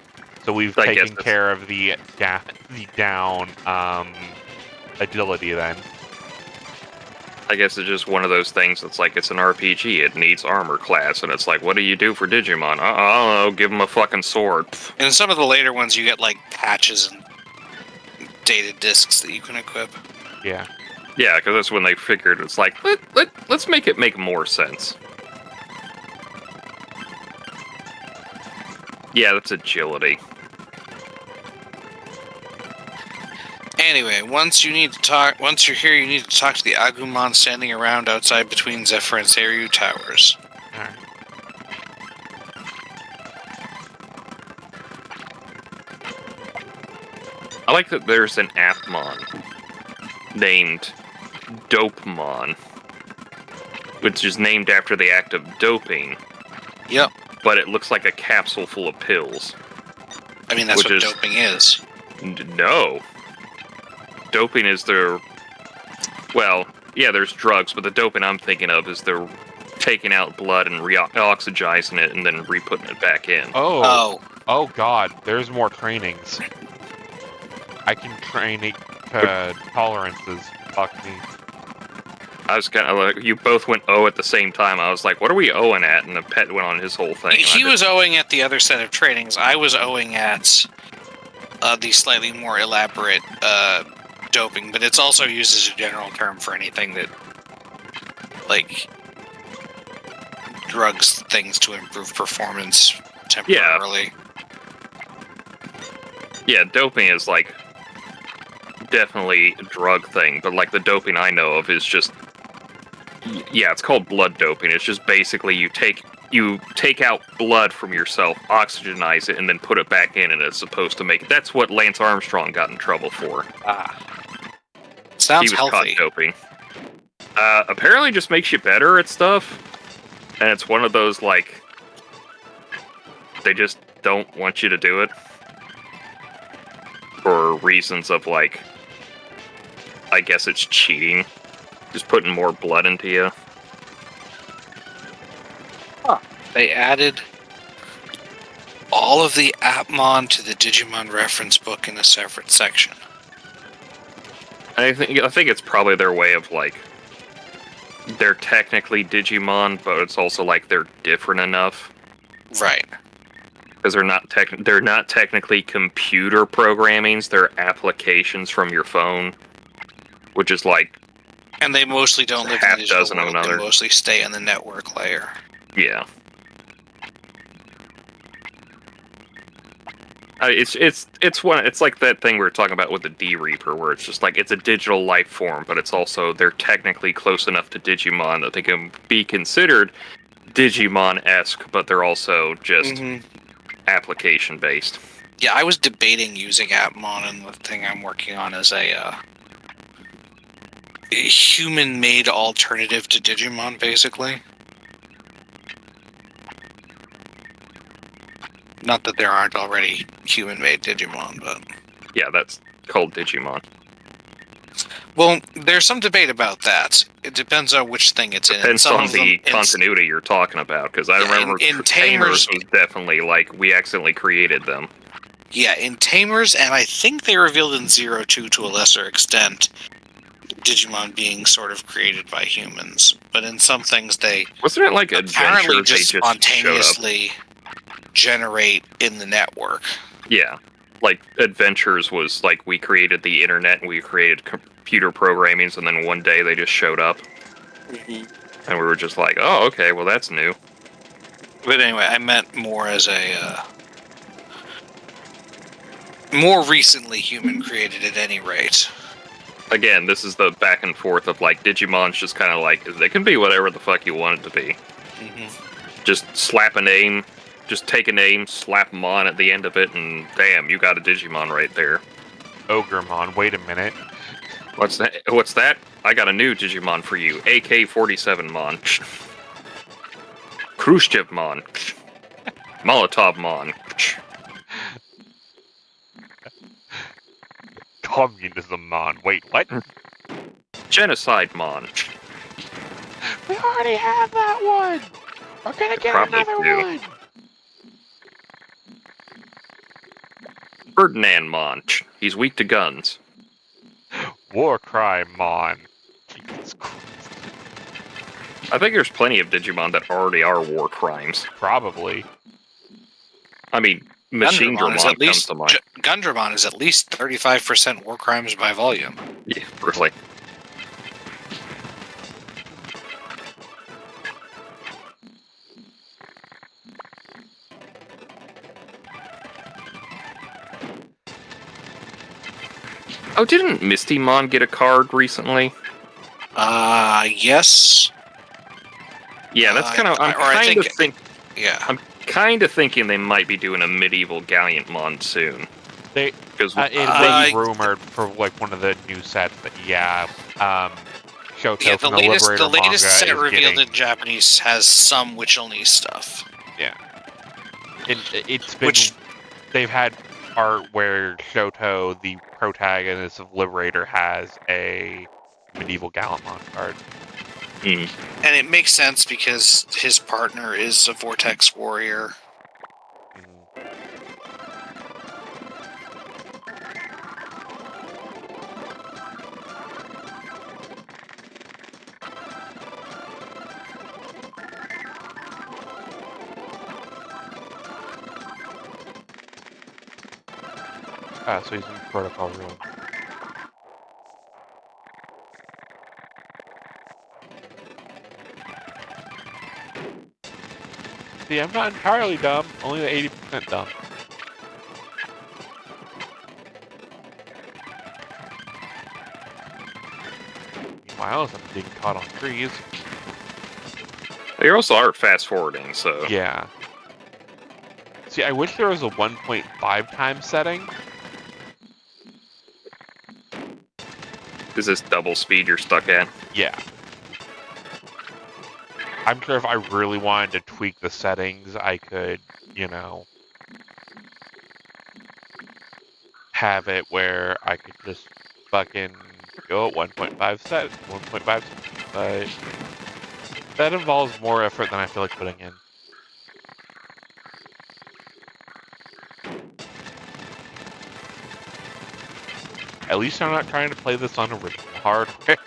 Speaker 1: So we've
Speaker 2: I guess
Speaker 1: taken
Speaker 2: that's-
Speaker 1: care of the down agility then.
Speaker 2: I guess it's just one of those things that's like, it's an RPG, it needs armor class, and it's like, what do you do for Digimon? I don't know, give them a fucking sword.
Speaker 3: And in some of the later ones, you get like patches and data discs that you can equip.
Speaker 1: Yeah.
Speaker 2: Yeah, because that's when they figured it's like, let's make it make more sense. Yeah, that's agility.
Speaker 3: Anyway, once you're here, you need to talk to the Agumon standing around outside between Zephyr and Seiryu towers.
Speaker 1: Alright.
Speaker 2: I like that there's an Appmon named Dopemon, which is named after the act of doping,
Speaker 3: Yep.
Speaker 2: but it looks like a capsule full of pills.
Speaker 3: I mean, that's
Speaker 2: Which
Speaker 3: what
Speaker 2: is-
Speaker 3: doping is.
Speaker 2: No. Doping is their... Well, yeah, there's drugs, but the doping I'm thinking of is they're taking out blood and re-oxygizing it and then re-putting it back in.
Speaker 1: Oh. Oh god, there's more trainings. I can train it to tolerances. Fuck me.
Speaker 2: I was kind of like, you both went O at the same time. I was like, what are we Oing at? And the pet went on his whole thing.
Speaker 3: He was owing at the other set of trainings. I was owing at the slightly more elaborate doping, but it's also used as a general term for anything that, like, drugs things to improve performance temporarily.
Speaker 2: Yeah, doping is like definitely a drug thing, but like the doping I know of is just, yeah, it's called blood doping. It's just basically you take out blood from yourself, oxygenize it, and then put it back in, and it's supposed to make it. That's what Lance Armstrong got in trouble for.
Speaker 3: Sounds
Speaker 2: He was
Speaker 3: healthy.
Speaker 2: caught doping. Apparently just makes you better at stuff, and it's one of those, like, they just don't want you to do it. For reasons of, like, I guess it's cheating. Just putting more blood into you.
Speaker 3: They added all of the Appmon to the Digimon reference book in a separate section.
Speaker 2: I think it's probably their way of, like, they're technically Digimon, but it's also like they're different enough.
Speaker 3: Right.
Speaker 2: Because they're not technically computer programmings, they're applications from your phone. Which is like,
Speaker 3: And they mostly don't live in
Speaker 2: half
Speaker 3: the digital
Speaker 2: dozen of
Speaker 3: world. They
Speaker 2: another.
Speaker 3: mostly stay on the network layer.
Speaker 2: yeah. It's like that thing we were talking about with the D Reaper, where it's just like it's a digital life form, but it's also they're technically close enough to Digimon that they can be considered Digimon-esque, but they're also just application based.
Speaker 3: Yeah, I was debating using Appmon, and the thing I'm working on is a human-made alternative to Digimon, basically. Not that there aren't already human-made Digimon, but...
Speaker 2: Yeah, that's called Digimon.
Speaker 3: Well, there's some debate about that. It depends on which thing it's in.
Speaker 2: Depends
Speaker 3: Some
Speaker 2: on
Speaker 3: of them-
Speaker 2: the continuity you're talking about, because I
Speaker 3: Yeah,
Speaker 2: remember
Speaker 3: in
Speaker 2: Tamers
Speaker 3: Tamers-
Speaker 2: was definitely like, we accidentally created them.
Speaker 3: Yeah, in Tamers, and I think they revealed in 02 to a lesser extent, Digimon being sort of created by humans. But in some things, they
Speaker 2: Wasn't it like
Speaker 3: apparently
Speaker 2: Adventure,
Speaker 3: just
Speaker 2: they just showed up?
Speaker 3: spontaneously generate in the network.
Speaker 2: Yeah. Like, Adventures was like, we created the internet and we created computer programmings, and then one day they just showed up. And we were just like, oh, okay, well, that's new.
Speaker 3: But anyway, I meant more as a... more recently human created at any rate.
Speaker 2: Again, this is the back and forth of, like, Digimon's just kind of like, they can be whatever the fuck you want it to be. Just slap a name, just take a name, slap them on at the end of it, and damn, you got a Digimon right there.
Speaker 1: Ogremon, wait a minute.
Speaker 2: What's that? What's that? I got a new Digimon for you. AK-47mon. Khrushchevmon. Molotovmon.
Speaker 1: Communism Mon. Wait, what?
Speaker 2: Genocide Mon.
Speaker 1: We already have that one! We're gonna get
Speaker 2: Probably
Speaker 1: another
Speaker 2: do.
Speaker 1: one!
Speaker 2: Ferdinand Mon. He's weak to guns.
Speaker 1: War crime Mon. Jesus Christ.
Speaker 2: I think there's plenty of Digimon that already are war crimes.
Speaker 1: Probably.
Speaker 2: I mean, Machine
Speaker 3: Gundramon is
Speaker 2: Dramon
Speaker 3: at least
Speaker 2: comes to mind.
Speaker 3: Gundramon is at least 35% war crimes by volume.
Speaker 2: Yeah, really. Oh, didn't Misty Mon get a card recently?
Speaker 3: Yes.
Speaker 2: Yeah, that's kind of.
Speaker 3: Yeah.
Speaker 2: I'm kind of thinking they might be doing a medieval Gallant Mon soon.
Speaker 1: They
Speaker 2: Because
Speaker 1: it was rumored for like one of the new sets that Shoto
Speaker 3: Yeah, the
Speaker 1: from the
Speaker 3: latest
Speaker 1: Liberator manga
Speaker 3: set
Speaker 1: is
Speaker 3: revealed
Speaker 1: getting,
Speaker 3: in Japanese has some Witchel stuff.
Speaker 1: yeah. It's been they've had art where Shoto, the protagonist of Liberator, has a medieval Gallimon card.
Speaker 2: Mm.
Speaker 3: And it makes sense because his partner is a Vortex warrior.
Speaker 1: So he's in Protocol Room. See, I'm not entirely dumb, only the 80% dumb. Meanwhile, I'm getting caught on trees.
Speaker 2: They also are fast forwarding, so.
Speaker 1: Yeah. See, I wish there was a 1.5 times setting.
Speaker 2: Is this double speed you're stuck at?
Speaker 1: Yeah. I'm sure if I really wanted to tweak the settings, I could, have it where I could just fucking go at 1.5 set, 1.5, but that involves more effort than I feel like putting in. At least I'm not trying to play this on original hardware.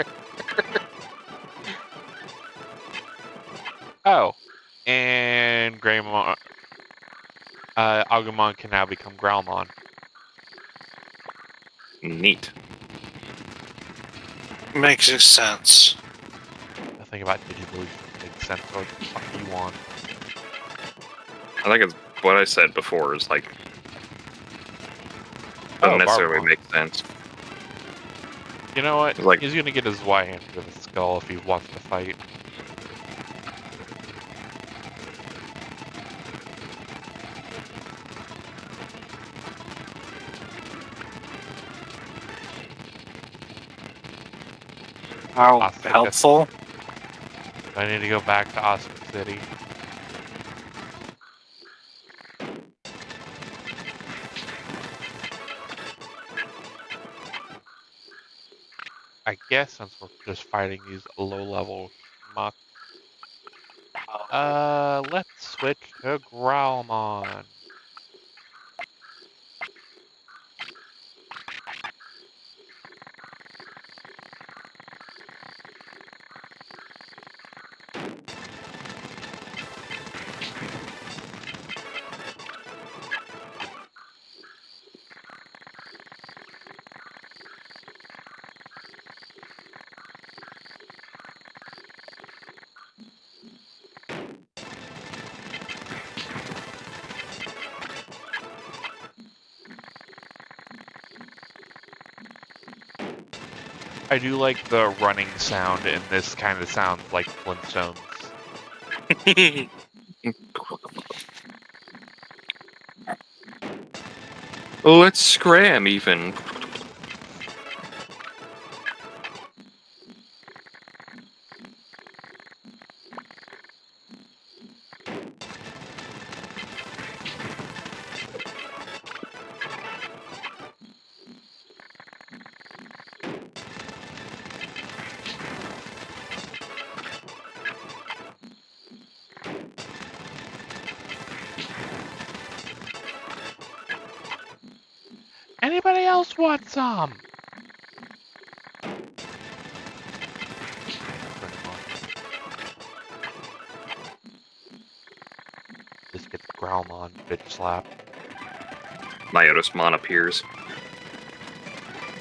Speaker 1: Oh, and Greymon, Agumon can now become Growlmon.
Speaker 2: Neat.
Speaker 3: Makes sense.
Speaker 1: Nothing about Digivolution makes sense. So what the fuck do you want?
Speaker 2: I think it's what I said before is like. Doesn't necessarily
Speaker 1: Barbamon.
Speaker 2: make sense.
Speaker 1: You know what?
Speaker 2: Like-
Speaker 1: He's gonna get his Y hand to the skull if he wants to fight.
Speaker 3: How
Speaker 1: Oscar
Speaker 3: helpful.
Speaker 1: I need to go back to Oscar City. I guess since we're just fighting these low-level schmucks. Let's switch to Growlmon. I do like the running sound, and this kind of sounds like Flintstones.
Speaker 2: Let's scram even.
Speaker 1: just want some. Just get Growlmon bitch slap.
Speaker 2: Myotismon appears.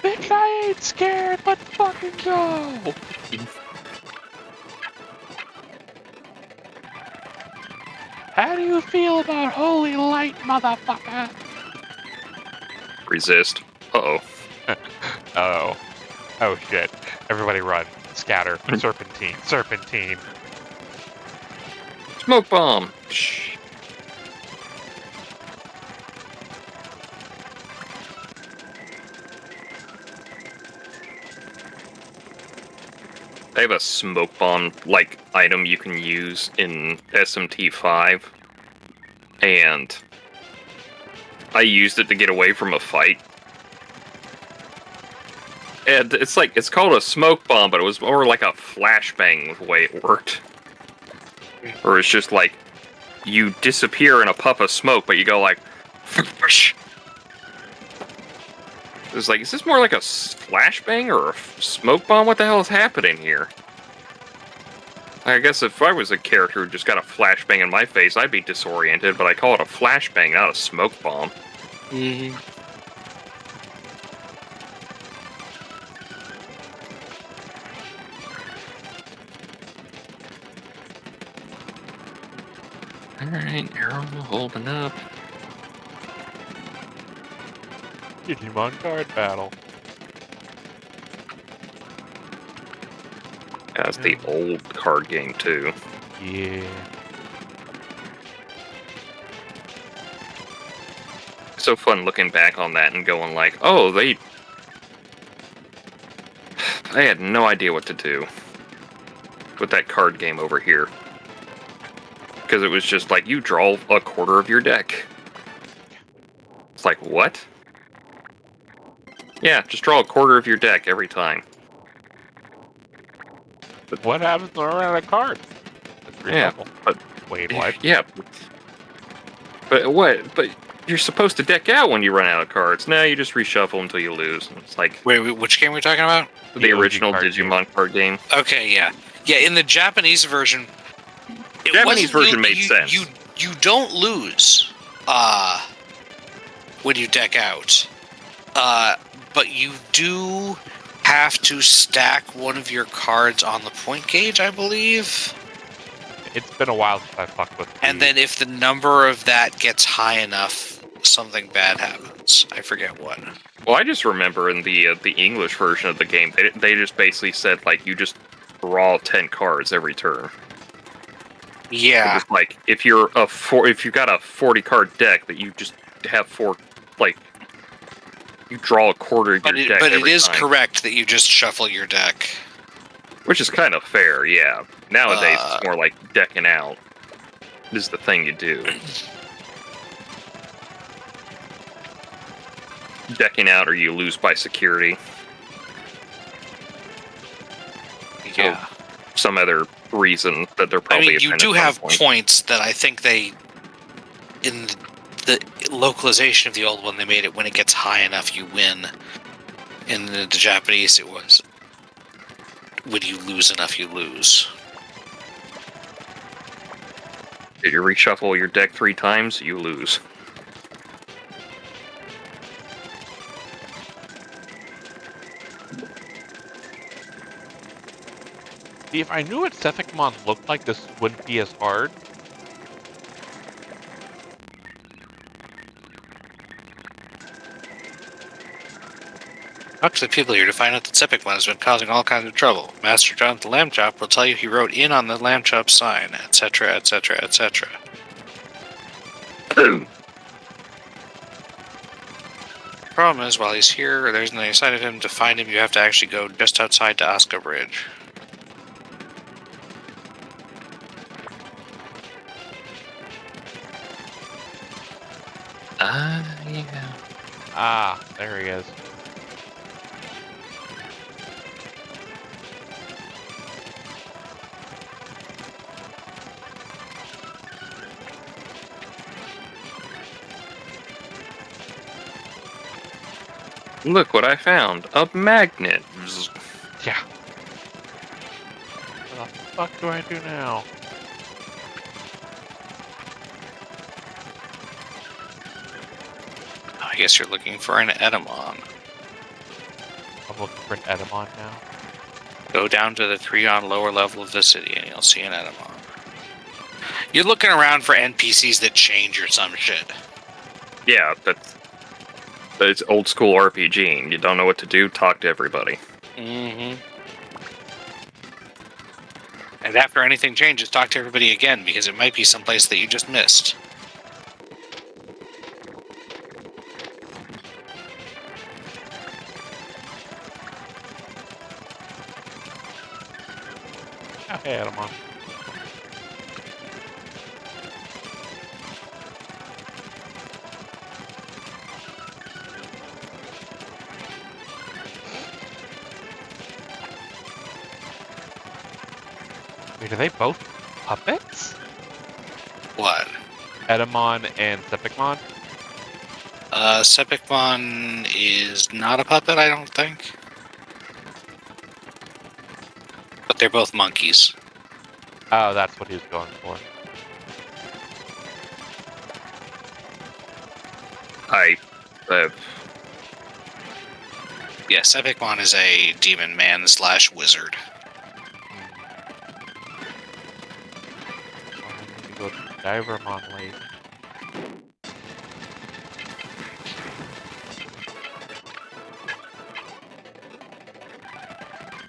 Speaker 1: Bitch, I ain't scared. Let's fucking go. How do you feel about holy light, motherfucker?
Speaker 2: Resist. Uh-oh.
Speaker 1: Oh. Oh shit. Everybody run. Scatter. Serpentine. Serpentine.
Speaker 2: Smoke bomb! Shh. They have a smoke bomb like item you can use in SMT5, and I used it to get away from a fight. And it's called a smoke bomb, but it was more like a flashbang with the way it worked. Or it's just like you disappear in a puff of smoke, but you go like, it's like, is this more like a flashbang or a smoke bomb? What the hell is happening here? I guess if I was a character who just got a flashbang in my face, I'd be disoriented, but I call it a flashbang, not a smoke bomb.
Speaker 3: Mm-hmm.
Speaker 2: Alright, arrow holding up.
Speaker 1: Digimon card battle.
Speaker 2: That's the old card game, too.
Speaker 1: Yeah.
Speaker 2: So fun looking back on that and going like, oh, they had no idea what to do with that card game over here. Because it was just like, you draw a quarter of your deck. It's like, what? Yeah, just draw a quarter of your deck every time.
Speaker 1: But what happens when I run out of cards?
Speaker 2: Yeah, but...
Speaker 1: Wait, what?
Speaker 2: Yeah. But what? But you're supposed to deck out when you run out of cards. No, you just reshuffle until you lose. And it's like...
Speaker 3: Wait, which game are we talking about?
Speaker 2: The original Digimon card game.
Speaker 3: Okay, yeah. Yeah, in the Japanese version...
Speaker 2: Japanese version made sense.
Speaker 3: You don't lose when you deck out. But you do have to stack one of your cards on the point gauge, I believe.
Speaker 1: It's been a while since I fucked with
Speaker 3: And then if the number of that gets high enough, something bad happens. I forget what.
Speaker 2: Well, I just remember in the English version of the game, they just basically said, like, you just draw 10 cards every turn.
Speaker 3: Yeah.
Speaker 2: Just like, if you've got a 40 card deck, that you just have 4, like, you draw a quarter of your deck. But it is
Speaker 3: correct that you just shuffle your deck.
Speaker 2: Which is kind of fair, yeah. Nowadays, it's more like decking out is the thing you do. Decking out or you lose by security.
Speaker 3: Yeah.
Speaker 2: Or some other reason that they're probably...
Speaker 3: I mean, you do have points that I think they... In the localization of the old one, they made it when it gets high enough, you win. In the Japanese, it was... When you lose enough, you lose.
Speaker 2: If you reshuffle your deck 3 times, you lose.
Speaker 1: See, if I knew what Sethicmon looked like, this wouldn't be as hard.
Speaker 3: Talk to the people here to find out that Sepicmon has been causing all kinds of trouble. Master John the Lamb Chop will tell you he wrote in on the Lamb Chop sign, etc., etc., etc. Problem is, while he's here, there isn't any sign of him. To find him, you have to actually go just outside to Asuka Bridge.
Speaker 2: Yeah.
Speaker 1: Ah, there he is.
Speaker 2: Look what I found. A magnet.
Speaker 1: Yeah. What the fuck do I do now?
Speaker 3: I guess you're looking for an Edamon.
Speaker 1: I'm looking for an Edamon now.
Speaker 3: Go down to the 3 on lower level of the city and you'll see an Edamon. You're looking around for NPCs that change or some shit.
Speaker 2: Yeah, it's old school RPG. You don't know what to do, talk to everybody.
Speaker 3: Mm-hmm. And after anything changes, talk to everybody again, because it might be someplace that you just missed.
Speaker 1: Oh, hey, Edamon. Wait, are they both puppets?
Speaker 3: What?
Speaker 1: Edamon and Sepicmon?
Speaker 3: Sepicmon is not a puppet, I don't think. But they're both monkeys.
Speaker 1: Oh, that's what he was going for.
Speaker 3: Yeah, Sepicmon is a demon man / wizard.
Speaker 1: Oh, I need to go to Divermon Lake.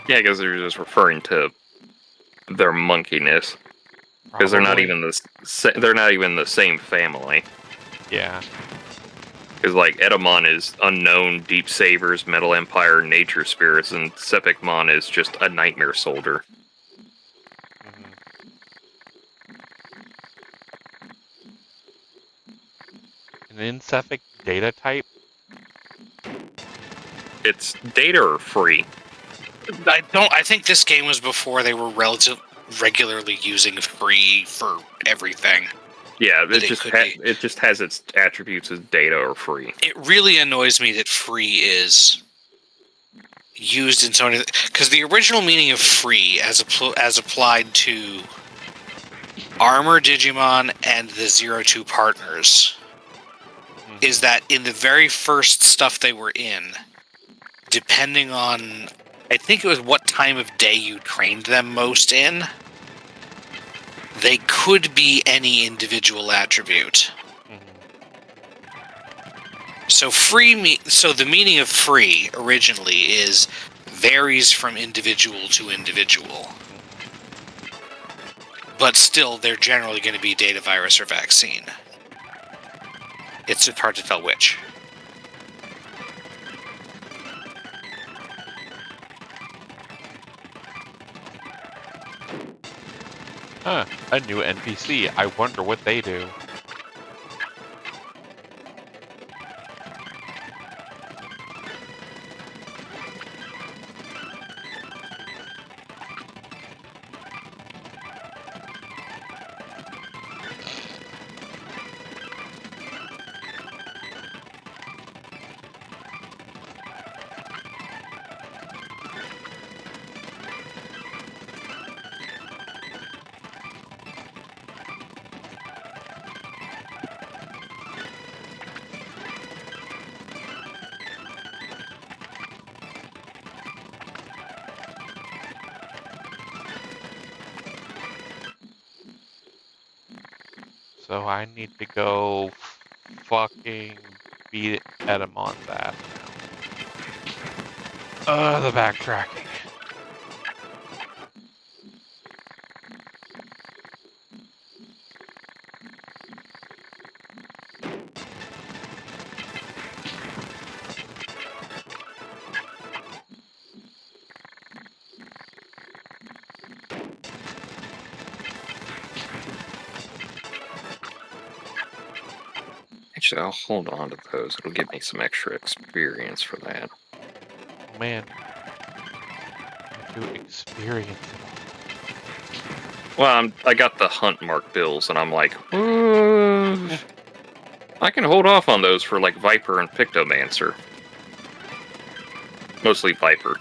Speaker 2: Yeah, because they're just referring to their monkeyness. Because they're not
Speaker 1: Probably.
Speaker 2: even the same family.
Speaker 1: Yeah.
Speaker 2: Because like Edamon is unknown, deep savers, Metal Empire, nature spirits, and Sepicmon is just a nightmare soldier.
Speaker 1: Mhm. An Insephic data type?
Speaker 2: It's data or free.
Speaker 3: I think this game was before they were regularly using free for everything.
Speaker 2: Yeah,
Speaker 3: That it could be.
Speaker 2: it just has its attributes as data or free.
Speaker 3: It really annoys me that free is used in so many, because the original meaning of free as applied to Armor Digimon and the 02 partners is that in the very first stuff they were in, depending on, I think it was what time of day you trained them most in, they could be any individual attribute. So so the meaning of free originally is varies from individual to individual. But still, they're generally going to be data, virus, or vaccine. It's just hard to tell which.
Speaker 1: Huh. A new NPC. I wonder what they do. So I need to go fucking beat Edamon's ass now. The backtracking.
Speaker 2: Actually, I'll hold on to those. It'll give me some extra experience for that.
Speaker 1: Oh man. I have to experience it all.
Speaker 2: Well, I got the hunt mark bills, and I'm like, I can hold off on those for like Viper and Pictomancer. Mostly Viper.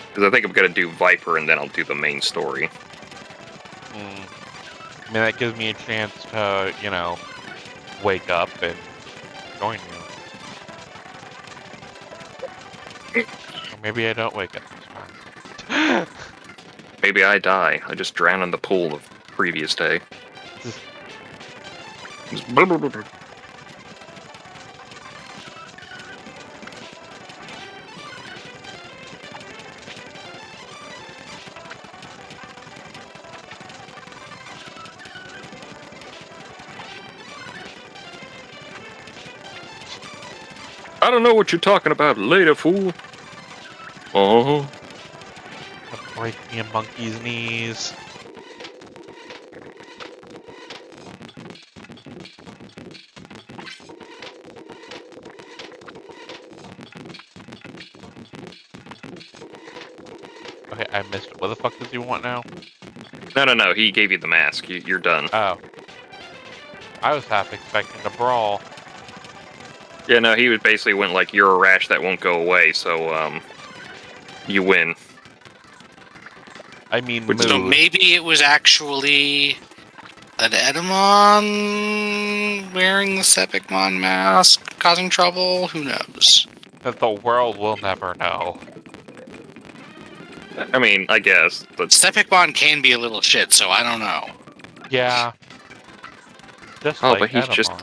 Speaker 2: Because I think I'm gonna do Viper and then I'll do the main story.
Speaker 1: I mean, that gives me a chance to, you know, wake up and join you. Or maybe I don't wake up this time.
Speaker 2: Maybe I die. I just drown in the pool the previous day. Just blah, blah, blah, blah. I don't know what you're talking about later, fool. Oh.
Speaker 1: Break me a monkey's knees. Okay, I missed it. What the fuck does he want now?
Speaker 2: No. He gave you the mask. You're done.
Speaker 1: Oh. I was half expecting a brawl.
Speaker 2: Yeah, no, he was basically went like, you're a rash that won't go away, so, you win.
Speaker 1: I mean,
Speaker 2: Which-
Speaker 3: So
Speaker 1: mood.
Speaker 3: maybe it was actually an Edamon wearing the Sepicmon mask causing trouble? Who knows?
Speaker 1: That the world will never know.
Speaker 2: I mean, I guess, but
Speaker 3: Sepicmon can be a little shit, so I don't know.
Speaker 1: Yeah. Just
Speaker 2: Oh,
Speaker 1: like
Speaker 2: but he's
Speaker 1: Edamon.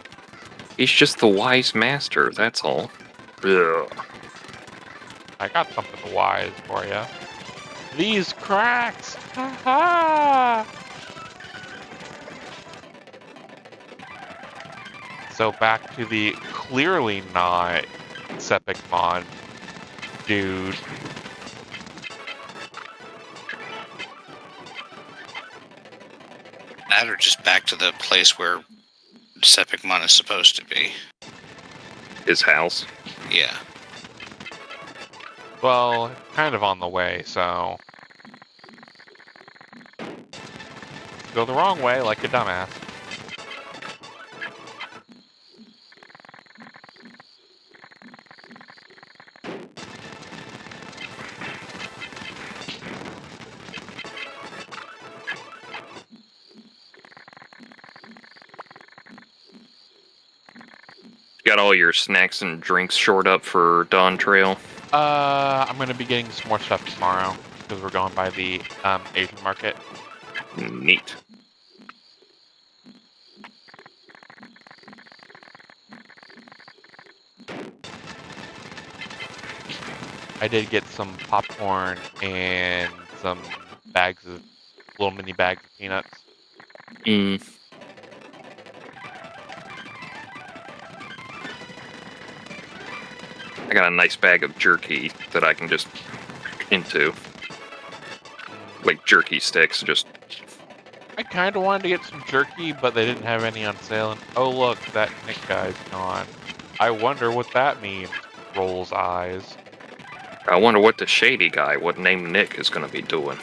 Speaker 2: he's just the wise master, that's all. Ugh.
Speaker 1: I got something wise for you. These cracks! Ha ha! So back to the clearly not Sepicmon dude.
Speaker 3: That or just back to the place where Sepicmon is supposed to be.
Speaker 2: His house.
Speaker 3: Yeah.
Speaker 1: Well, kind of on the way, so... Go the wrong way like a dumbass.
Speaker 2: Got all your snacks and drinks shored up for Dawn Trail.
Speaker 1: I'm gonna be getting some more stuff tomorrow, because we're going by the, Asian market.
Speaker 2: Neat.
Speaker 1: I did get some popcorn and some bags of, little mini bags of peanuts.
Speaker 2: Mm. I got a nice bag of jerky that I can just into. Like jerky sticks, just
Speaker 1: I kind of wanted to get some jerky, but they didn't have any on sale. And oh look, that Nick guy's gone. I wonder what that means. Rolls eyes.
Speaker 2: I wonder what the shady guy, what named Nick, is gonna be doing.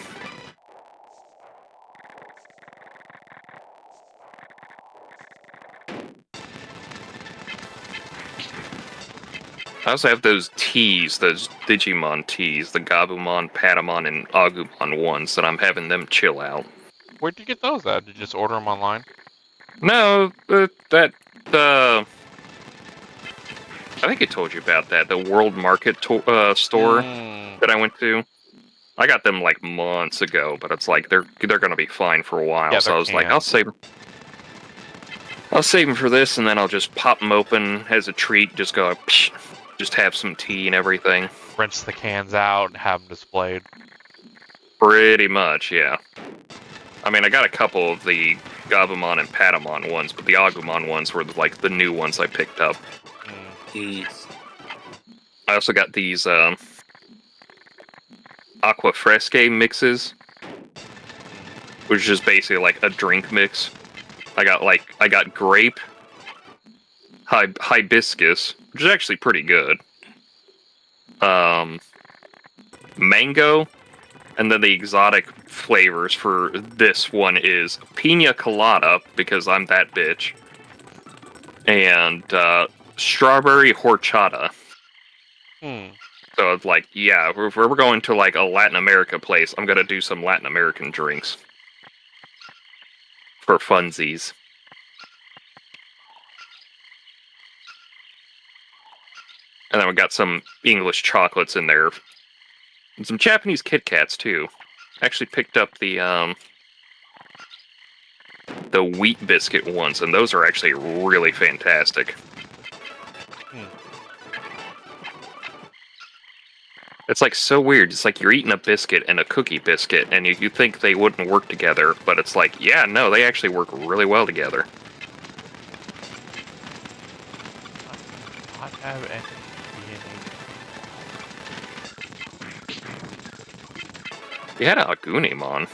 Speaker 2: I also have those teas, those Digimon teas, the Gabumon, Patamon, and Agumon ones that I'm having them chill out.
Speaker 1: Where'd you get those at? Did you just order them online?
Speaker 2: No, I think I told you about that, the World Market store that I went to. I got them like months ago, but it's like they're gonna be fine for a while.
Speaker 1: Yeah,
Speaker 2: so
Speaker 1: they're
Speaker 2: I was like,
Speaker 1: canned.
Speaker 2: I'll save them for this, and then I'll just pop them open as a treat. Just go, psh, just have some tea and everything.
Speaker 1: Rinse the cans out and have them displayed.
Speaker 2: Pretty much, yeah. I mean, I got a couple of the Gabumon and Patamon ones, but the Agumon ones were like the new ones I picked up. I also got these Aqua Fresque mixes, which is just basically like a drink mix. I got grape, hibiscus, which is actually pretty good. Mango, and then the exotic flavors for this one is pina colada, because I'm that bitch, and strawberry horchata.
Speaker 1: Hmm.
Speaker 2: So it's like, yeah, if we're going to like a Latin America place, I'm gonna do some Latin American drinks for funsies. And then we got some English chocolates in there, and some Japanese Kit Kats too. Actually picked up the wheat biscuit ones, and those are actually really fantastic. It's like so weird. It's like you're eating a biscuit and a cookie biscuit, and you think they wouldn't work together, but it's like, yeah, no, they actually work really well together.
Speaker 1: Not have any
Speaker 2: You had a Agunimon.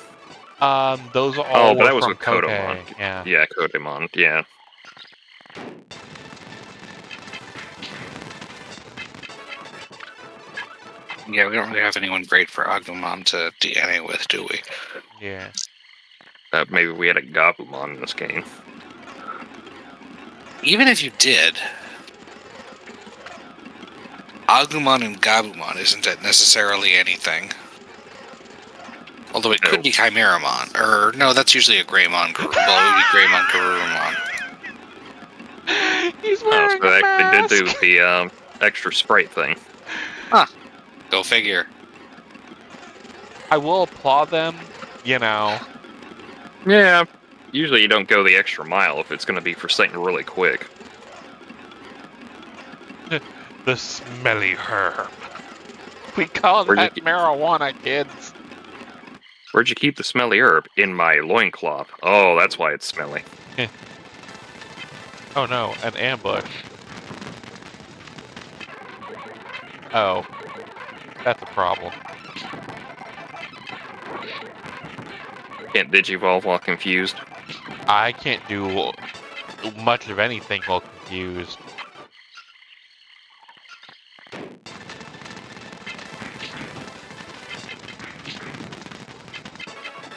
Speaker 1: DNA. Those all
Speaker 2: but
Speaker 1: were
Speaker 2: that was
Speaker 1: from
Speaker 2: with
Speaker 1: Kote.
Speaker 2: Kodomon.
Speaker 1: Yeah.
Speaker 2: Yeah, Kodemon, yeah.
Speaker 3: Yeah, we don't really have anyone great for Agumon to DNA with, do we?
Speaker 1: Yeah.
Speaker 2: Maybe we had a Gabumon in this game.
Speaker 3: Even if you did, Agumon and Gabumon isn't necessarily anything. Although it could be Chimeramon. Or, no, that's usually a Greymon. Well, it would be Greymon Garurumon.
Speaker 1: He's wearing
Speaker 2: so
Speaker 1: a
Speaker 2: they actually did
Speaker 1: mask.
Speaker 2: do the extra sprite thing.
Speaker 3: Go figure.
Speaker 1: I will applaud them, you know.
Speaker 2: Yeah, usually you don't go the extra mile if it's going to be for something really quick.
Speaker 1: The smelly herb. We call that marijuana, kids.
Speaker 2: Where'd you keep the smelly herb? In my loincloth. Oh, that's why it's smelly.
Speaker 1: Oh no, an ambush. Oh. That's a problem.
Speaker 2: Can't digivolve while confused.
Speaker 1: I can't do much of anything while confused.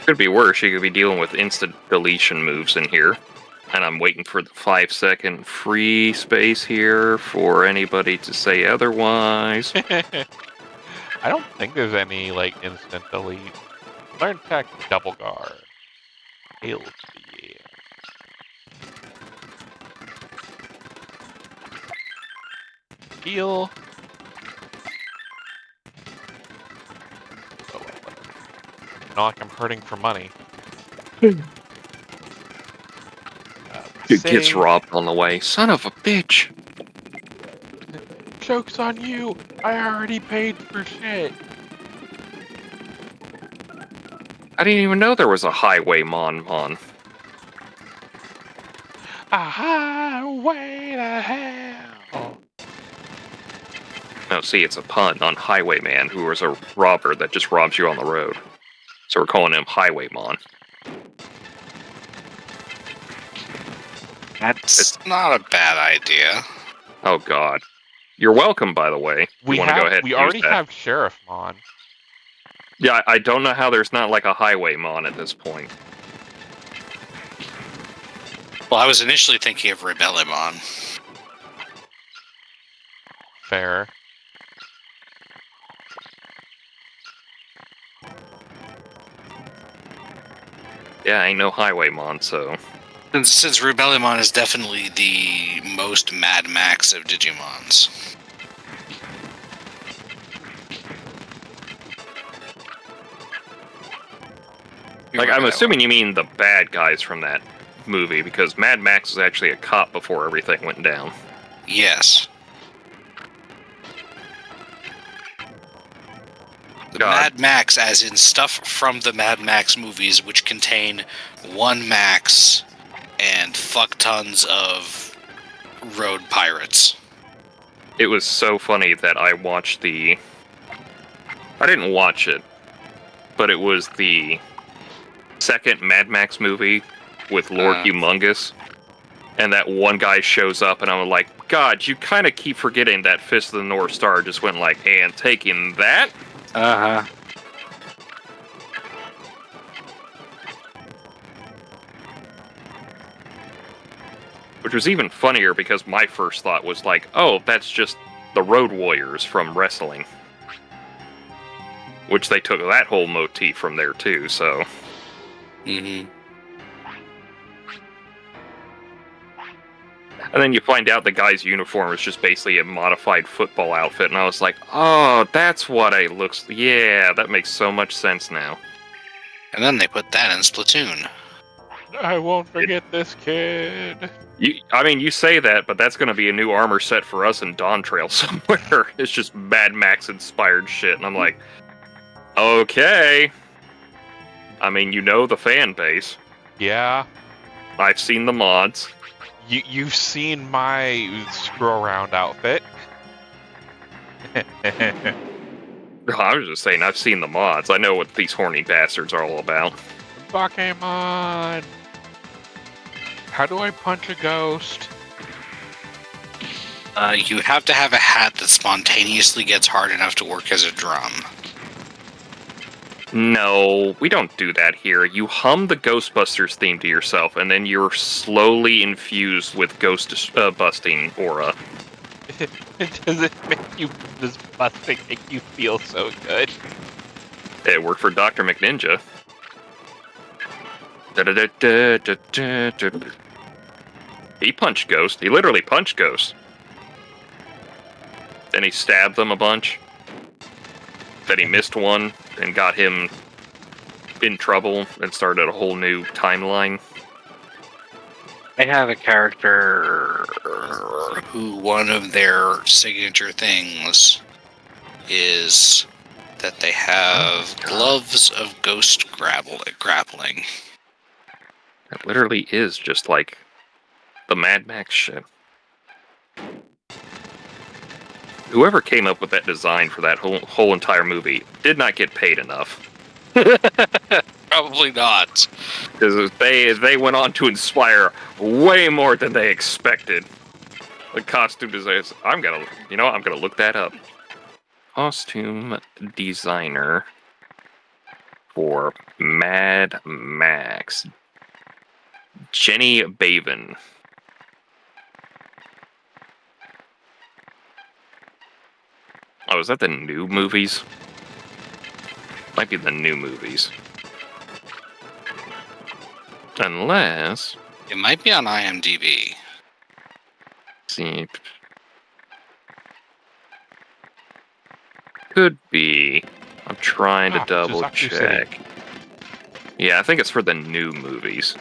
Speaker 2: Could be worse, you could be dealing with instant deletion moves in here. And I'm waiting for the 5-second free space here for anybody to say otherwise.
Speaker 1: I don't think there's any, like, instant delete. Learn tech double guard. Hail to the air. Heal. Oh, not like I'm hurting for money.
Speaker 2: It gets robbed on the way. Son of a bitch!
Speaker 1: Joke's on you! I already paid for shit!
Speaker 2: I didn't even know there was a highway mon.
Speaker 1: A highway to hell!
Speaker 2: No, see, it's a pun on Highwayman, who was a robber that just robs you on the road. So we're calling him Highwaymon.
Speaker 3: That's not a bad idea.
Speaker 2: Oh god. You're welcome, by the way.
Speaker 1: We
Speaker 2: want to go ahead
Speaker 1: we
Speaker 2: and
Speaker 1: already
Speaker 2: use that.
Speaker 1: have Sheriffmon.
Speaker 2: Yeah, I don't know how there's not like a Highwaymon at this point.
Speaker 3: Well, I was initially thinking of Rebellimon.
Speaker 1: Fair.
Speaker 2: Yeah, ain't no Highwaymon, so...
Speaker 3: Since Rebellimon is definitely the most Mad Max of Digimons.
Speaker 2: Like, I'm assuming you mean the bad guys from that movie, because Mad Max was actually a cop before everything went down.
Speaker 3: Yes. The
Speaker 2: God.
Speaker 3: Mad Max, as in stuff from the Mad Max movies, which contain one Max and fuck tons of road pirates.
Speaker 2: It was so funny that I watched the... I didn't watch it, but it was the second Mad Max movie with Lord Humongous, and that one guy shows up, and I'm like, God, you kind of keep forgetting that Fist of the North Star just went like, and taking that?
Speaker 3: Uh-huh.
Speaker 2: Which was even funnier because my first thought was like, oh, that's just the Road Warriors from wrestling. Which they took that whole motif from there too, so...
Speaker 3: Mm-hmm.
Speaker 2: And then you find out the guy's uniform is just basically a modified football outfit, and I was like, oh, that's what it looks... Yeah, that makes so much sense now.
Speaker 3: And then they put that in Splatoon.
Speaker 1: I won't forget this kid.
Speaker 2: You say that, but that's going to be a new armor set for us in Dawn Trail somewhere. It's just Mad Max-inspired shit, and I'm like, okay. I mean, you know the fan base.
Speaker 1: Yeah.
Speaker 2: I've seen the mods.
Speaker 1: You've seen my screw around outfit.
Speaker 2: I was just saying, I've seen the mods. I know what these horny bastards are all about.
Speaker 1: Pokemon. How do I punch a ghost?
Speaker 3: You have to have a hat that spontaneously gets hard enough to work as a drum.
Speaker 2: No, we don't do that here. You hum the Ghostbusters theme to yourself, and then you're slowly infused with ghost busting aura.
Speaker 1: Does it make you, does busting make you feel so good?
Speaker 2: It worked for Dr. McNinja. He punched Ghost. He literally punched Ghost. Then he stabbed them a bunch. Then he missed one and got him in trouble and started a whole new timeline.
Speaker 3: I have a character who one of their signature things is that they have gloves of ghost grappling.
Speaker 2: It literally is just like the Mad Max shit. Whoever came up with that design for that whole entire movie did not get paid enough.
Speaker 3: Probably not.
Speaker 2: Because they went on to inspire way more than they expected. The costume designers, I'm gonna look that up. Costume designer for Mad Max, Jenny Baven. Oh, is that the new movies? Might be the new movies. Unless...
Speaker 3: It might be on IMDb.
Speaker 2: See... Could be. I'm trying to double check. Yeah, I think it's for the new movies.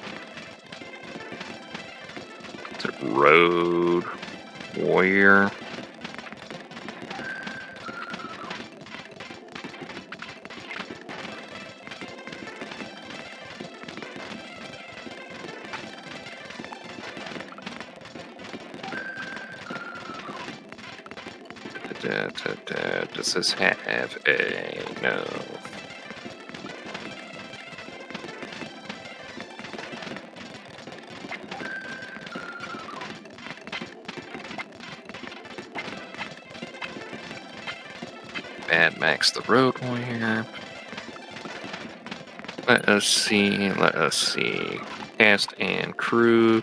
Speaker 2: Is it Road Warrior? Does this have a... No. Mad Max the Road Warrior. Let us see. Cast and crew.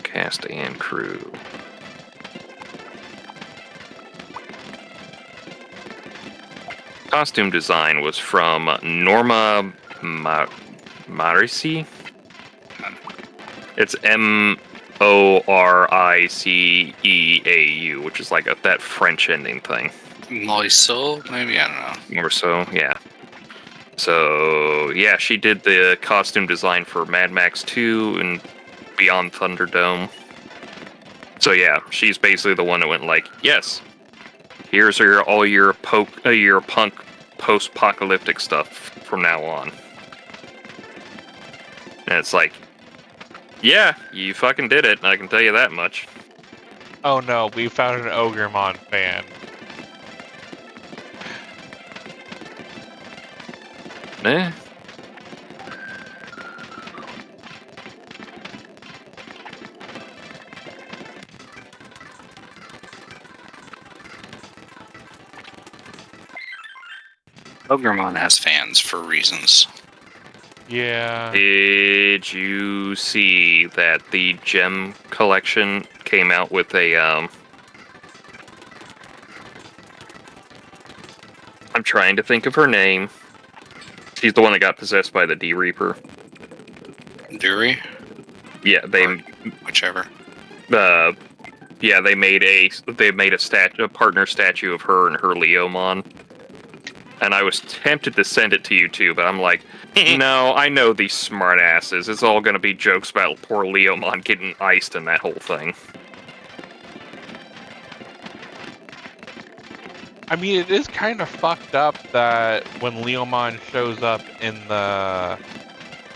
Speaker 2: Costume design was from Norma Marici. It's Moricceau, which is like that French ending thing.
Speaker 3: Moiso? Maybe, I don't know.
Speaker 2: Or so, yeah. So, yeah, she did the costume design for Mad Max 2 and Beyond Thunderdome. So, yeah, she's basically the one that went like, yes, here's all your punk post-apocalyptic stuff from now on. And it's like, yeah, you fucking did it, I can tell you that much.
Speaker 1: Oh no, we found an Ogremon fan.
Speaker 2: Eh?
Speaker 3: Ogremon has fans for reasons.
Speaker 1: Yeah.
Speaker 2: Did you see that the Gem Collection came out with a, I'm trying to think of her name. She's the one that got possessed by the D-Reaper.
Speaker 3: Dewey?
Speaker 2: Yeah, they,
Speaker 3: Or whichever.
Speaker 2: yeah, they made a partner statue of her and her Leomon. And I was tempted to send it to you too, but I'm like, no, I know these smartasses. It's all gonna be jokes about poor Leomon getting iced in that whole thing.
Speaker 1: I mean, it is kind of fucked up that when Leomon shows up in the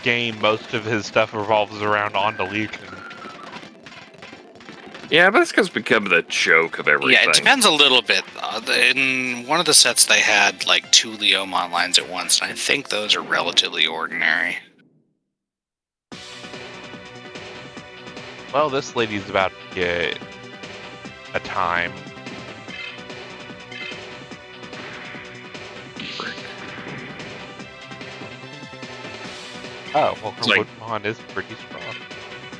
Speaker 1: game, most of his stuff revolves around on deletion.
Speaker 2: Yeah, but it's because it's become the joke of everything.
Speaker 3: Yeah, it depends a little bit. In one of the sets, they had like 2 Leomon lines at once, and I think those are relatively ordinary.
Speaker 1: Well, this lady's about to get a time. Oh, well, her
Speaker 2: like-
Speaker 1: Woodmon is pretty strong.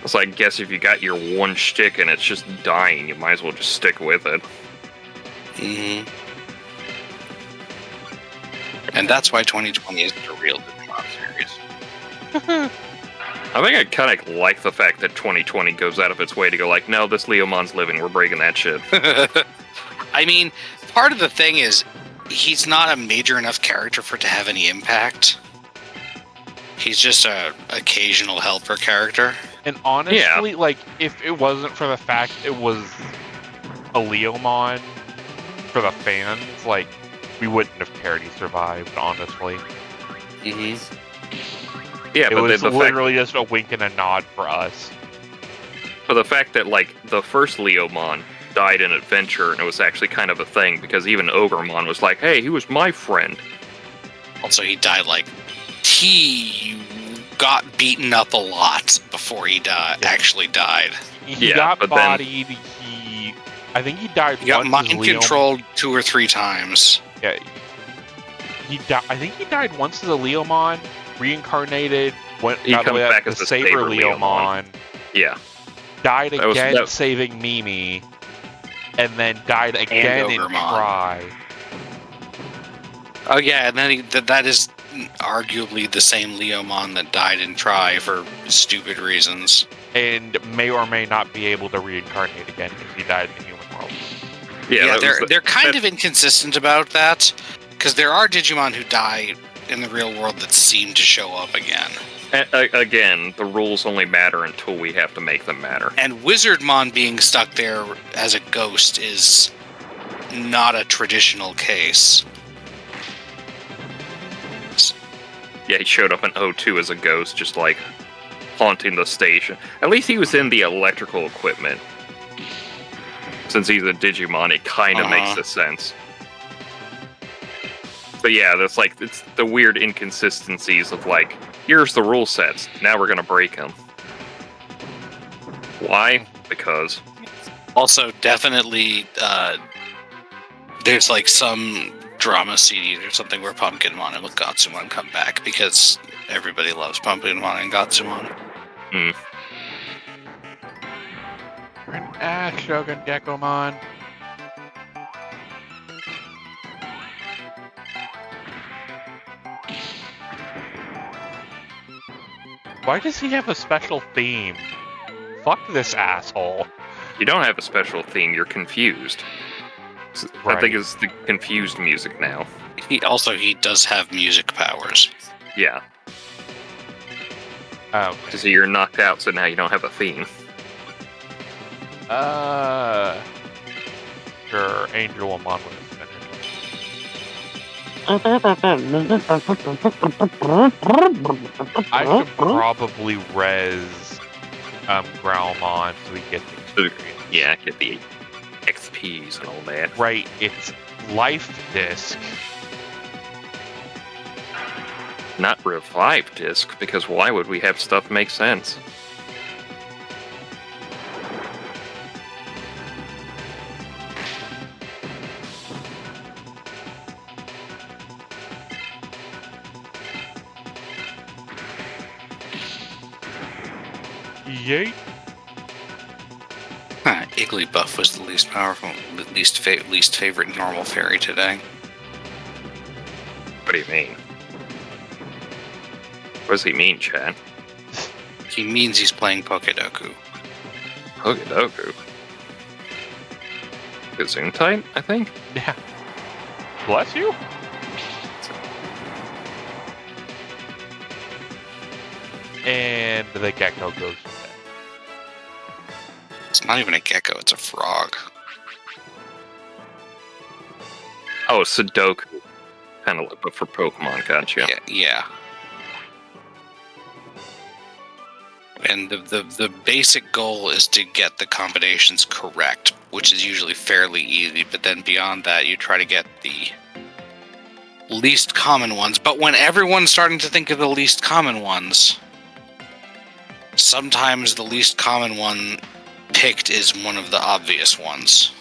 Speaker 2: It's like, guess if you got your one shtick and it's just dying, you might as well just stick with it.
Speaker 3: Mm-hmm. And that's why 2020 isn't a real Digimon series.
Speaker 2: I think I kind of like the fact that 2020 goes out of its way to go like, no, this Leomon's living, we're breaking that shit.
Speaker 3: I mean, part of the thing is, he's not a major enough character for it to have any impact. He's just a occasional helper character.
Speaker 1: And honestly, like, if it wasn't for the fact it was a Leomon for the fans, like, we wouldn't have cared he survived, honestly.
Speaker 3: Mm-hmm.
Speaker 2: Yeah,
Speaker 1: It
Speaker 2: but
Speaker 1: was
Speaker 2: the
Speaker 1: literally just a wink and a nod for us.
Speaker 2: But the fact that, like, the first Leomon died in Adventure, and it was actually kind of a thing, because even Ogremon was like, hey, he was my friend.
Speaker 3: Also, he died he got beaten up a lot before he actually died.
Speaker 1: He
Speaker 2: Yeah,
Speaker 1: got
Speaker 2: but then-
Speaker 1: bodied, I think he died
Speaker 3: He got
Speaker 1: once as
Speaker 3: mind controlled 2 or 3 times.
Speaker 1: Yeah. I think he died once as a Leomon, reincarnated,
Speaker 2: He
Speaker 1: got
Speaker 2: comes
Speaker 1: away
Speaker 2: back
Speaker 1: as
Speaker 2: as
Speaker 1: the
Speaker 2: a
Speaker 1: Saber
Speaker 2: Saber
Speaker 1: Leomon,
Speaker 2: Yeah.
Speaker 1: died
Speaker 2: That was-
Speaker 1: again
Speaker 2: that-
Speaker 1: saving Mimi, and then died again in
Speaker 3: Ogremon.
Speaker 1: Try.
Speaker 3: Oh yeah, and then that is arguably the same Leomon that died in Try for stupid reasons.
Speaker 1: And may or may not be able to reincarnate again because he died in the human world.
Speaker 2: Yeah,
Speaker 3: they're kind of inconsistent about that, because there are Digimon who die in the real world that seem to show up again.
Speaker 2: Again, the rules only matter until we have to make them matter.
Speaker 3: And Wizardmon being stuck there as a ghost is not a traditional case.
Speaker 2: Yeah, he showed up in O2 as a ghost, just like haunting the station. At least he was in the electrical equipment. Since he's a Digimon, it kind of makes the sense. But yeah, that's like, it's the weird inconsistencies of like, here's the rule sets, now we're gonna break them. Why? Because.
Speaker 3: Also, definitely, there's like some drama CD or something where Pumpkinmon and Gatsumon come back because everybody loves Pumpkinmon and Gatsumon.
Speaker 1: Shogun Gekomon. Why does he have a special theme? Fuck this asshole.
Speaker 2: You don't have a special theme, you're confused. I think it's the confused music now.
Speaker 3: He does have music powers.
Speaker 2: Yeah.
Speaker 1: Oh.
Speaker 2: So you're knocked out, so now you don't have a theme.
Speaker 1: Sure, Angelomon was finished. I should probably res Growlmon so we get the experience.
Speaker 2: Yeah, get the XPs and all that.
Speaker 1: Right, it's Life Disc.
Speaker 2: Not Revive Disc, because why would we have stuff make sense?
Speaker 1: Yeet.
Speaker 3: Igglybuff was the least powerful, least favorite normal fairy today.
Speaker 2: What do you mean? What does he mean, Chad?
Speaker 3: He means he's playing Pokedoku.
Speaker 2: Pokedoku. Gesundheit, I think?
Speaker 1: Yeah. Bless you. And the gecko goes to bed.
Speaker 3: It's not even a gecko, it's a frog.
Speaker 2: Oh, Sudoku. Kind of, but for Pokemon, gotcha.
Speaker 3: Yeah. And the basic goal is to get the combinations correct, which is usually fairly easy, but then beyond that, you try to get the least common ones. But when everyone's starting to think of the least common ones, sometimes the least common one picked is one of the obvious ones.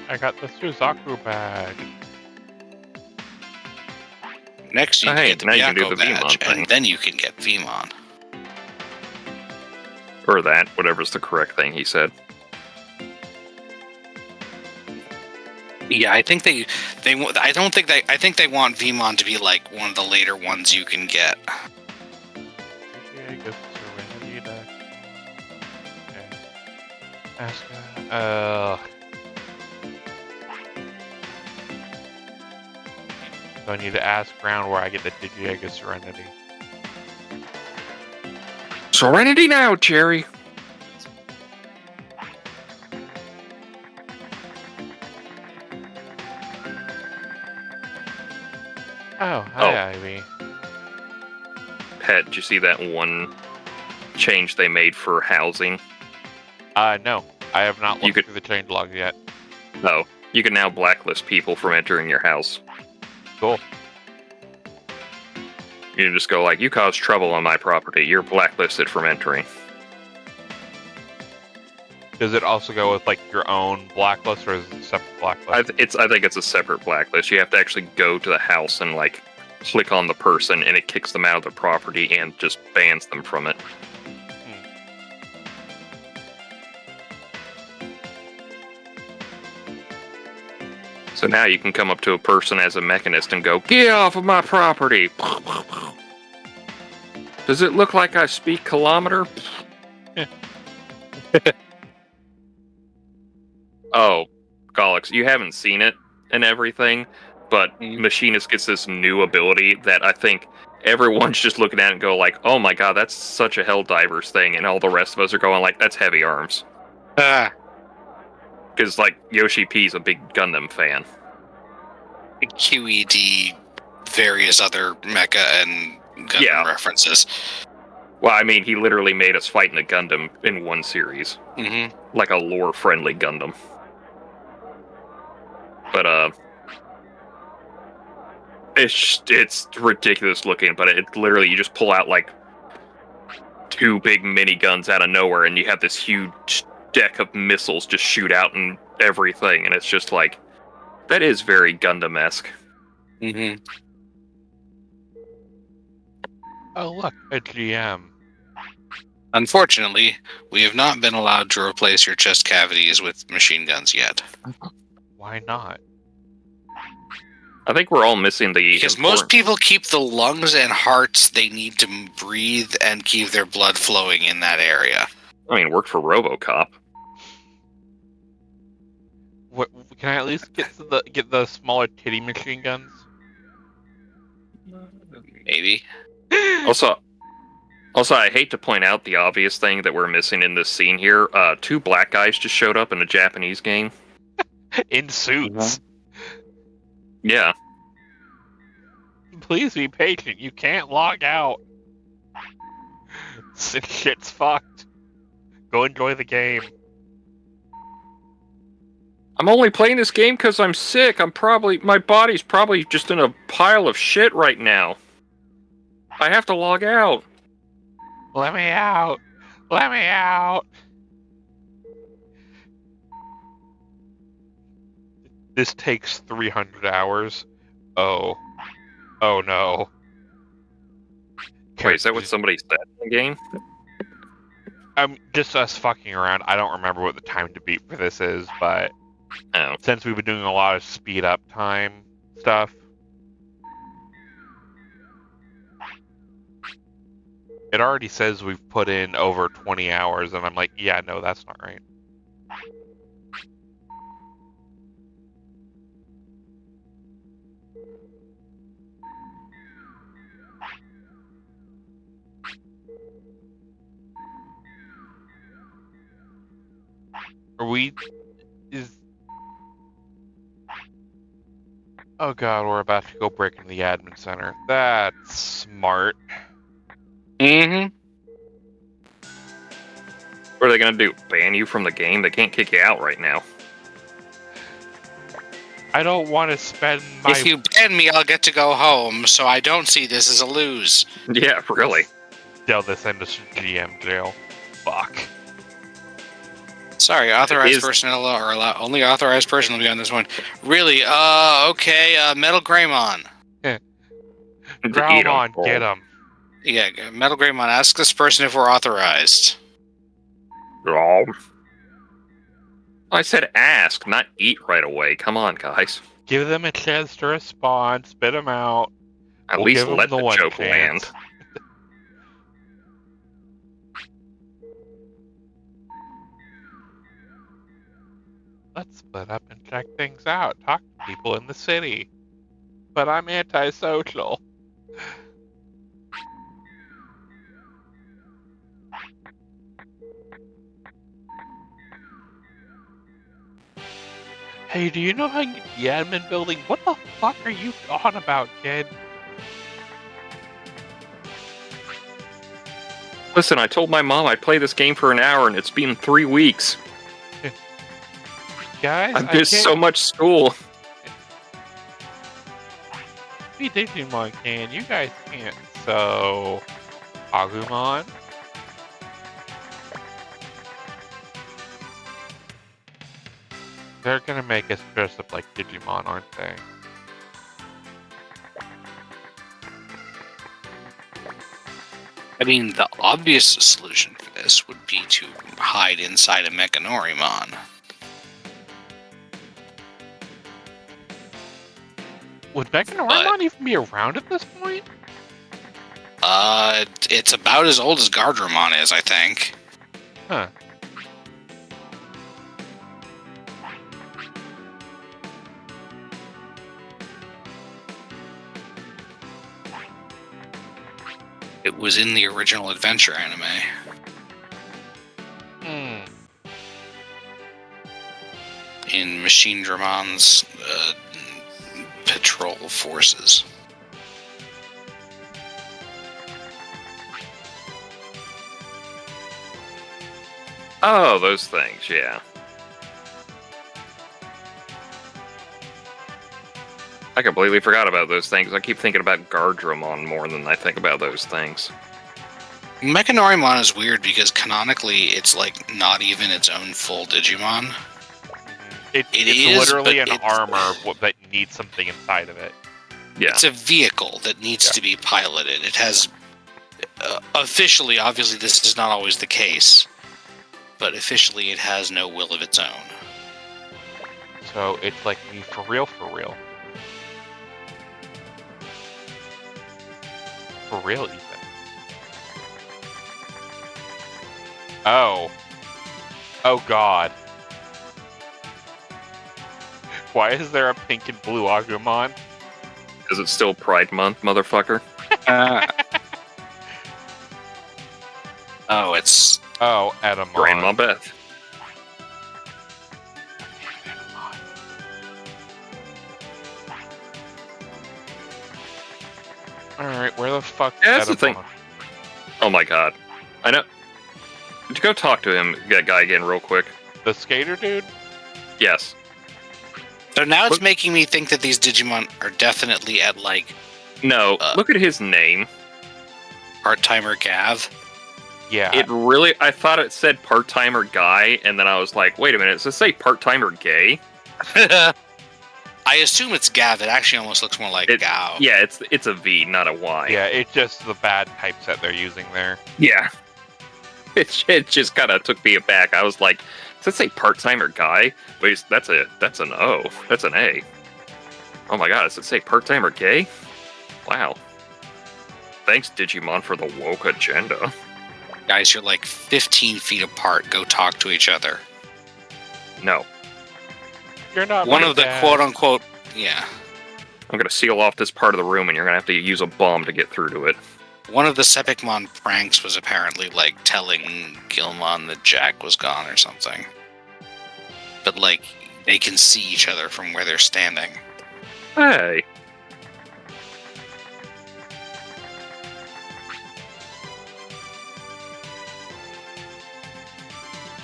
Speaker 1: I got the Suzaku bag.
Speaker 3: Next, you
Speaker 2: Hey,
Speaker 3: get the
Speaker 2: now you can do
Speaker 3: Byakuya
Speaker 2: the Vmon
Speaker 3: badge,
Speaker 2: thing.
Speaker 3: and then you can get Vmon.
Speaker 2: Or that, whatever's the correct thing he said.
Speaker 3: Yeah, I think I think they want Vmon to be like one of the later ones you can get.
Speaker 1: Yeah, I guess Serenity deck. Okay. Ask. So I need to ask around where I get the Digi-Egg Serenity.
Speaker 2: Serenity now, Jerry!
Speaker 1: Oh, hi, Ivy.
Speaker 2: Pet, did you see that one change they made for housing?
Speaker 1: No. I have not looked through the change logs yet.
Speaker 2: Oh, you can now blacklist people from entering your house.
Speaker 1: Cool.
Speaker 2: You can just go like, you caused trouble on my property, you're blacklisted from entering.
Speaker 1: Does it also go with, like, your own blacklist, or is it a separate blacklist?
Speaker 2: I think it's a separate blacklist. You have to actually go to the house and, like, click on the person, and it kicks them out of the property and just bans them from it. So now you can come up to a person as a mechanist and go, get off of my property! Does it look like I speak kilometer? Oh, Golux, you haven't seen it and everything, but Machinist gets this new ability that I think everyone's just looking at and go like, oh my god, that's such a Helldivers thing, and all the rest of us are going like, that's heavy arms. Because, like, Yoshi P's a big Gundam fan.
Speaker 3: QED, various other mecha and Gundam references.
Speaker 2: Well, I mean, he literally made us fight in a Gundam in one series.
Speaker 3: Mm-hmm.
Speaker 2: Like a lore-friendly Gundam. But, it's ridiculous looking, but it literally, you just pull out, like, 2 big miniguns out of nowhere, and you have this huge deck of missiles just shoot out and everything, and it's just like, that is very Gundam-esque.
Speaker 3: Mm-hmm.
Speaker 1: Oh, look, a GM.
Speaker 3: Unfortunately, we have not been allowed to replace your chest cavities with machine guns yet.
Speaker 1: Why not?
Speaker 2: I think we're all missing the...
Speaker 3: Because most people keep the lungs and hearts they need to breathe and keep their blood flowing in that area.
Speaker 2: I mean, it worked for RoboCop.
Speaker 1: What, can I at least get the smaller titty machine guns?
Speaker 3: Maybe.
Speaker 2: Also, I hate to point out the obvious thing that we're missing in this scene here. 2 black guys just showed up in a Japanese game.
Speaker 1: In suits.
Speaker 2: Yeah.
Speaker 1: Please be patient. You can't log out. Shit's fucked. Go enjoy the game.
Speaker 2: I'm only playing this game because I'm sick. My body's probably just in a pile of shit right now. I have to log out.
Speaker 1: Let me out. Let me out. This takes 300 hours. Oh. Oh no.
Speaker 2: Wait, is that what somebody said in the game?
Speaker 1: Just us fucking around. I don't remember what the time to beat for this is, but
Speaker 2: Oh.
Speaker 1: since we've been doing a lot of speed up time stuff, it already says we've put in over 20 hours, and I'm like, yeah, no, that's not right. Oh god, we're about to go break into the admin center. That's smart.
Speaker 3: Mm-hmm.
Speaker 2: What are they gonna do? Ban you from the game? They can't kick you out right now.
Speaker 1: I don't want to spend my...
Speaker 3: If you ban me, I'll get to go home, so I don't see this as a lose.
Speaker 2: Yeah, really.
Speaker 1: Still, this end us GM jail. Fuck.
Speaker 3: Sorry, authorized personnel are allowed. Only authorized person will be on this one. Really? Okay. Metal Greymon.
Speaker 1: Growlmon, get him.
Speaker 3: Yeah, Metal Greymon. Ask this person if we're authorized.
Speaker 2: I said ask, not eat right away. Come on, guys.
Speaker 1: Give them a chance to respond. Spit them out.
Speaker 2: At
Speaker 1: We'll
Speaker 2: least
Speaker 1: give them
Speaker 2: let
Speaker 1: the
Speaker 2: the
Speaker 1: one
Speaker 2: joke
Speaker 1: chance.
Speaker 2: land.
Speaker 1: Let's split up and check things out. Talk to people in the city. But I'm antisocial. Hey, do you know how you get the admin building? What the fuck are you on about, kid?
Speaker 2: Listen, I told my mom I'd play this game for an hour, and it's been 3 weeks.
Speaker 1: Guys,
Speaker 2: I've missed so much school.
Speaker 1: We Digimon can, you guys can't. So, Agumon? They're gonna make us dress up like Digimon, aren't they?
Speaker 3: I mean, the obvious solution for this would be to hide inside a Mechanorimon.
Speaker 1: Would Mechanorimon even be around at this point?
Speaker 3: It's about as old as Gardramon is, I think.
Speaker 1: Huh.
Speaker 3: It was in the original Adventure anime. In Machine Dramon's patrol forces.
Speaker 2: Oh, those things, yeah. I completely forgot about those things. I keep thinking about Gardramon more than I think about those things.
Speaker 3: Mechanorimon is weird because canonically it's like not even its own full Digimon.
Speaker 1: It's
Speaker 3: is,
Speaker 1: literally an
Speaker 3: but
Speaker 1: armor that needs something inside of it.
Speaker 2: Yeah.
Speaker 3: It's a vehicle that needs to be piloted. It has officially, obviously this is not always the case, but officially it has no will of its own.
Speaker 1: So it's like me for real, for real. For real, Ethan. Oh. Oh god. Why is there a pink and blue Agumon?
Speaker 2: Is it still Pride Month, motherfucker?
Speaker 3: Oh, it's...
Speaker 1: Oh, Edamon.
Speaker 2: Grandma Beth.
Speaker 1: Alright, where the fuck
Speaker 2: Yeah,
Speaker 1: is
Speaker 2: that's the thing. Oh my god. I know. Did you go talk to him, that guy again, real quick?
Speaker 1: The skater dude?
Speaker 2: Yes.
Speaker 3: So now it's
Speaker 2: Look-
Speaker 3: making me think that these Digimon are definitely at, like,
Speaker 2: No, look at his name.
Speaker 3: part-timer Gav.
Speaker 1: Yeah.
Speaker 2: It really, I thought it said part-timer guy, and then I was like, wait a minute, does it say part-timer gay?
Speaker 3: I I assume it's Gav. It actually almost looks more like Gao.
Speaker 2: Yeah, it's a V, not a Y.
Speaker 1: Yeah, it's just the bad typeset they're using there.
Speaker 2: Yeah. It just kind of took me aback. I was like, does it say part-time or guy? Wait, that's an O. That's an A. Oh my god, does it say part-time or gay? Wow. Thanks, Digimon, for the woke agenda.
Speaker 3: Guys, you're like 15 feet apart. Go talk to each other.
Speaker 2: No.
Speaker 1: You're not
Speaker 3: One
Speaker 1: my
Speaker 3: of the
Speaker 1: dad.
Speaker 3: quote-unquote... Yeah.
Speaker 2: I'm going to seal off this part of the room, and you're going to have to use a bomb to get through to it.
Speaker 3: One of the Sepicmon pranks was apparently, like, telling Gilmon that Jack was gone or something. But, like, they can see each other from where they're standing.
Speaker 2: Hey.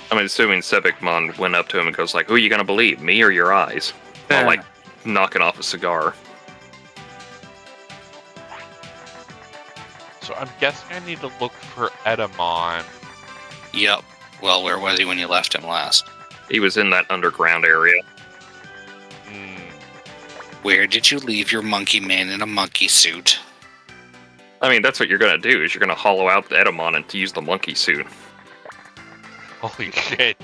Speaker 2: I'm assuming Sepicmon went up to him and goes like, who are you going to believe, me or your eyes? While, like, knocking off a cigar.
Speaker 1: So I'm guessing I need to look for Edamon.
Speaker 3: Yep. Well, where was he when you left him last?
Speaker 2: He was in that underground area.
Speaker 3: Where did you leave your monkey man in a monkey suit?
Speaker 2: I mean, that's what you're going to do, is you're going to hollow out the Edamon and to use the monkey suit.
Speaker 1: Holy shit.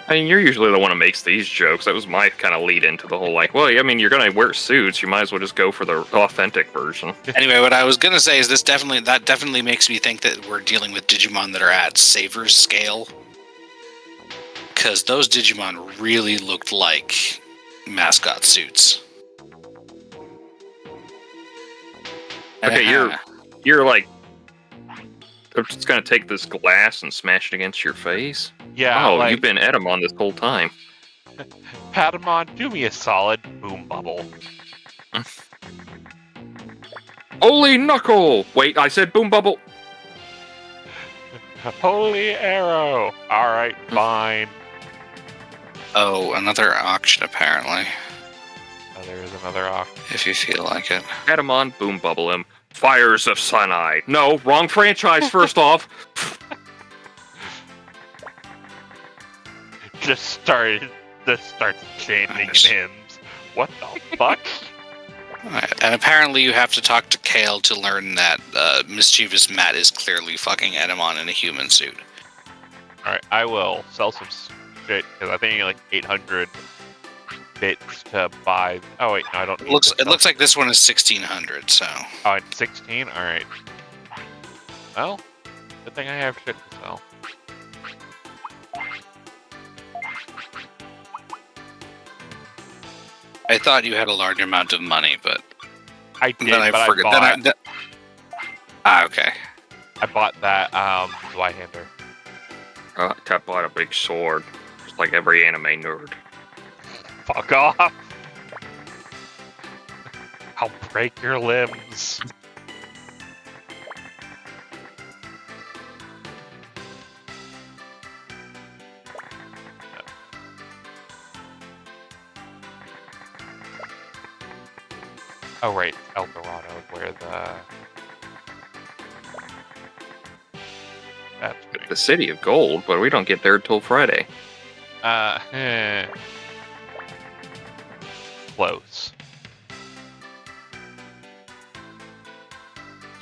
Speaker 2: I mean, you're usually the one who makes these jokes. That was my kind of lead into the whole, like, well, I mean, you're going to wear suits. You might as well just go for the authentic version.
Speaker 3: Anyway, what I was gonna say is that definitely makes me think that we're dealing with Digimon that are at Saver's scale. Because those Digimon really looked like mascot suits.
Speaker 2: Okay, you're like, I'm just going to take this glass and smash it against your face?
Speaker 1: Yeah,
Speaker 2: Oh,
Speaker 1: like,
Speaker 2: you've been Edamon this whole time.
Speaker 1: Patamon, do me a solid boom bubble.
Speaker 2: Holy knuckle! Wait, I said boom bubble.
Speaker 1: Holy arrow! Alright, fine.
Speaker 3: Oh, another auction apparently.
Speaker 1: Oh, there is another off.
Speaker 3: If you feel like it.
Speaker 2: Edamon, boom bubble him. Fires of Suneye. No, wrong franchise, first off.
Speaker 1: Just starts chanting
Speaker 3: Nice.
Speaker 1: hymns. What the fuck?
Speaker 3: Alright, and apparently you have to talk to Kale to learn that mischievous Matt is clearly fucking Edamon in a human suit.
Speaker 1: Alright, I will sell some shit, because I think I need like 800 bits to buy. Oh wait, no, I don't need
Speaker 3: It looks like this one is 1600, so...
Speaker 1: Oh, it's 16? Alright. Well, good thing I have shit to sell.
Speaker 3: I thought you had a large amount of money, but
Speaker 1: I did,
Speaker 3: then I
Speaker 1: but
Speaker 3: forgot. Okay.
Speaker 1: I bought that Zweihander.
Speaker 2: I bought a big sword. Just like every anime nerd.
Speaker 1: Fuck off! I'll break your limbs. Oh right, El Dorado, where the... That's right.
Speaker 2: The City of Gold, but we don't get there till Friday.
Speaker 1: Close.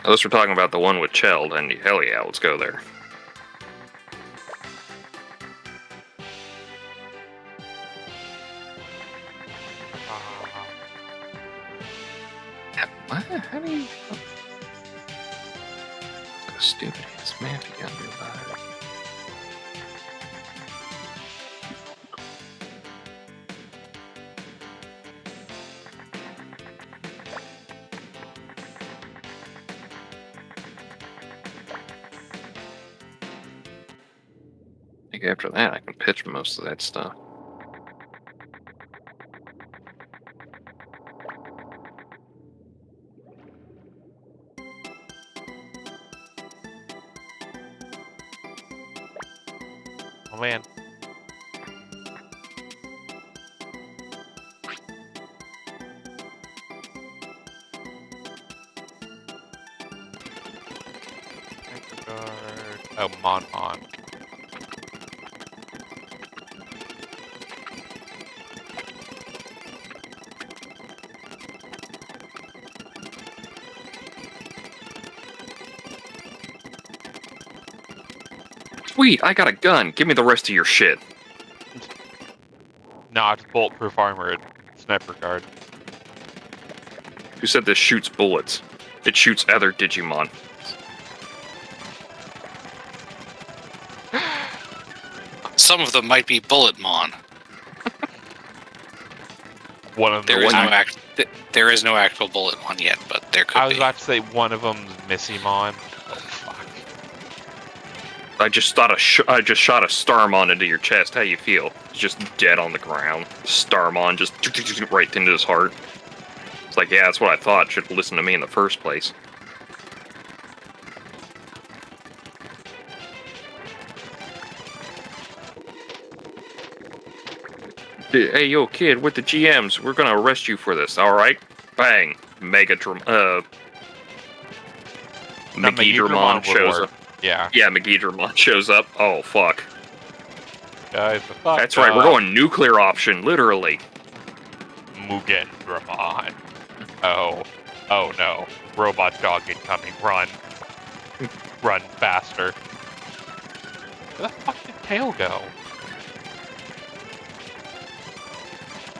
Speaker 2: Unless we're talking about the one with Chell, then hell yeah, let's go there. What? How do you... A stupid ass map you got me by. I think after that I can pitch most of that stuff.
Speaker 1: Oh man. Oh, Mon.
Speaker 2: Sweet, I got a gun. Give me the rest of your shit.
Speaker 1: No, it's bulletproof armor. Sniper guard.
Speaker 2: Who said this shoots bullets? It shoots other Digimon.
Speaker 3: Some of them might be Bulletmon.
Speaker 1: One of them.
Speaker 3: There is no actual Bulletmon yet, but there could be.
Speaker 1: I was about to say one of them's Missymon. Oh fuck!
Speaker 2: I just shot a Starmon into your chest. How you feel? Just dead on the ground. Starmon just right into his heart. It's like, yeah, that's what I thought. Should have listened to me in the first place. Hey, yo, kid, with the GMs, we're gonna arrest you for this, alright? Bang. Megidramon shows up.
Speaker 1: Yeah.
Speaker 2: Yeah, Megidramon shows up. Oh, fuck.
Speaker 1: Guys,
Speaker 2: That's right, we're going nuclear option, literally.
Speaker 1: Mugendramon. Oh no. Robot dog incoming. Run. Run faster. Where the fuck did Tail go?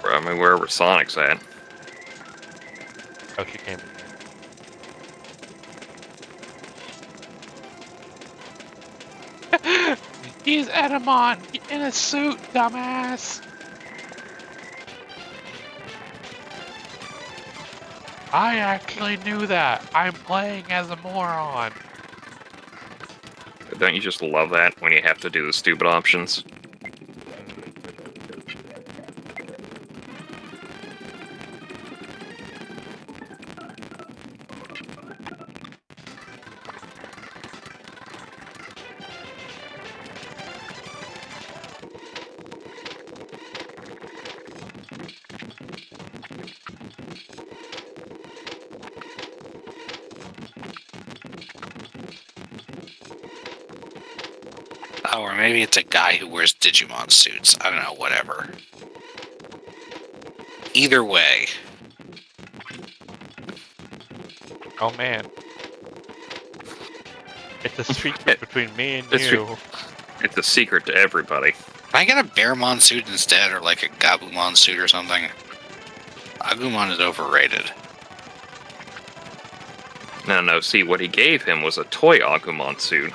Speaker 2: I mean, wherever Sonic's at.
Speaker 1: Oh, she came. He's Edamon in a suit, dumbass. I actually knew that. I'm playing as a moron.
Speaker 2: Don't you just love that when you have to do the stupid options?
Speaker 3: Oh, or maybe it's a guy who wears Digimon suits. I don't know, whatever. Either way.
Speaker 1: Oh man. It's a secret between me and you.
Speaker 2: It's a secret to everybody.
Speaker 3: Can I get a Bearmon suit instead, or like a Gabumon suit or something? Agumon is overrated.
Speaker 2: No, see, what he gave him was a toy Agumon suit.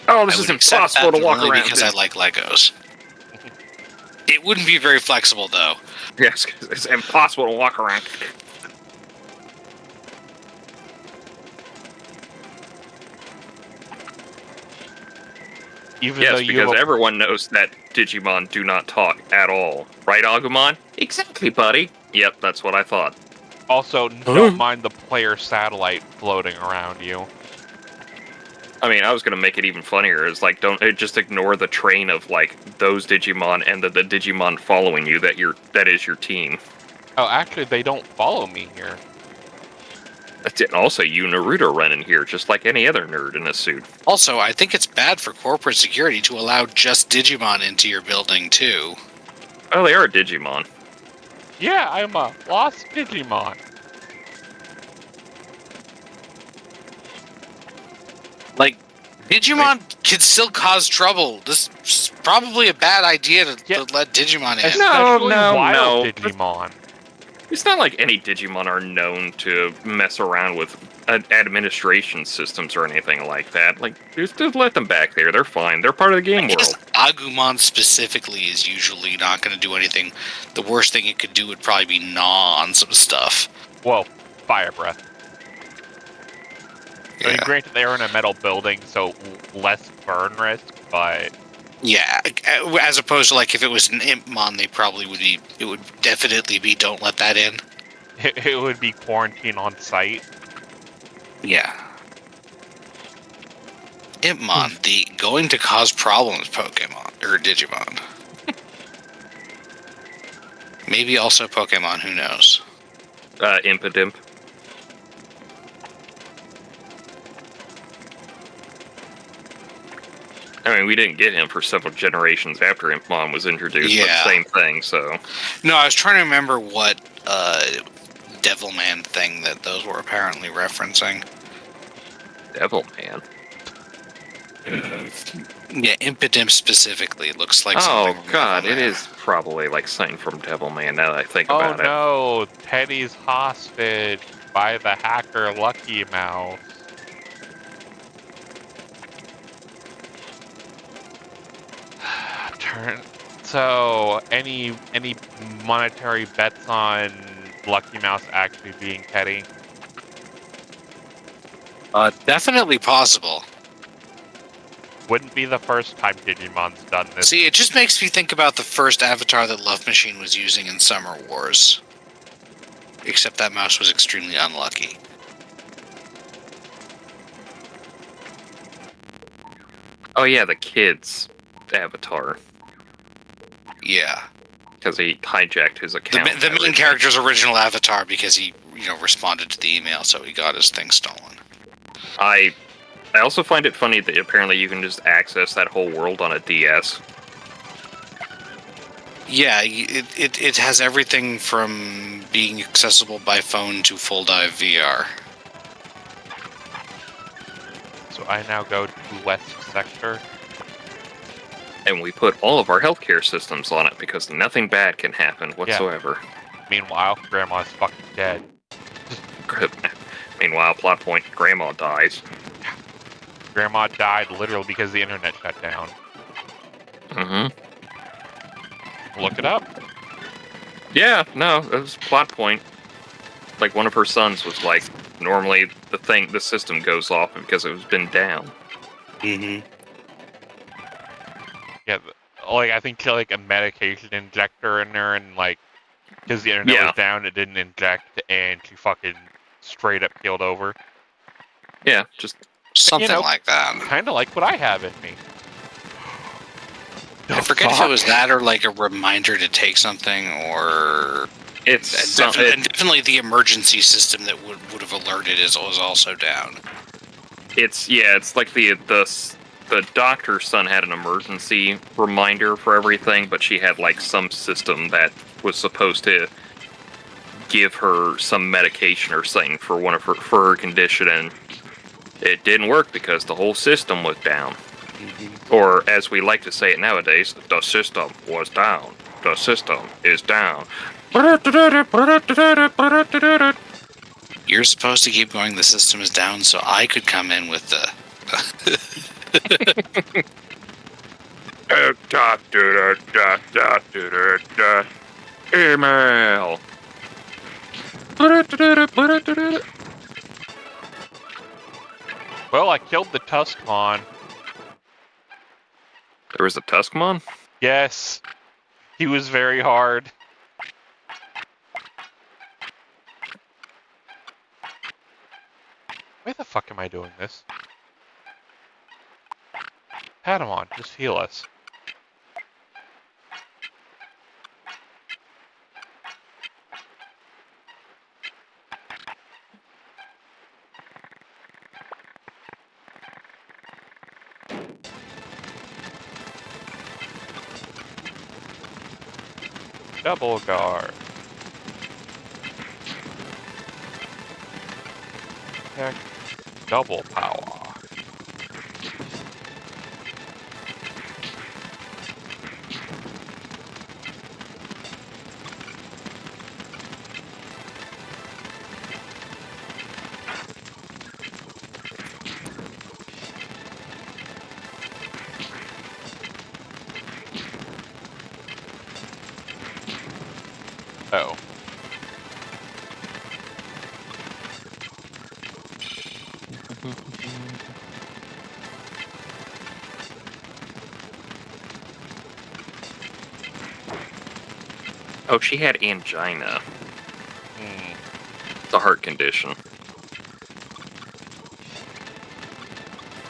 Speaker 2: Oh, this
Speaker 3: I
Speaker 2: is
Speaker 3: would accept
Speaker 2: impossible
Speaker 3: that
Speaker 2: to walk
Speaker 3: only
Speaker 2: around
Speaker 3: because
Speaker 2: in.
Speaker 3: I like Legos. It wouldn't be very flexible, though.
Speaker 2: Yes, it's impossible to walk around.
Speaker 1: Even
Speaker 2: Yes,
Speaker 1: though you
Speaker 2: because
Speaker 1: have
Speaker 2: everyone knows that Digimon do not talk at all. Right, Agumon? Exactly, buddy. Yep, that's what I thought.
Speaker 1: also don't mind the player satellite floating around you.
Speaker 2: I mean, I was gonna make it even funnier. Is like, don't just ignore the train of like those Digimon and the Digimon following you. That is your team.
Speaker 1: Oh, actually, they don't follow me here.
Speaker 2: That's it. And also, you Naruto run in here just like any other nerd in a suit.
Speaker 3: Also, I think it's bad for corporate security to allow just Digimon into your building, too.
Speaker 2: Oh, they are Digimon.
Speaker 1: Yeah, I'm a lost Digimon.
Speaker 3: Like, Digimon can still cause trouble. This is probably a bad idea to let Digimon in.
Speaker 1: Especially
Speaker 2: no.
Speaker 1: wild Digimon.
Speaker 2: It's not like any Digimon are known to mess around with administration systems or anything like that. Like, just let them back there. They're fine. They're part of the game
Speaker 3: I guess
Speaker 2: world.
Speaker 3: Agumon specifically is usually not going to do anything. The worst thing it could do would probably be gnaw on some stuff.
Speaker 1: Well, fire breath. I mean,
Speaker 3: Yeah.
Speaker 1: granted, they are in a metal building, so less burn risk, but
Speaker 3: Yeah, as opposed to like if it was an Impmon, they probably would be. It would definitely be don't let that in.
Speaker 1: it would be quarantine on site.
Speaker 3: Yeah. Impmon, the going to cause problems Pokemon or Digimon. Maybe also Pokemon. Who knows?
Speaker 2: Impidimp. I mean, we didn't get him for several generations after Impmon was introduced,
Speaker 3: Yeah.
Speaker 2: but same thing, so...
Speaker 3: No, I was trying to remember what Devilman thing that those were apparently referencing.
Speaker 2: Devilman.
Speaker 3: Yeah, Impidimp specifically looks like something.
Speaker 2: Oh
Speaker 3: from
Speaker 2: god, it
Speaker 3: Devilman.
Speaker 2: is probably like something from Devilman now that I think
Speaker 1: Oh
Speaker 2: about it.
Speaker 1: no, Teddy's hostage by the hacker Lucky Mouse. Turn. So, any monetary bets on Lucky Mouse actually being Teddy?
Speaker 3: Definitely possible.
Speaker 1: Wouldn't be the first time Digimon's done this.
Speaker 3: See, it just makes me think about the first avatar that Love Machine was using in Summer Wars. Except that mouse was extremely unlucky.
Speaker 2: Oh yeah, the kid's avatar.
Speaker 3: Yeah.
Speaker 2: Because he hijacked his account.
Speaker 3: The main character's original avatar because he, responded to the email, so he got his thing stolen.
Speaker 2: I also find it funny that apparently you can just access that whole world on a DS.
Speaker 3: Yeah, it has everything from being accessible by phone to full dive VR.
Speaker 1: So I now go to West Sector.
Speaker 2: And we put all of our healthcare systems on it because nothing bad can happen whatsoever.
Speaker 1: Meanwhile, Grandma's fucking dead.
Speaker 2: Meanwhile, plot point, Grandma dies.
Speaker 1: Grandma died literally because the internet shut down.
Speaker 2: Mm-hmm.
Speaker 1: Look it up.
Speaker 2: Yeah, no, it was plot point. Like, one of her sons was like, normally the system goes off because it's been down.
Speaker 3: Mm-hmm.
Speaker 1: Yeah, like I think like a medication injector in there, and like because the internet was down, it didn't inject, and she fucking straight up keeled over.
Speaker 2: Yeah, just
Speaker 3: something like that.
Speaker 1: Kind of like what I have in me.
Speaker 3: I forget if it was that or like a reminder to take something, or
Speaker 2: it's
Speaker 3: definitely the emergency system that would have alerted was also down.
Speaker 2: It's like the doctor's son had an emergency reminder for everything, but she had like some system that was supposed to give her some medication or something for for her condition, and it didn't work because the whole system was down. Mm-hmm. Or as we like to say it nowadays, the system was down. The system is down.
Speaker 3: You're supposed to keep going, the system is down, so I could come in with the...
Speaker 2: Email.
Speaker 1: Well, I killed the Tuskmon.
Speaker 2: There was a Tuskmon?
Speaker 1: Yes. He was very hard. Why the fuck am I doing this? Patamon, just heal us. Double guard. Attack. Double power. Oh.
Speaker 2: Oh, she had angina. It's a heart condition.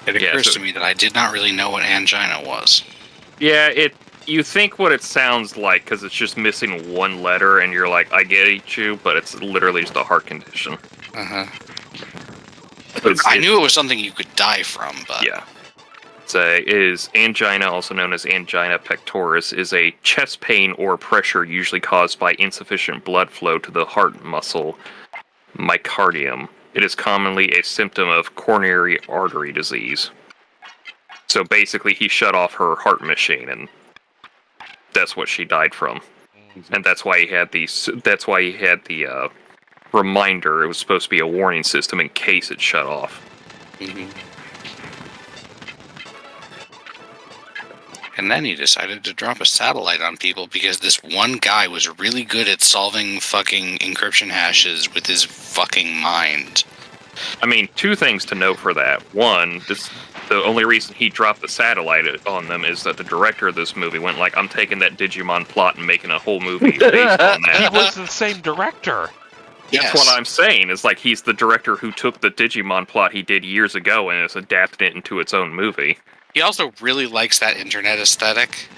Speaker 3: It occurs to me that I did not really know what angina was.
Speaker 2: Yeah, you think what it sounds like because it's just missing one letter, and you're like, I get you, but it's literally just a heart condition.
Speaker 3: Uh-huh. I knew it was something you could die from, but...
Speaker 2: Yeah. Is angina, also known as angina pectoris, is a chest pain or pressure usually caused by insufficient blood flow to the heart muscle myocardium. It is commonly a symptom of coronary artery disease. So basically, he shut off her heart machine, and that's what she died from. And that's why he had the reminder. It was supposed to be a warning system in case it shut off.
Speaker 3: Mm-hmm. And then he decided to drop a satellite on people because this one guy was really good at solving fucking encryption hashes with his fucking mind.
Speaker 2: I mean, two things to note for that. One, the only reason he dropped the satellite on them is that the director of this movie went like, I'm taking that Digimon plot and making a whole movie based on
Speaker 1: He
Speaker 2: that.
Speaker 1: was the same director.
Speaker 2: That's what I'm saying, is like he's the director who took the Digimon plot he did years ago and has adapted it into its own movie.
Speaker 3: He also really likes that internet aesthetic.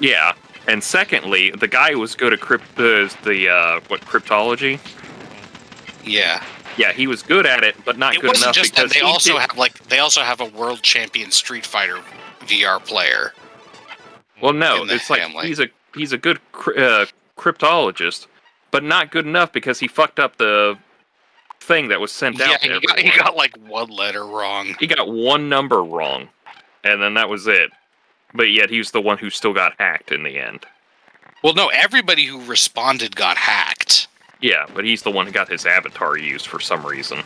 Speaker 2: Yeah. And secondly, the guy who was good at cryptology?
Speaker 3: Yeah.
Speaker 2: Yeah, he was good at it, but not
Speaker 3: It
Speaker 2: good
Speaker 3: wasn't
Speaker 2: enough
Speaker 3: just
Speaker 2: because
Speaker 3: that they also have a world champion Street Fighter VR player.
Speaker 2: Well, no,
Speaker 3: in the
Speaker 2: it's like
Speaker 3: family.
Speaker 2: he's a good cryptologist, but not good enough because he fucked up the thing that was sent out to everyone.
Speaker 3: He got like one letter wrong.
Speaker 2: He got one number wrong, and then that was it. But yet he was the one who still got hacked in the end.
Speaker 3: Well, no, everybody who responded got hacked.
Speaker 2: Yeah, but he's the one who got his avatar used for some reason.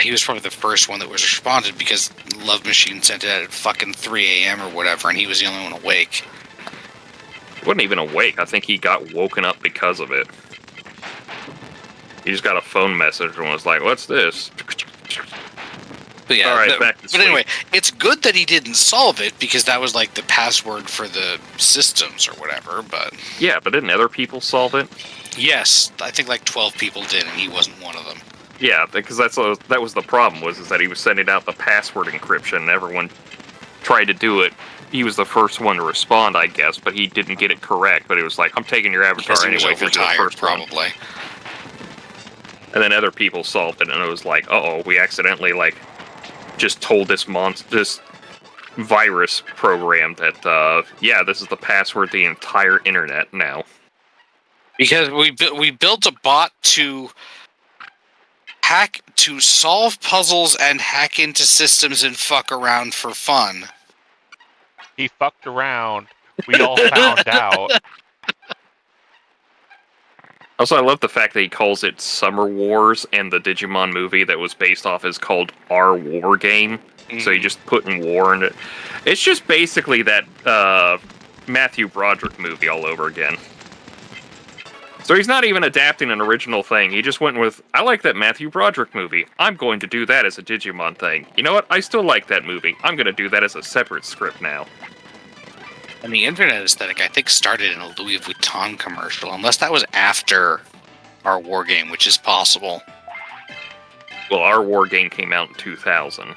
Speaker 3: He was probably the first one that was responded because Love Machine sent it at fucking 3 a.m. or whatever, and he was the only one awake.
Speaker 2: He wasn't even awake. I think he got woken up because of it. He just got a phone message and was like, what's this?
Speaker 3: But yeah,
Speaker 2: all right, back to sleep.
Speaker 3: Anyway, it's good that he didn't solve it because that was like the password for the systems or whatever, but...
Speaker 2: Yeah, but didn't other people solve it?
Speaker 3: Yes, I think like 12 people did, and he wasn't one of them.
Speaker 2: Yeah, because that was the problem, is that he was sending out the password encryption, and everyone tried to do it. He was the first one to respond, I guess, but he didn't get it correct. But it was like, I'm taking your avatar anyway because you're the first one.
Speaker 3: Probably.
Speaker 2: And then other people solved it, and it was like, uh-oh, we accidentally, like, just told this virus program that, yeah, this is the password to the entire internet now.
Speaker 3: Because we built a bot to solve puzzles and hack into systems and fuck around for fun.
Speaker 1: He fucked around. We all found out.
Speaker 2: Also, I love the fact that he calls it Summer Wars, and the Digimon movie that was based off is called Our War Game. Mm-hmm. So he just put in war in it. It's just basically that Matthew Broderick movie all over again. So he's not even adapting an original thing. He just went with, I like that Matthew Broderick movie. I'm going to do that as a Digimon thing. You know what? I still like that movie. I'm going to do that as a separate script now.
Speaker 3: And the internet aesthetic, I think, started in a Louis Vuitton commercial, unless that was after Our War Game, which is possible.
Speaker 2: Well, Our War Game came out in 2000.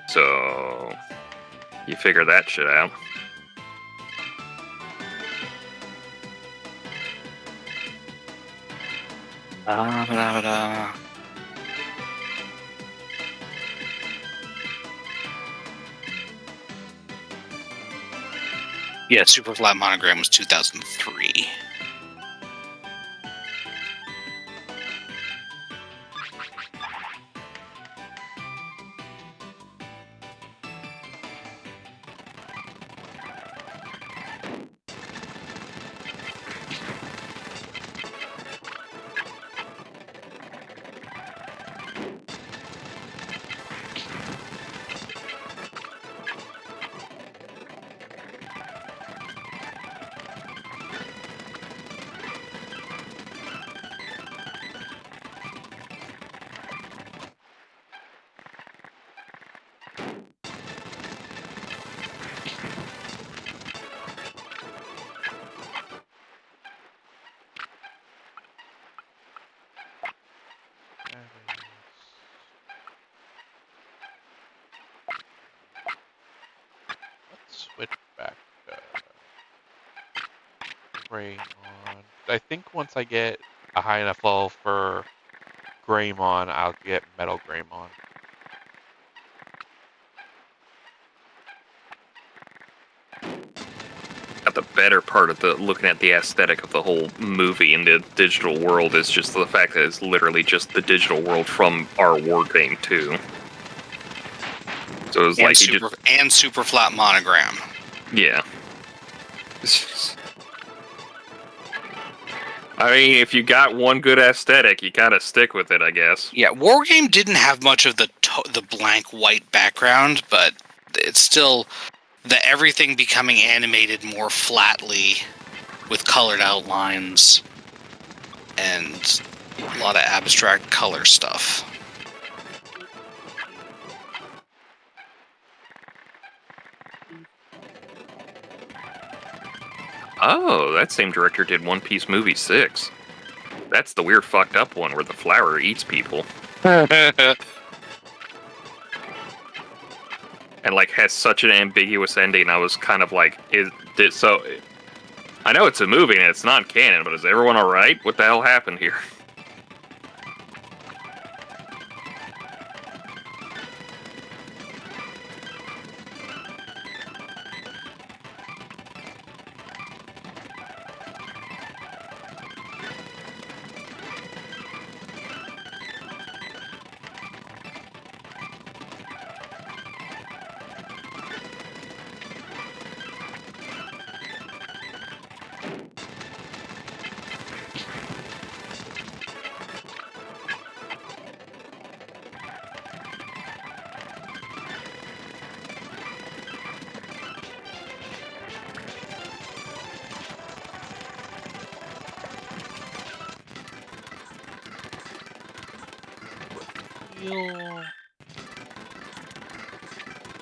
Speaker 2: So, you figure that shit out.
Speaker 3: Yeah, Super Flat Monogram was 2003.
Speaker 1: Let's switch back to Greymon. I think once I get a high enough level for Greymon, I'll get Metal Greymon.
Speaker 2: The better part of looking at the aesthetic of the whole movie in the digital world is just the fact that it's literally just the digital world from Our War Game 2. So it was
Speaker 3: And
Speaker 2: like
Speaker 3: super flat monogram.
Speaker 2: yeah. I mean, if you got one good aesthetic, you kind of stick with it, I guess.
Speaker 3: Yeah, Wargame didn't have much of the blank white background, but it's still everything becoming animated more flatly with colored outlines and a lot of abstract color stuff.
Speaker 2: Oh, that same director did One Piece Movie 6. That's the weird fucked up one where the flower eats people. And like has such an ambiguous ending. I was kind of like, I know it's a movie and it's not canon, but is everyone alright? What the hell happened here?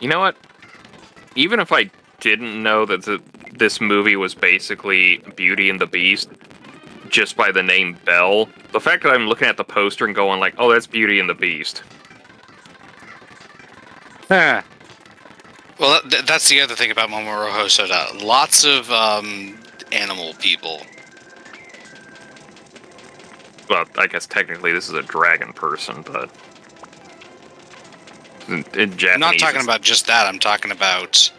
Speaker 2: You know what? Even if I didn't know that this movie was basically Beauty and the Beast, just by the name Belle, the fact that I'm looking at the poster and going like, oh, that's Beauty and the Beast.
Speaker 3: Well, that's the other thing about Mamoru Hosoda. Lots of animal people.
Speaker 2: Well, I guess technically this is a dragon person, but in Japanese,
Speaker 3: I'm not talking about just that. I'm talking about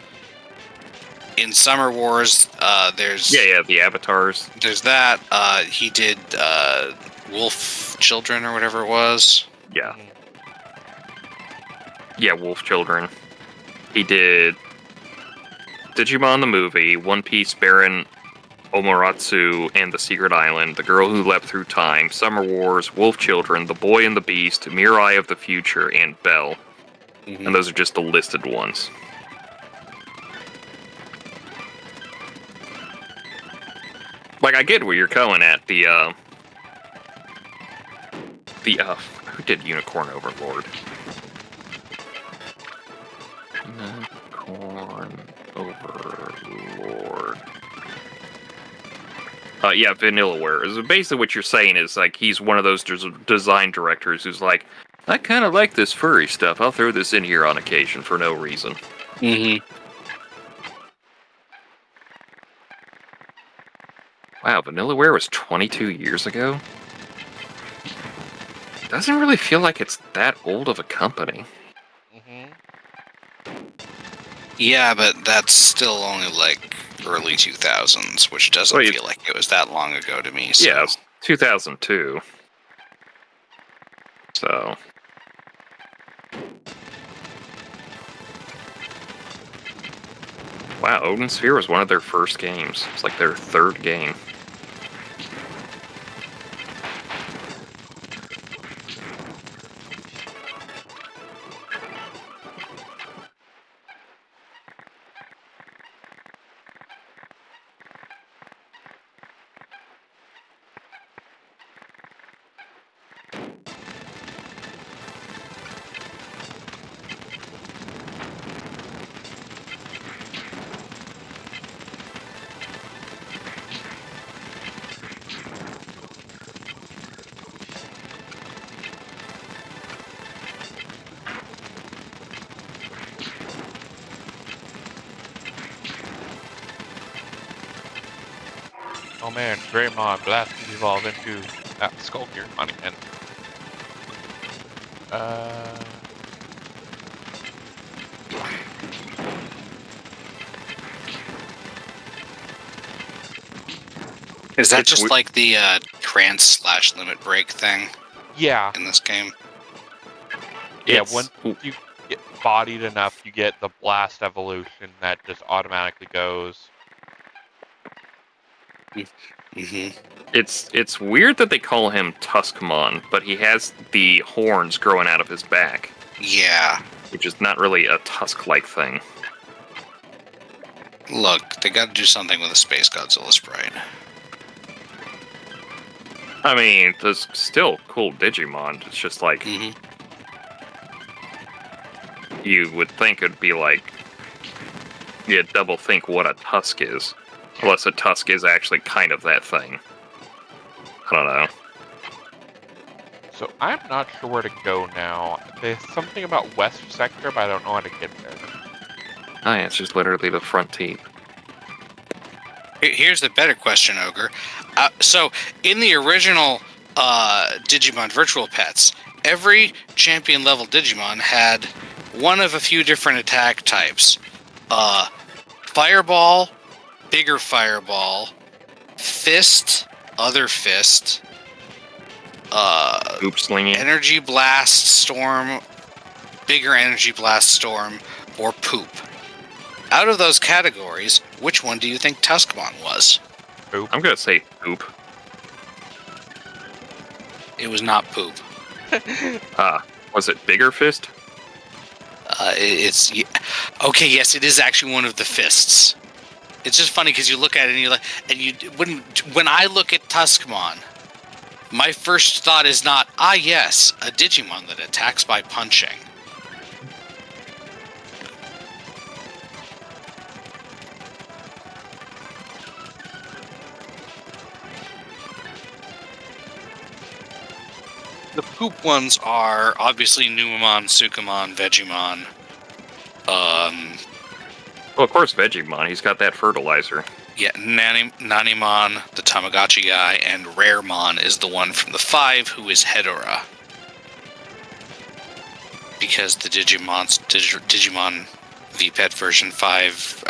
Speaker 3: in Summer Wars. There's
Speaker 2: the avatars.
Speaker 3: There's that. He did Wolf Children or whatever it was.
Speaker 2: Yeah. Yeah, Wolf Children. He did Digimon the movie, One Piece Baron Omoratsu and the Secret Island, The Girl Who Leapt Through Time, Summer Wars, Wolf Children, The Boy and the Beast, Mirai of the Future, and Belle.
Speaker 3: Mm-hmm.
Speaker 2: And those are just the listed ones. Like, I get where you're going at. Who did Unicorn Overlord? Unicorn Overlord. Yeah, Vanillaware. So basically what you're saying is, like, he's one of those design directors who's like, I kind of like this furry stuff. I'll throw this in here on occasion for no reason.
Speaker 3: Mm-hmm.
Speaker 2: Wow, Vanillaware was 22 years ago? Doesn't really feel like it's that old of a company.
Speaker 3: Yeah, but that's still only like early 2000s, which doesn't feel like it was that long ago to me. So.
Speaker 2: Yeah, it was 2002. So... Wow, Odin Sphere was one of their first games. It's like their third game.
Speaker 5: Oh man, Greymon blasted evolve into Skull Gear again.
Speaker 3: Is that just like the trance/limit break thing
Speaker 1: Yeah.
Speaker 3: in this game?
Speaker 1: Yeah,
Speaker 5: bodied enough, you get the blast evolution that just automatically goes.
Speaker 3: Mm-hmm.
Speaker 2: It's weird that they call him Tuskmon, but he has the horns growing out of his back,
Speaker 3: Yeah.
Speaker 2: which is not really a tusk-like thing.
Speaker 3: Look, they got to do something with a Space Godzilla sprite.
Speaker 2: I mean, there's still cool Digimon. It's just like,
Speaker 3: Mm-hmm.
Speaker 2: you would think it'd be like, you double think what a tusk is. Unless a tusk is actually kind of that thing. I don't know.
Speaker 5: So I'm not sure where to go now. There's something about West Sector, but I don't know how to get there.
Speaker 2: Ah, it's just literally the front teeth.
Speaker 3: Here's the better question, Ogre. So, in the original Digimon Virtual Pets, every champion level Digimon had one of a few different attack types. Fireball, bigger fireball, fist, other fist,
Speaker 2: Hoop slinging.
Speaker 3: energy blast storm, bigger energy blast storm, or poop. Out of those categories, which one do you think Tuskmon was?
Speaker 2: I'm gonna say poop.
Speaker 3: It was not poop.
Speaker 2: Was it bigger fist?
Speaker 3: Okay. Yes, it is actually one of the fists. It's just funny because you look at it and you're like, when I look at Tuskmon, my first thought is not, yes, a Digimon that attacks by punching. The poop ones are obviously Numemon, Sukamon, Vegemon.
Speaker 2: Well, of course, Vegemon. He's got that fertilizer.
Speaker 3: Yeah, Nanimon, the Tamagotchi guy, and Raremon is the one from the 5 who is Hedora. Because the Digimon VPET version 5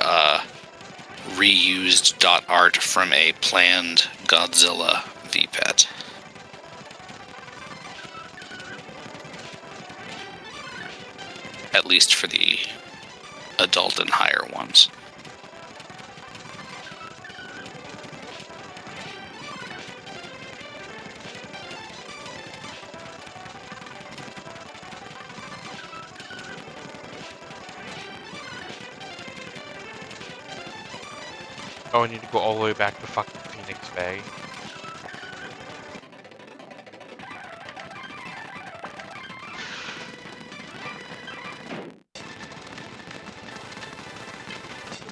Speaker 3: reused dot art from a planned Godzilla VPET. At least for the adult and higher ones.
Speaker 5: Oh, I need to go all the way back to fucking Phoenix Bay.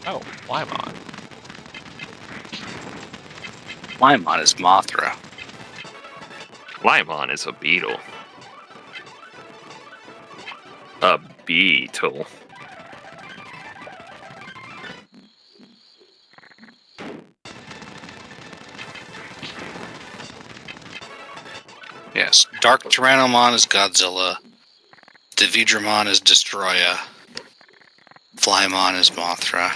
Speaker 5: Oh, Flymon.
Speaker 3: Flymon is Mothra.
Speaker 2: Lymon is a beetle. A beetle.
Speaker 3: Yes, Dark Tyrannomon is Godzilla. Davidramon is Destroya. Flymon is Mothra.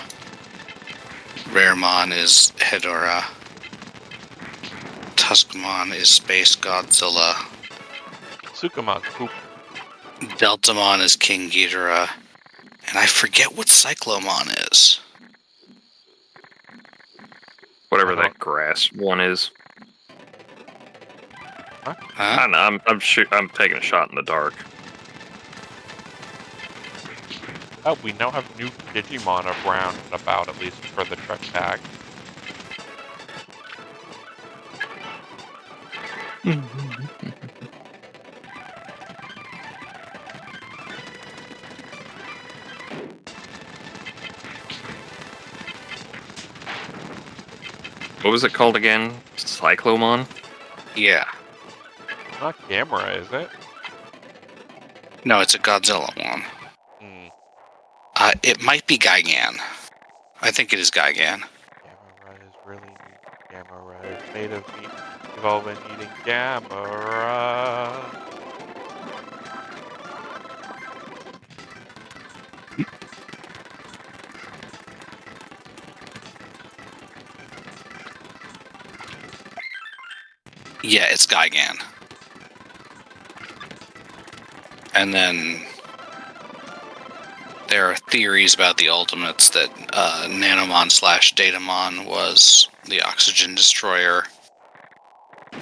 Speaker 3: Raremon is Hedora. Tuskmon is Space Godzilla.
Speaker 5: Sukamon, poop.
Speaker 3: Deltamon is King Ghidorah. And I forget what Cyclomon is.
Speaker 2: Whatever that grass one is. I
Speaker 3: Huh?
Speaker 2: don't know. I'm taking a shot in the dark.
Speaker 5: Oh, we now have new Digimon around and about, at least for the Trek tag.
Speaker 2: What was it called again? Cyclomon?
Speaker 3: Yeah.
Speaker 5: Not Gamera, is it?
Speaker 3: No, it's a Godzilla one.
Speaker 5: Hmm.
Speaker 3: It might be Gigan. I think it is Gigan.
Speaker 5: Gamera is really neat. Gamera is made of meat. We've all been eating Gamera.
Speaker 3: Yeah, it's Gigan. And then there are theories about the Ultimates that Nanomon/Datamon was the Oxygen Destroyer.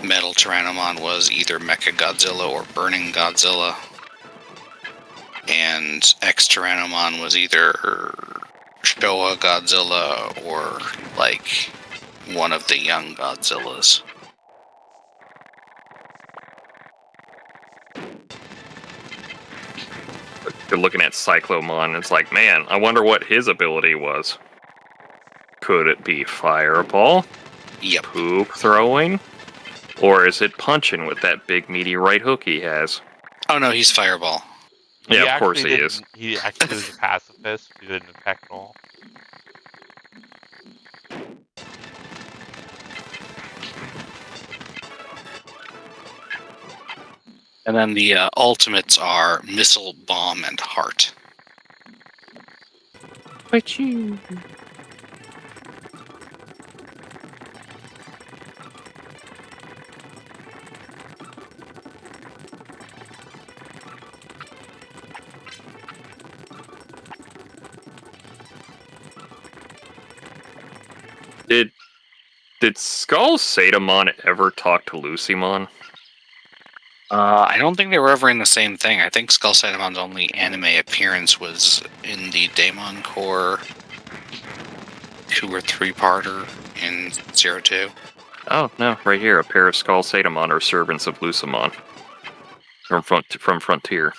Speaker 3: Metal Tyrannomon was either Mecha Godzilla or Burning Godzilla. And X Tyrannomon was either Showa Godzilla or, like, one of the young Godzillas.
Speaker 2: You're looking at Cyclomon, it's like, man, I wonder what his ability was. Could it be Fireball?
Speaker 3: Yep.
Speaker 2: Poop throwing? Or is it punching with that big meaty right hook he has?
Speaker 3: Oh no, he's Fireball.
Speaker 2: Yeah, of course he is.
Speaker 5: He actually was a pacifist. He didn't attack at all.
Speaker 3: And then the Ultimates are Missile, Bomb, and Heart.
Speaker 2: But you... Did Skull Satamon ever talk to Lucymon?
Speaker 3: I don't think they were ever in the same thing. I think Skull Satamon's only anime appearance was in the Daemon Core 2 or 3-parter in 02.
Speaker 2: Oh, no, right here. A pair of Skull Satamon are servants of Lucymon. From Frontier.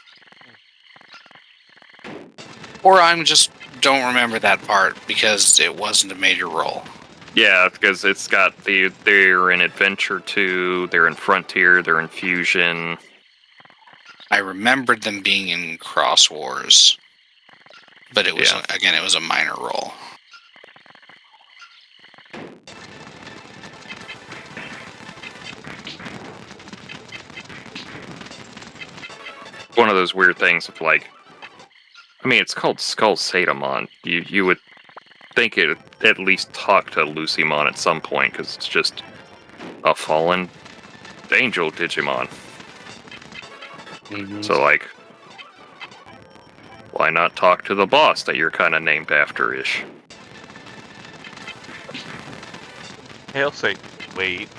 Speaker 3: Or I'm just don't remember that part because it wasn't a major role.
Speaker 2: Yeah, because it's got they're in Adventure 2, they're in Frontier, they're in Fusion.
Speaker 3: I remembered them being in Cross Wars, but it was again, it was a minor role.
Speaker 2: One of those weird things of like, I mean, it's called Skull Satamon. You would think it at least talk to Lucymon at some point, because it's just a fallen angel Digimon.
Speaker 3: Mm-hmm.
Speaker 2: So, like, why not talk to the boss that you're kind of named after-ish?
Speaker 5: He'll say, wait.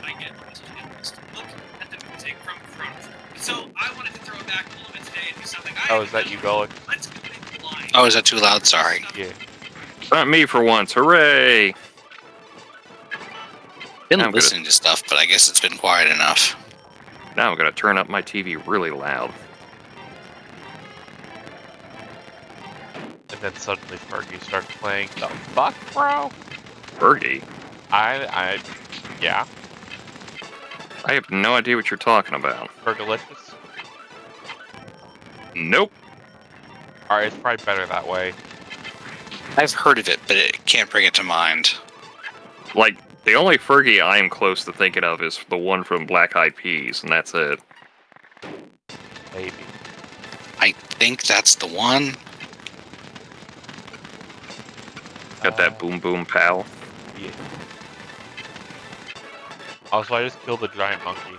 Speaker 4: I get look at the music from front. So I wanted to throw it back a little bit today and do something.
Speaker 5: Oh, is that you, Golux?
Speaker 4: Let's go in line.
Speaker 3: Oh, is that too loud? Sorry.
Speaker 5: Yeah.
Speaker 2: Not me for once, hooray!
Speaker 3: Been
Speaker 2: I'm
Speaker 3: listening to stuff, but I guess it's been quiet enough.
Speaker 2: Now I'm gonna turn up my TV really loud.
Speaker 5: And then suddenly Fergie starts playing. The fuck, bro?
Speaker 2: Fergie?
Speaker 5: Yeah.
Speaker 2: I have no idea what you're talking about.
Speaker 5: Fergalicious.
Speaker 2: Nope.
Speaker 5: Alright, it's probably better that way.
Speaker 3: I've heard of it, but it can't bring it to mind.
Speaker 2: Like, the only Fergie I am close to thinking of is the one from Black Eyed Peas, and that's it.
Speaker 5: Maybe.
Speaker 3: I think that's the one.
Speaker 2: Got that boom boom pow.
Speaker 5: Yeah. Also, I just killed the giant monkey.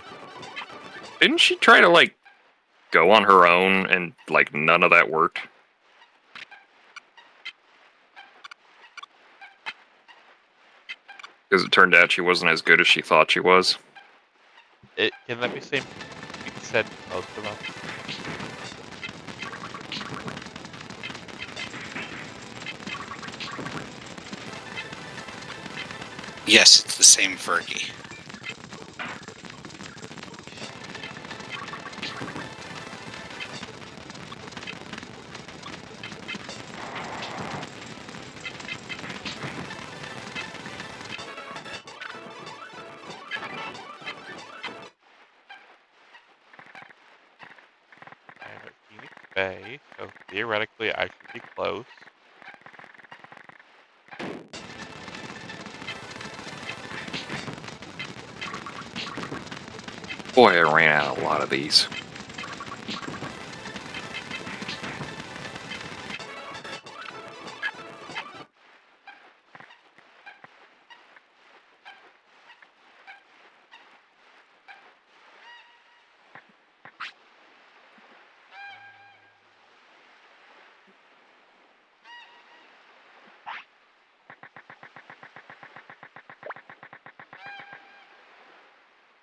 Speaker 2: Didn't she try to, like, go on her own, and, like, none of that worked? Because it turned out she wasn't as good as she thought she was.
Speaker 5: Can that be said most of us.
Speaker 3: Yes, it's the same Fergie.
Speaker 5: I'm at Phoenix Bay, so theoretically I should be close.
Speaker 2: Boy, I ran out a lot of these.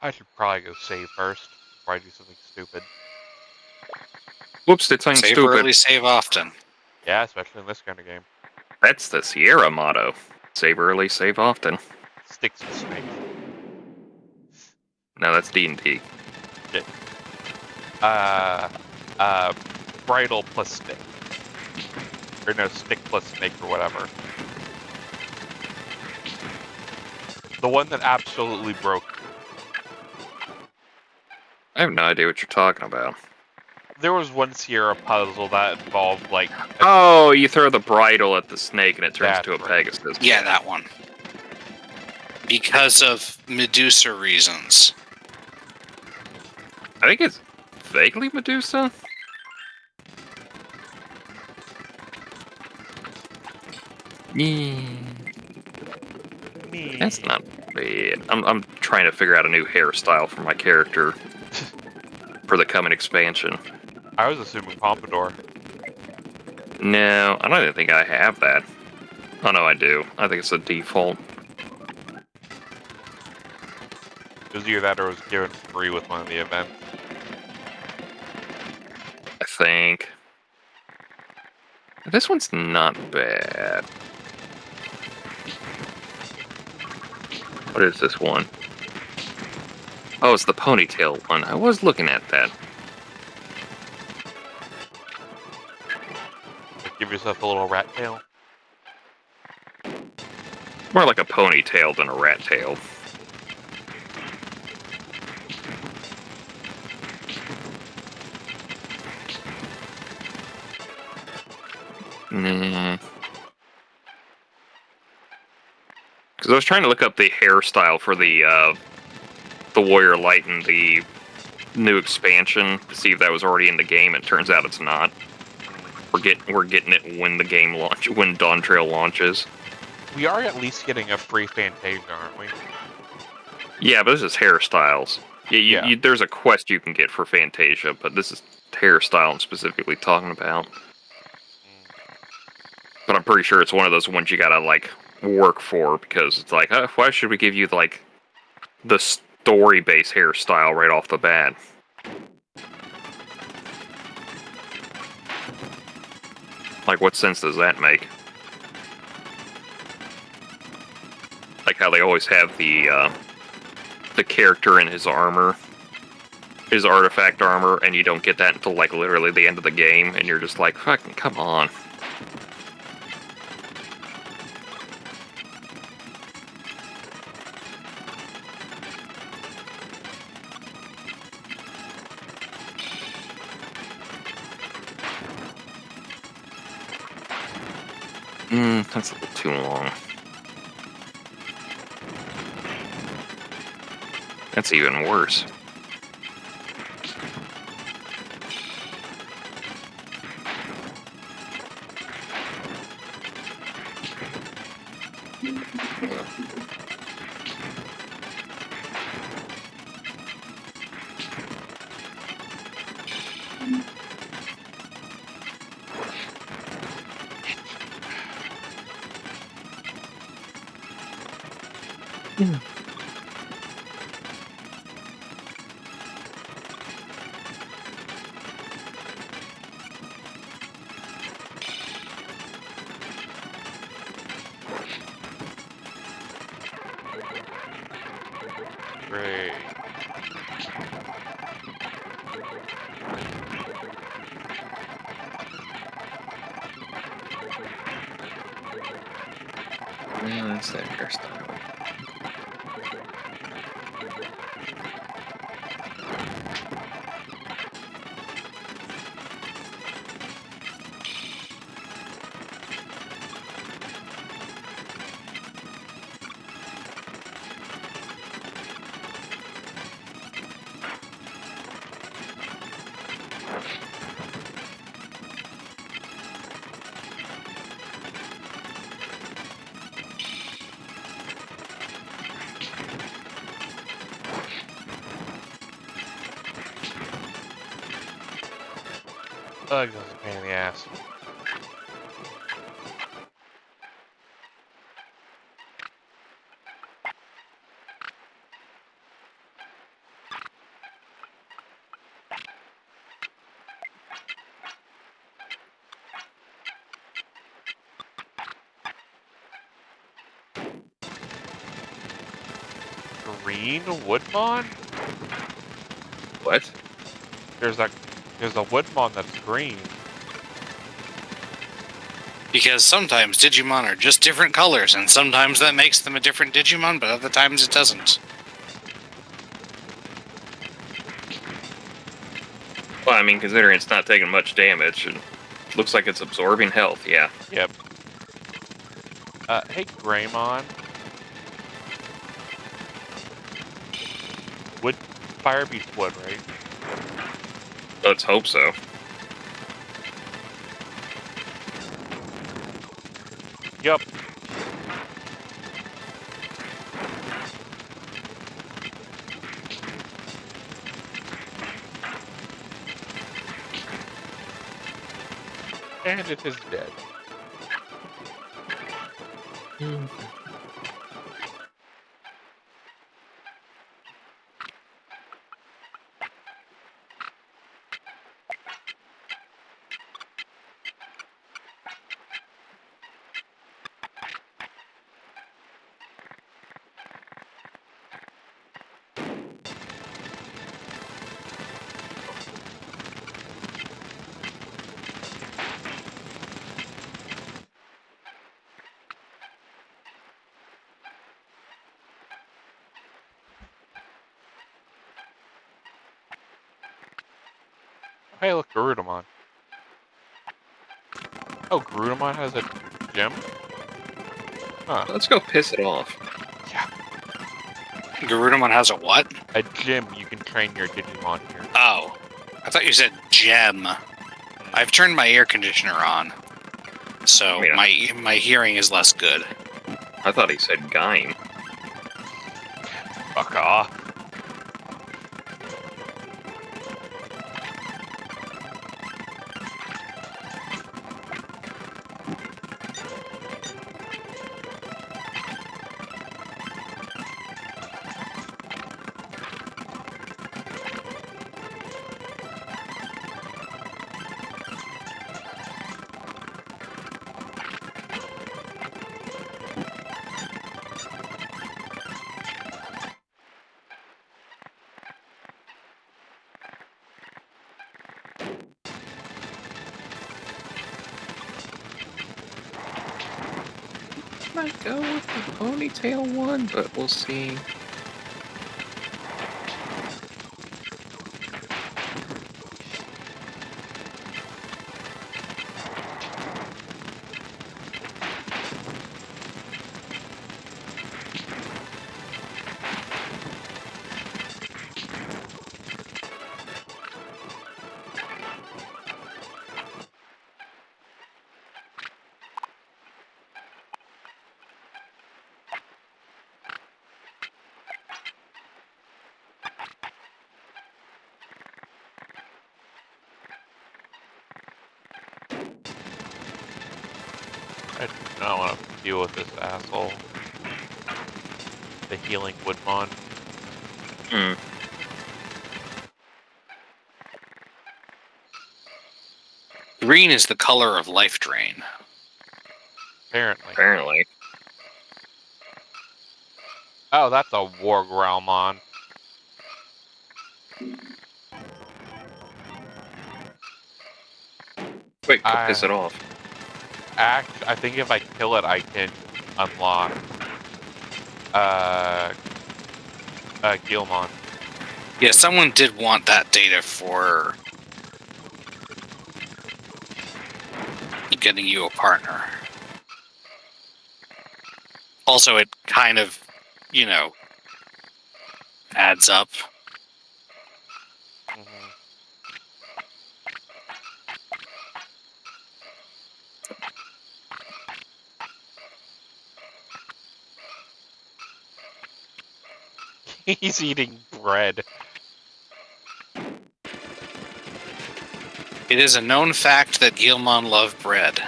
Speaker 5: I should probably go save first before I do something stupid.
Speaker 2: Whoops, did something
Speaker 3: Save
Speaker 2: stupid.
Speaker 3: early, save often.
Speaker 5: Yeah, especially in this kind of game.
Speaker 2: That's the Sierra motto. Save early, save often.
Speaker 5: Sticks with snakes.
Speaker 2: No, that's D&D.
Speaker 5: Bridle plus stick. Or no, stick plus snake or whatever. The one that absolutely broke.
Speaker 2: I have no idea what you're talking about.
Speaker 5: There was one Sierra puzzle that involved, like...
Speaker 2: Oh, you throw the bridle at the snake and it turns
Speaker 5: That's
Speaker 2: into a
Speaker 5: right.
Speaker 2: Pegasus.
Speaker 3: Yeah, that one. Because of Medusa reasons.
Speaker 2: I think it's vaguely Medusa. That's not bad. I'm trying to figure out a new hairstyle for my character for the coming expansion.
Speaker 5: I was assuming Pompadour.
Speaker 2: No, I don't even think I have that. Oh no, I do. I think it's a default.
Speaker 5: It was either that or it was given free with one of the events.
Speaker 2: I think. This one's not bad. What is this one? Oh, it's the ponytail one. I was looking at that.
Speaker 5: Give yourself a little rat tail.
Speaker 2: More like a ponytail than a rat tail. Because I was trying to look up the hairstyle for the Warrior Light and the new expansion to see if that was already in the game. It turns out it's not. We're getting it when the game when Dawn Trail launches.
Speaker 5: We are at least getting a free Fantasia, aren't we?
Speaker 2: Yeah, but this is hairstyles.
Speaker 5: Yeah.
Speaker 2: There's a quest you can get for Fantasia, but this is hairstyle I'm specifically talking about. But I'm pretty sure it's one of those ones you gotta, like, work for, because it's like, why should we give you, like, the story-based hairstyle right off the bat? Like, what sense does that make? Like how they always have the character in his armor, his artifact armor, and you don't get that until, like, literally the end of the game, and you're just like, fucking come on. That's a little too long. That's even worse.
Speaker 5: Great.
Speaker 2: Yeah, that's that hairstyle.
Speaker 5: Ugh, that's a pain in the ass. Green Woodmon?
Speaker 2: What?
Speaker 5: There's a Woodmon that's green.
Speaker 3: Because sometimes Digimon are just different colors, and sometimes that makes them a different Digimon, but other times it doesn't.
Speaker 2: Well, I mean, considering it's not taking much damage, and looks like it's absorbing health, yeah.
Speaker 5: Yep. Hey, Greymon. Wood, fire beats wood, right?
Speaker 2: Let's hope so.
Speaker 5: Yup. And it is dead. Hey, look, Garudamon. Oh, Garudamon has a gym? Huh.
Speaker 2: Let's go piss it off.
Speaker 5: Yeah.
Speaker 3: Garudamon has a what?
Speaker 5: A gym you can train your Digimon here.
Speaker 3: Oh. I thought you said gem. I've turned my air conditioner on, so
Speaker 2: Yeah.
Speaker 3: my hearing is less good.
Speaker 2: I thought he said Gaim.
Speaker 5: Fuck off.
Speaker 2: Might go with the ponytail one, but we'll see.
Speaker 5: I do not want to deal with this asshole. The healing Woodmon.
Speaker 2: Hmm.
Speaker 3: Green is the color of life drain.
Speaker 5: Apparently.
Speaker 2: Apparently.
Speaker 5: Oh, that's a War Growlmon.
Speaker 2: Wait, piss it off.
Speaker 5: I think if I kill it, I can unlock Gilmon.
Speaker 3: Yeah, someone did want that data for getting you a partner. Also, it kind of, adds up.
Speaker 5: Mhm. He's eating bread.
Speaker 3: It is a known fact that Gilmon love bread.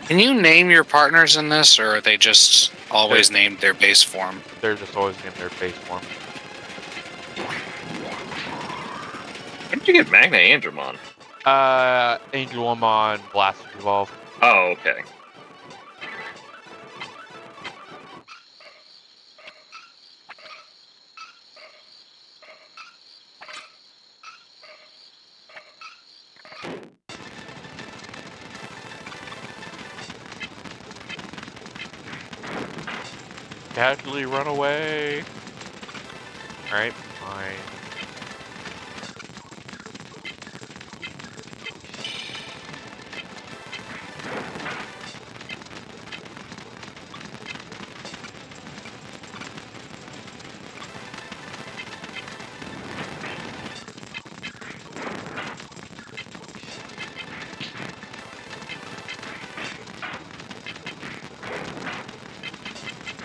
Speaker 3: Can you name your partners in this, or are they just always named their base form?
Speaker 5: They're just always in their base form.
Speaker 2: When did you get Magna Andromon?
Speaker 5: Angelomon Blaster Evolved.
Speaker 2: Oh, okay.
Speaker 5: Casually run away. Alright, fine.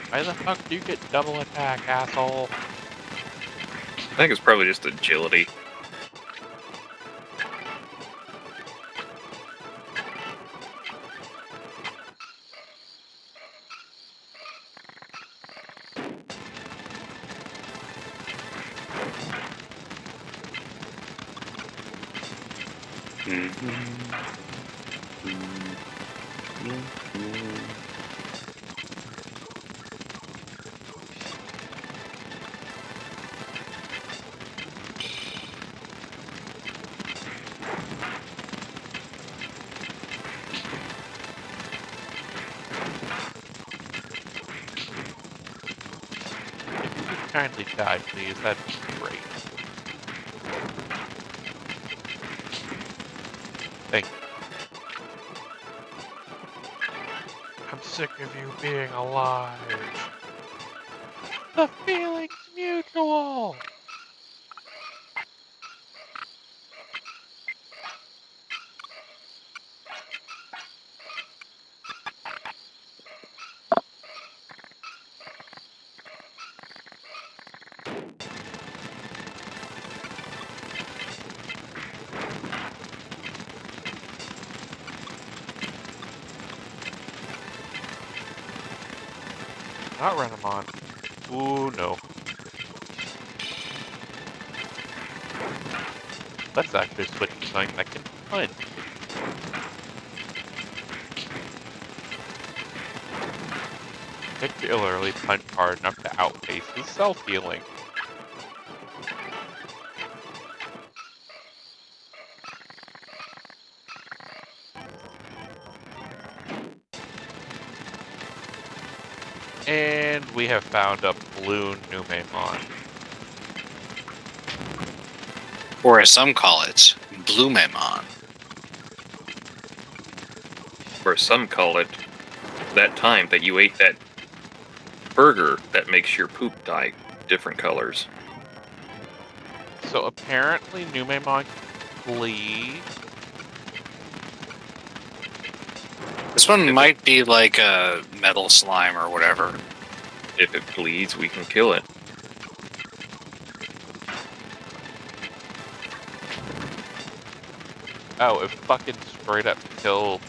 Speaker 5: Why the fuck do you get double attack, asshole?
Speaker 2: I think it's probably just agility.
Speaker 5: If you could kindly die, please, that'd be great. Thank you. I'm sick of you being alive. The feeling's mutual! Not Renamon. Ooh, no. Let's actually switch to something that can punch. Particularly punch hard enough to outpace his self-healing. And we have found a blue Numemon.
Speaker 3: Or as some call it, Bloomemon.
Speaker 2: Or some call it that time that you ate that burger that makes your poop dye different colors.
Speaker 5: So apparently Numemon can flee.
Speaker 3: This one might be like a metal slime or whatever.
Speaker 2: If it bleeds, we can kill it.
Speaker 5: Oh, it fucking straight up killed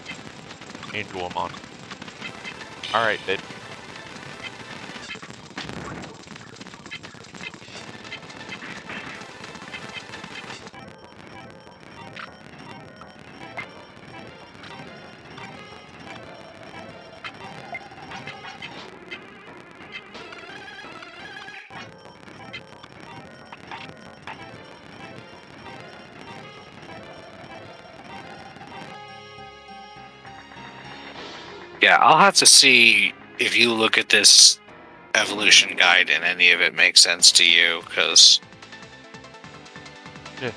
Speaker 5: Angelomon. Alright, bitch.
Speaker 3: Yeah, I'll have to see if you look at this evolution guide and any of it makes sense to you, because
Speaker 5: Yeah.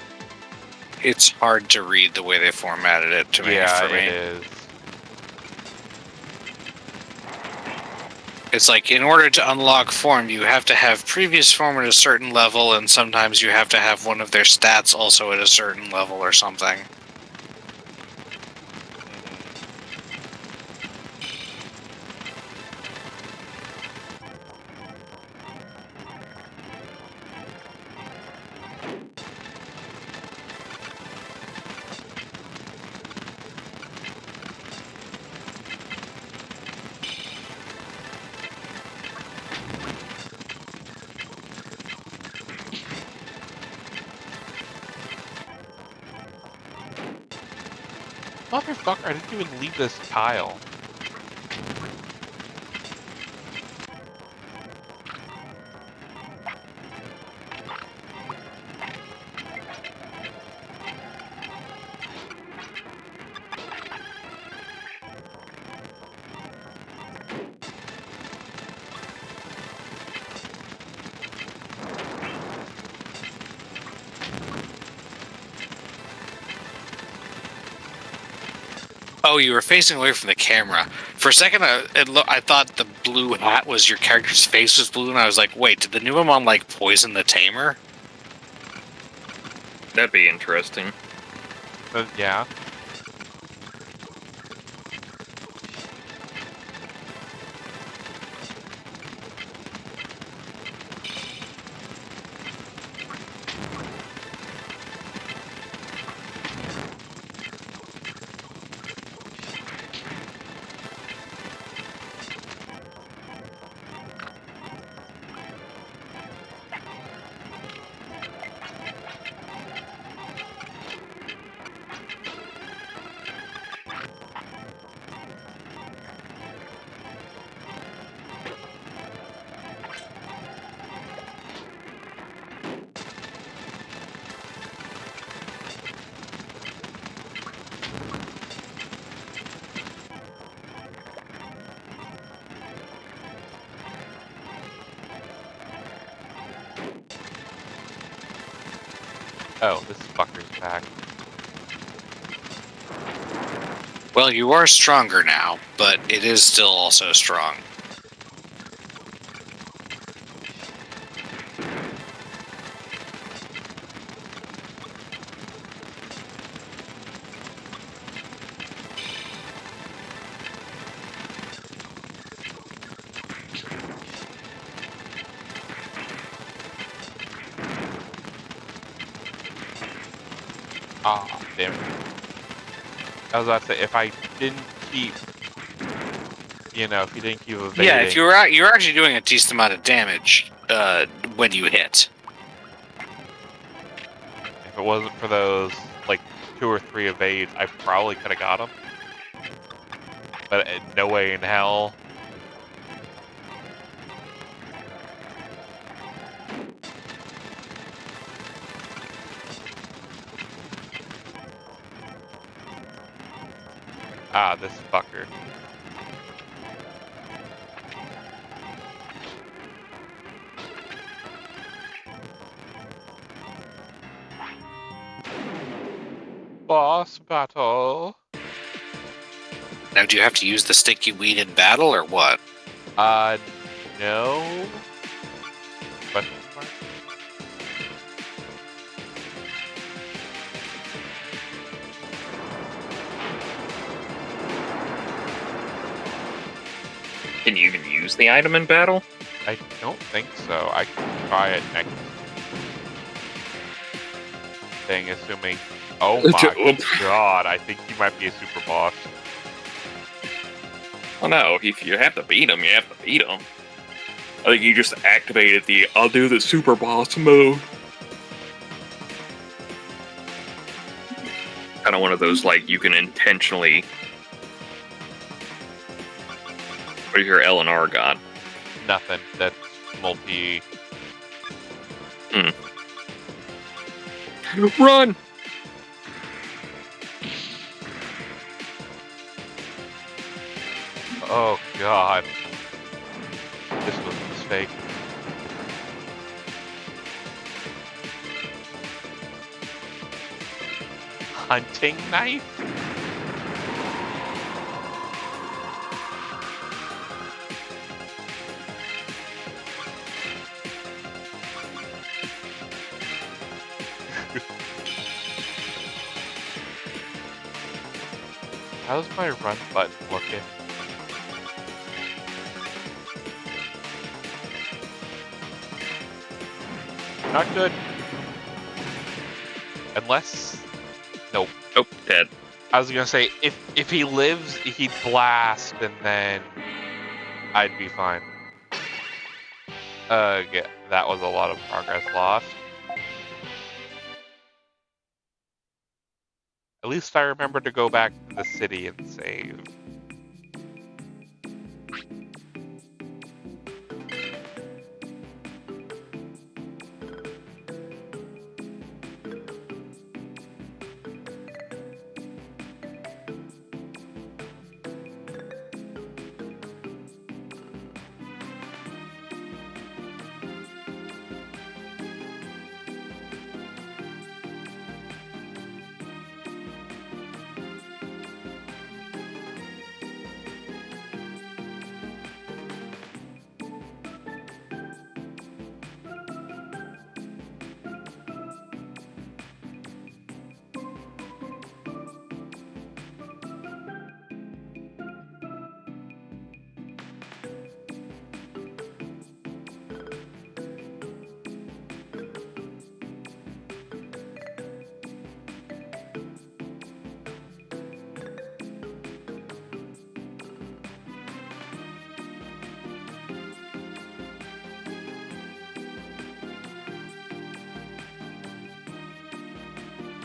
Speaker 3: it's hard to read the way they formatted it to me.
Speaker 5: Yeah,
Speaker 3: For me,
Speaker 5: it is.
Speaker 3: it's like in order to unlock form, you have to have previous form at a certain level, and sometimes you have to have one of their stats also at a certain level or something.
Speaker 5: Motherfucker, I didn't even leave this tile.
Speaker 3: Oh, you were facing away from the camera. For a second, I thought the blue hat was your character's face was blue, and I was like, wait, did the Numemon, like, poison the tamer?
Speaker 2: That'd be interesting.
Speaker 5: Yeah. Oh, this fucker's back.
Speaker 3: Well, you are stronger now, but it is still also strong.
Speaker 5: Ah, damn it. I was about to say, if I didn't keep, if you didn't keep evading.
Speaker 3: Yeah, if you're actually doing a decent amount of damage when you hit.
Speaker 5: If it wasn't for those, like, 2 or 3 evades, I probably could have got him. But no way in hell. Ah, this fucker. Boss battle.
Speaker 3: Now, do you have to use the sticky weed in battle, or what?
Speaker 5: No. Question mark?
Speaker 2: Can you even use the item in battle?
Speaker 5: I don't think so. I can try it next thing, assuming. Oh my god, I think he might be a super boss.
Speaker 2: Oh no, if you have to beat him, you have to beat him. I think you just activated the I'll do the super boss mode. Kind of one of those, like, you can intentionally. What is your LNR got?
Speaker 5: Nothing. That's multi.
Speaker 2: Run!
Speaker 5: God. This was a mistake. Hunting knife? How's my run button looking? Not good. Unless... Nope.
Speaker 2: Oh, dead.
Speaker 5: I was gonna say, if he lives, he'd blast, and then I'd be fine. Yeah, that was a lot of progress lost. At least I remember to go back to the city and save.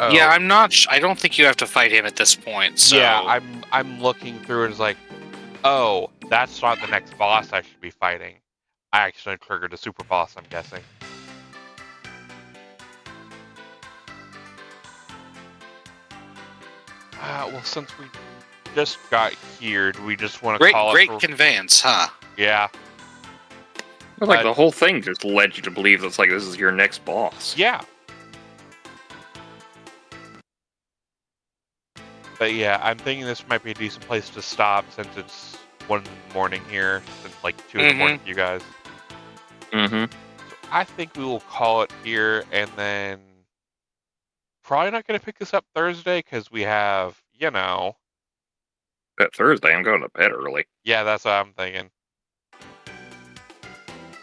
Speaker 5: Oh.
Speaker 3: Yeah, I'm not. I don't think you have to fight him at this point. So.
Speaker 5: Yeah, I'm looking through and it's like, oh, that's not the next boss I should be fighting. I actually triggered a super boss, I'm guessing. Well, since we just got here, do we just want to call
Speaker 3: Great
Speaker 5: it?
Speaker 3: conveyance, huh?
Speaker 5: Yeah.
Speaker 2: Well, like the whole thing just led you to believe that's like this is your next boss.
Speaker 5: Yeah. But yeah, I'm thinking this might be a decent place to stop since it's 1 in the morning here, since like 2 in the morning for you guys.
Speaker 2: Mm-hmm.
Speaker 5: So I think we will call it here, and then probably not going to pick this up Thursday because we have,
Speaker 2: That Thursday, I'm going to bed early.
Speaker 5: Yeah, that's what I'm thinking.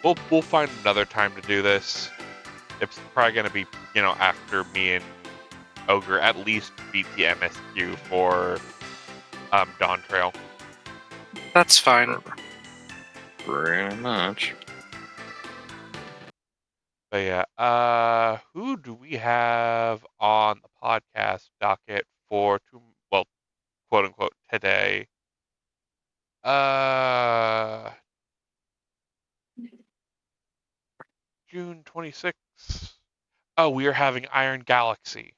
Speaker 5: We'll find another time to do this. It's probably going to be, after me and Ogre at least beat the MSQ for Dawn Trail.
Speaker 3: That's fine.
Speaker 2: Pretty much.
Speaker 5: But yeah, who do we have on the podcast docket for, quote unquote, today? June 26th. Oh, we are having Iron Galaxy.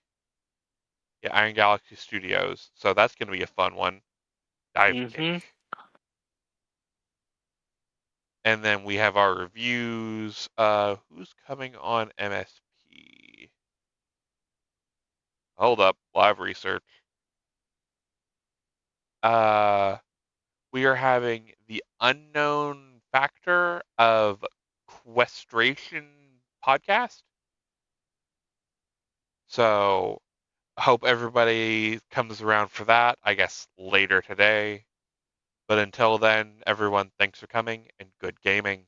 Speaker 5: Yeah, Iron Galaxy Studios. So that's going to be a fun one. Dive kick. And then we have our reviews. Who's coming on MSP? Hold up, live research. We are having the Unknown Factor of Questration podcast. So hope everybody comes around for that, I guess later today. But until then, everyone, thanks for coming and good gaming.